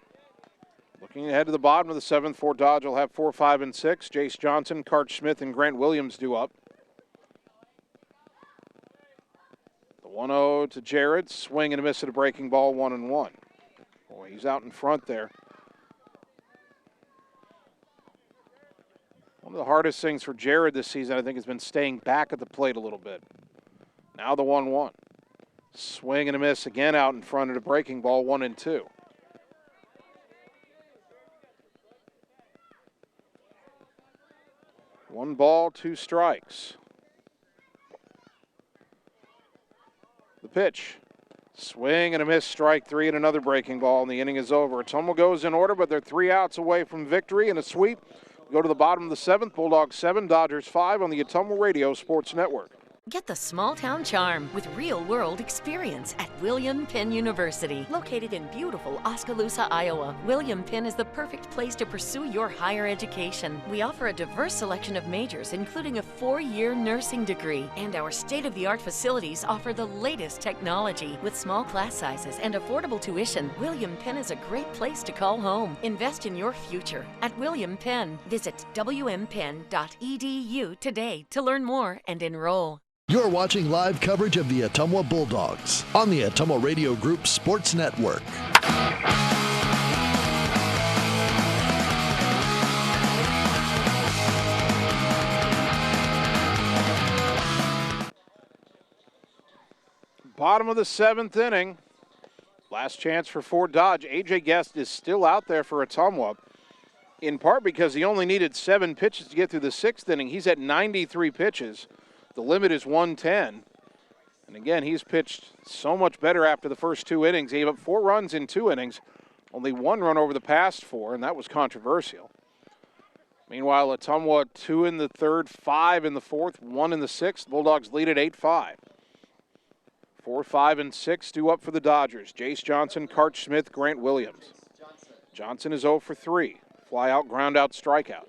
Looking ahead to the bottom of the 7th, Fort Dodge will have 4, 5, and 6. Jace Johnson, Cart Smith, and Grant Williams due up. The 1-0 to Jared, swing and a miss at a breaking ball, 1-1. Boy, he's out in front there. One of the hardest things for Jared this season, I think, has been staying back at the plate a little bit. Now the 1-1. Swing and a miss again out in front of the breaking ball, 1-2. One ball, 2 strikes. The pitch. Swing and a miss, strike 3, and another breaking ball, and the inning is over. Ottumwa goes in order, but they're 3 outs away from victory and a sweep. Go to the bottom of the 7th, Bulldogs 7, Dodgers 5 on the Ottumwa Radio Sports Network. Get the small town charm with real-world experience at William Penn University. Located in beautiful Oskaloosa, Iowa, William Penn is the perfect place to pursue your higher education. We offer a diverse selection of majors, including a 4-year nursing degree. And our state-of-the-art facilities offer the latest technology. With small class sizes and affordable tuition, William Penn is a great place to call home. Invest in your future at William Penn. Visit wmpenn.edu today to learn more and enroll. You're watching live coverage of the Ottumwa Bulldogs on the Ottumwa Radio Group Sports Network. Bottom of the 7th inning. Last chance for Fort Dodge. A.J. Guest is still out there for Ottumwa, in part because he only needed 7 pitches to get through the 6th inning. He's at 93 pitches. The limit is 110. And again, he's pitched so much better after the first 2 innings. He gave up 4 runs in 2 innings, only 1 run over the past 4, and that was controversial. Meanwhile, Ottumwa 2 in the 3rd, 5 in the 4th, 1 in the 6th. Bulldogs lead at 8-5. 4, 5, and 6 due up for the Dodgers. Jace Johnson, Cart Smith, Grant Williams. Johnson is 0 for 3. Fly out, ground out, strikeout.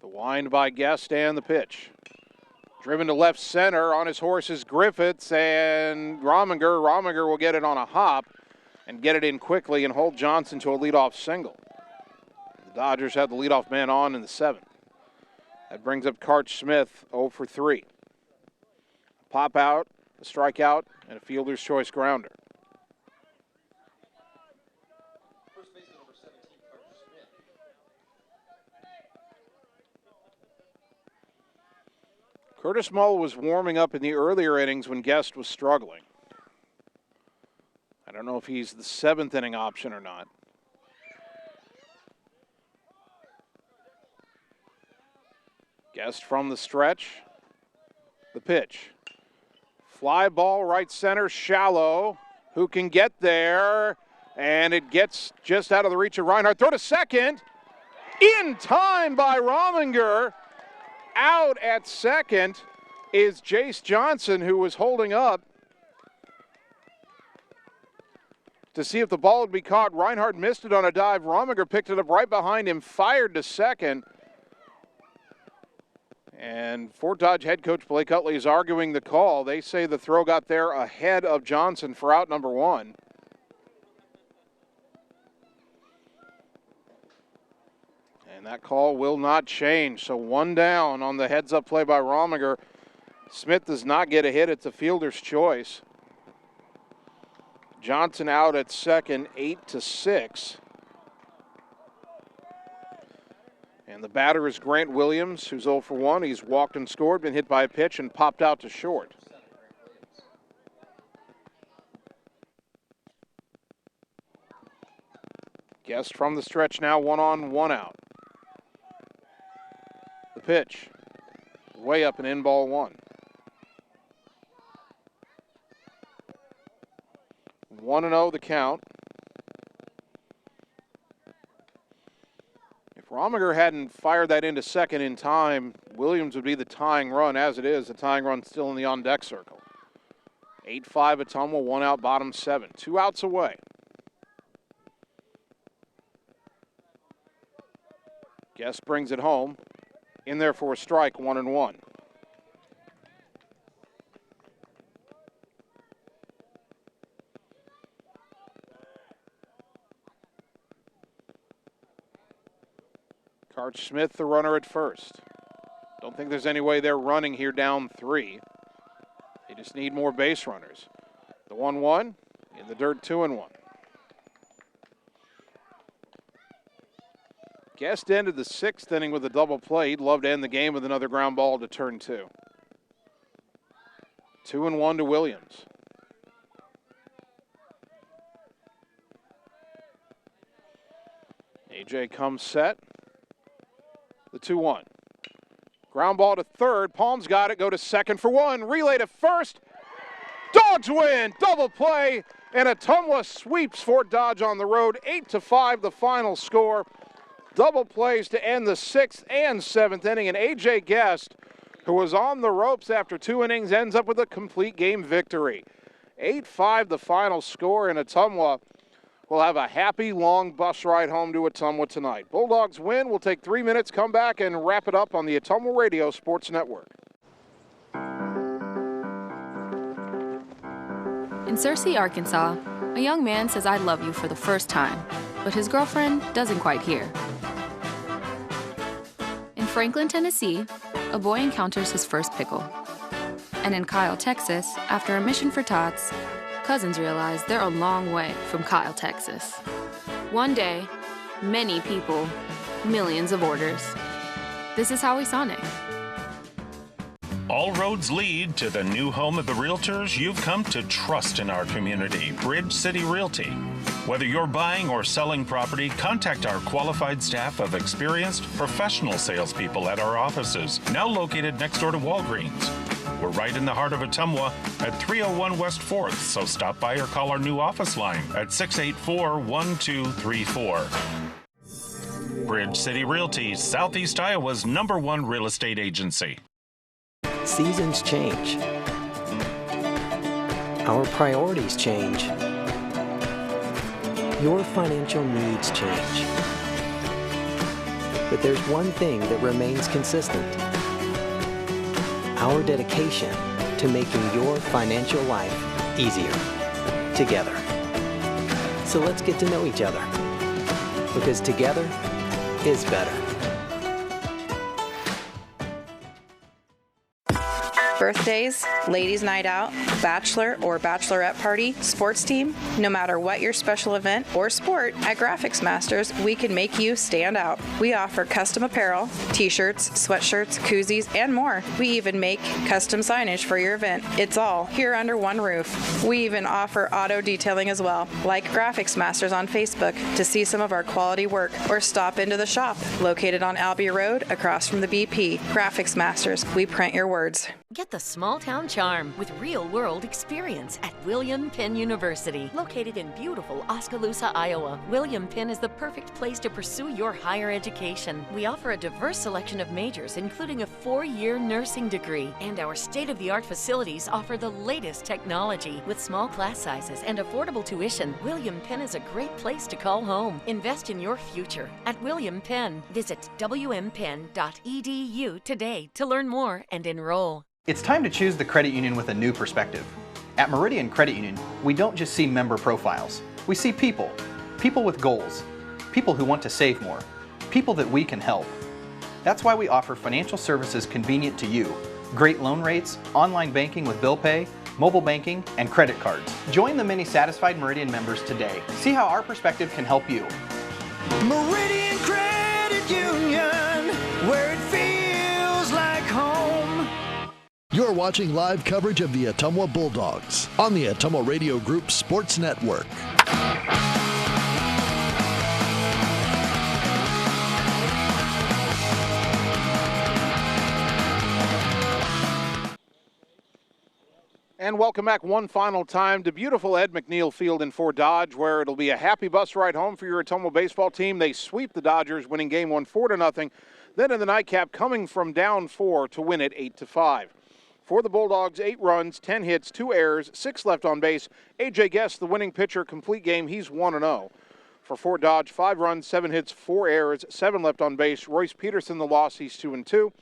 The wind by Guest and the pitch. Driven to left center on his horse is Griffiths, and Rominger. Rominger will get it on a hop and get it in quickly and hold Johnson to a leadoff single. The Dodgers have the leadoff man on in the 7th. That brings up Cart Smith, 0 for 3. Pop out, a strikeout, and a fielder's choice grounder. Curtis Mull was warming up in the earlier innings when Guest was struggling. I don't know if he's the 7th inning option or not. Guest from the stretch. The pitch. Fly ball right center, shallow. Who can get there? And it gets just out of the reach of Reinhardt. Throw to second. In time by Rominger. Out at second is Jace Johnson, who was holding up to see if the ball would be caught. Reinhardt missed it on a dive. Rominger picked it up right behind him, fired to second. And Fort Dodge head coach Blake Utley is arguing the call. They say the throw got there ahead of Johnson for out number 1. And that call will not change. So 1 down on the heads-up play by Rominger. Smith does not get a hit. It's a fielder's choice. Johnson out at second, 8-6. And the batter is Grant Williams, who's 0 for 1. He's walked and scored, been hit by a pitch, and popped out to short. Guest from the stretch now, 1 on, 1 out. The pitch, way up and in, ball 1. 1-0 the count. If Rominger hadn't fired that into second in time, Williams would be the tying run. As it is, the tying run still in the on-deck circle. 8-5 Ottumwa, 1 out, bottom 7. 2 outs away. Guest brings it home. In there for a strike, 1-1. Karch Smith, the runner at first. Don't think there's any way they're running here down 3. They just need more base runners. The 1-1, in the dirt, 2-1. Guest ended the 6th inning with a double play. He'd love to end the game with another ground ball to turn 2. 2-1 to Williams. AJ comes set. The 2-1. Ground ball to third. Palm's got it. Go to second for 1. Relay to first. Dogs win. Double play. And Ottumwa sweeps Fort Dodge on the road. 8-5 the final score. Double plays to end the 6th and 7th inning. And AJ Guest, who was on the ropes after 2 innings, ends up with a complete game victory. 8-5 the final score. And Ottumwa will have a happy, long bus ride home to Ottumwa tonight. Bulldogs win. We'll take 3 minutes, come back, and wrap it up on the Ottumwa Radio Sports Network. In Searcy, Arkansas, a young man says I love you for the first time, but his girlfriend doesn't quite hear. In Franklin, Tennessee, a boy encounters his first pickle. And in Kyle, Texas, after a mission for tots, cousins realize they're a long way from Kyle, Texas. One day, many people, millions of orders. This is Howie Sonic. All roads lead to the new home of the realtors you've come to trust in our community, Bridge City Realty. Whether you're buying or selling property, contact our qualified staff of experienced, professional salespeople at our offices, now located next door to Walgreens. We're right in the heart of Ottumwa at 301 West 4th, so stop by or call our new office line at 684-1234. Bridge City Realty, Southeast Iowa's #1 real estate agency. Seasons change. Our priorities change. Your financial needs change. But there's one thing that remains consistent. Our dedication to making your financial life easier together. So let's get to know each other, because together is better. Birthdays, ladies' night out, bachelor or bachelorette party, sports team, no matter what your special event or sport, at Graphics Masters, we can make you stand out. We offer custom apparel, t-shirts, sweatshirts, koozies, and more. We even make custom signage for your event. It's all here under one roof. We even offer auto detailing as well. Like Graphics Masters on Facebook to see some of our quality work, or stop into the shop located on Albee Road across from the BP. Graphics Masters, we print your words. Get the small town charm with real-world experience at William Penn University. Located in beautiful Oskaloosa, Iowa, William Penn is the perfect place to pursue your higher education. We offer a diverse selection of majors, including a 4-year nursing degree. And our state-of-the-art facilities offer the latest technology. With small class sizes and affordable tuition, William Penn is a great place to call home. Invest in your future at William Penn. Visit wmpenn.edu today to learn more and enroll. It's time to choose the credit union with a new perspective. At Meridian Credit Union, we don't just see member profiles. We see people. People with goals. People who want to save more. People that we can help. That's why we offer financial services convenient to you. Great loan rates, online banking with bill pay, mobile banking, and credit cards. Join the many satisfied Meridian members today. See how our perspective can help you. Meridian Credit Union, You're watching live coverage of the Ottumwa Bulldogs on the Ottumwa Radio Group Sports Network. And welcome back one final time to beautiful Ed McNeil Field in Fort Dodge, where it'll be a happy bus ride home for your Ottumwa baseball team. They sweep the Dodgers, winning game one 4-0. Then in the nightcap, coming from down 4 to win it 8-5. For the Bulldogs, 8 runs, 10 hits, 2 errors, 6 left on base. A.J. Guest, the winning pitcher, complete game. He's 1-0. For Fort Dodge, 5 runs, 7 hits, 4 errors, 7 left on base. Royce Peterson, the loss. He's 2-2.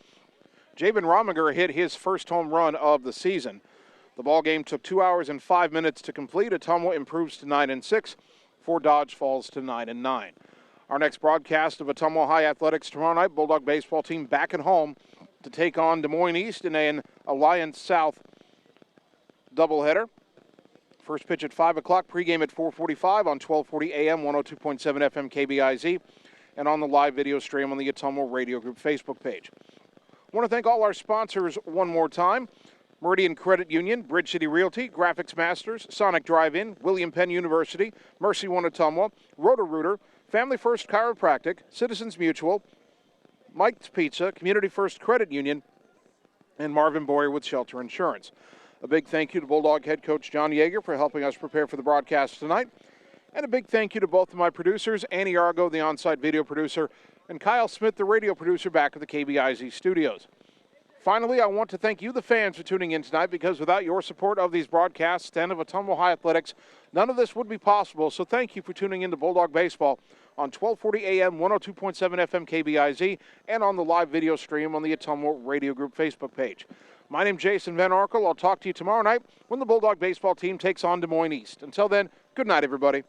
Jabin Rominger hit his first home run of the season. The ball game took 2 hours and 5 minutes to complete. Ottumwa improves to 9-6. Fort Dodge falls to 9-9. Our next broadcast of Ottumwa High Athletics tomorrow night, Bulldog baseball team back at home to take on Des Moines East in an Alliance South doubleheader. First pitch at 5 o'clock, pregame at 4:45 on 1240 AM, 102.7 FM KBIZ, and on the live video stream on the Ottumwa Radio Group Facebook page. I want to thank all our sponsors one more time. Meridian Credit Union, Bridge City Realty, Graphics Masters, Sonic Drive-In, William Penn University, Mercy One Ottumwa, Roto-Rooter, Family First Chiropractic, Citizens Mutual, Mike's Pizza, Community First Credit Union, and Marvin Boyer with Shelter Insurance. A big thank you to Bulldog head coach John Yeager for helping us prepare for the broadcast tonight. And a big thank you to both of my producers, Annie Argo, the on-site video producer, and Kyle Smith, the radio producer back at the KBIZ studios. Finally, I want to thank you, the fans, for tuning in tonight, because without your support of these broadcasts and of Ottumwa High Athletics, none of this would be possible. So thank you for tuning in to Bulldog Baseball on 1240 AM, 102.7 FM KBIZ, and on the live video stream on the Ottumwa Radio Group Facebook page. My name's Jason Van Arkel. I'll talk to you tomorrow night when the Bulldog baseball team takes on Des Moines East. Until then, good night, everybody.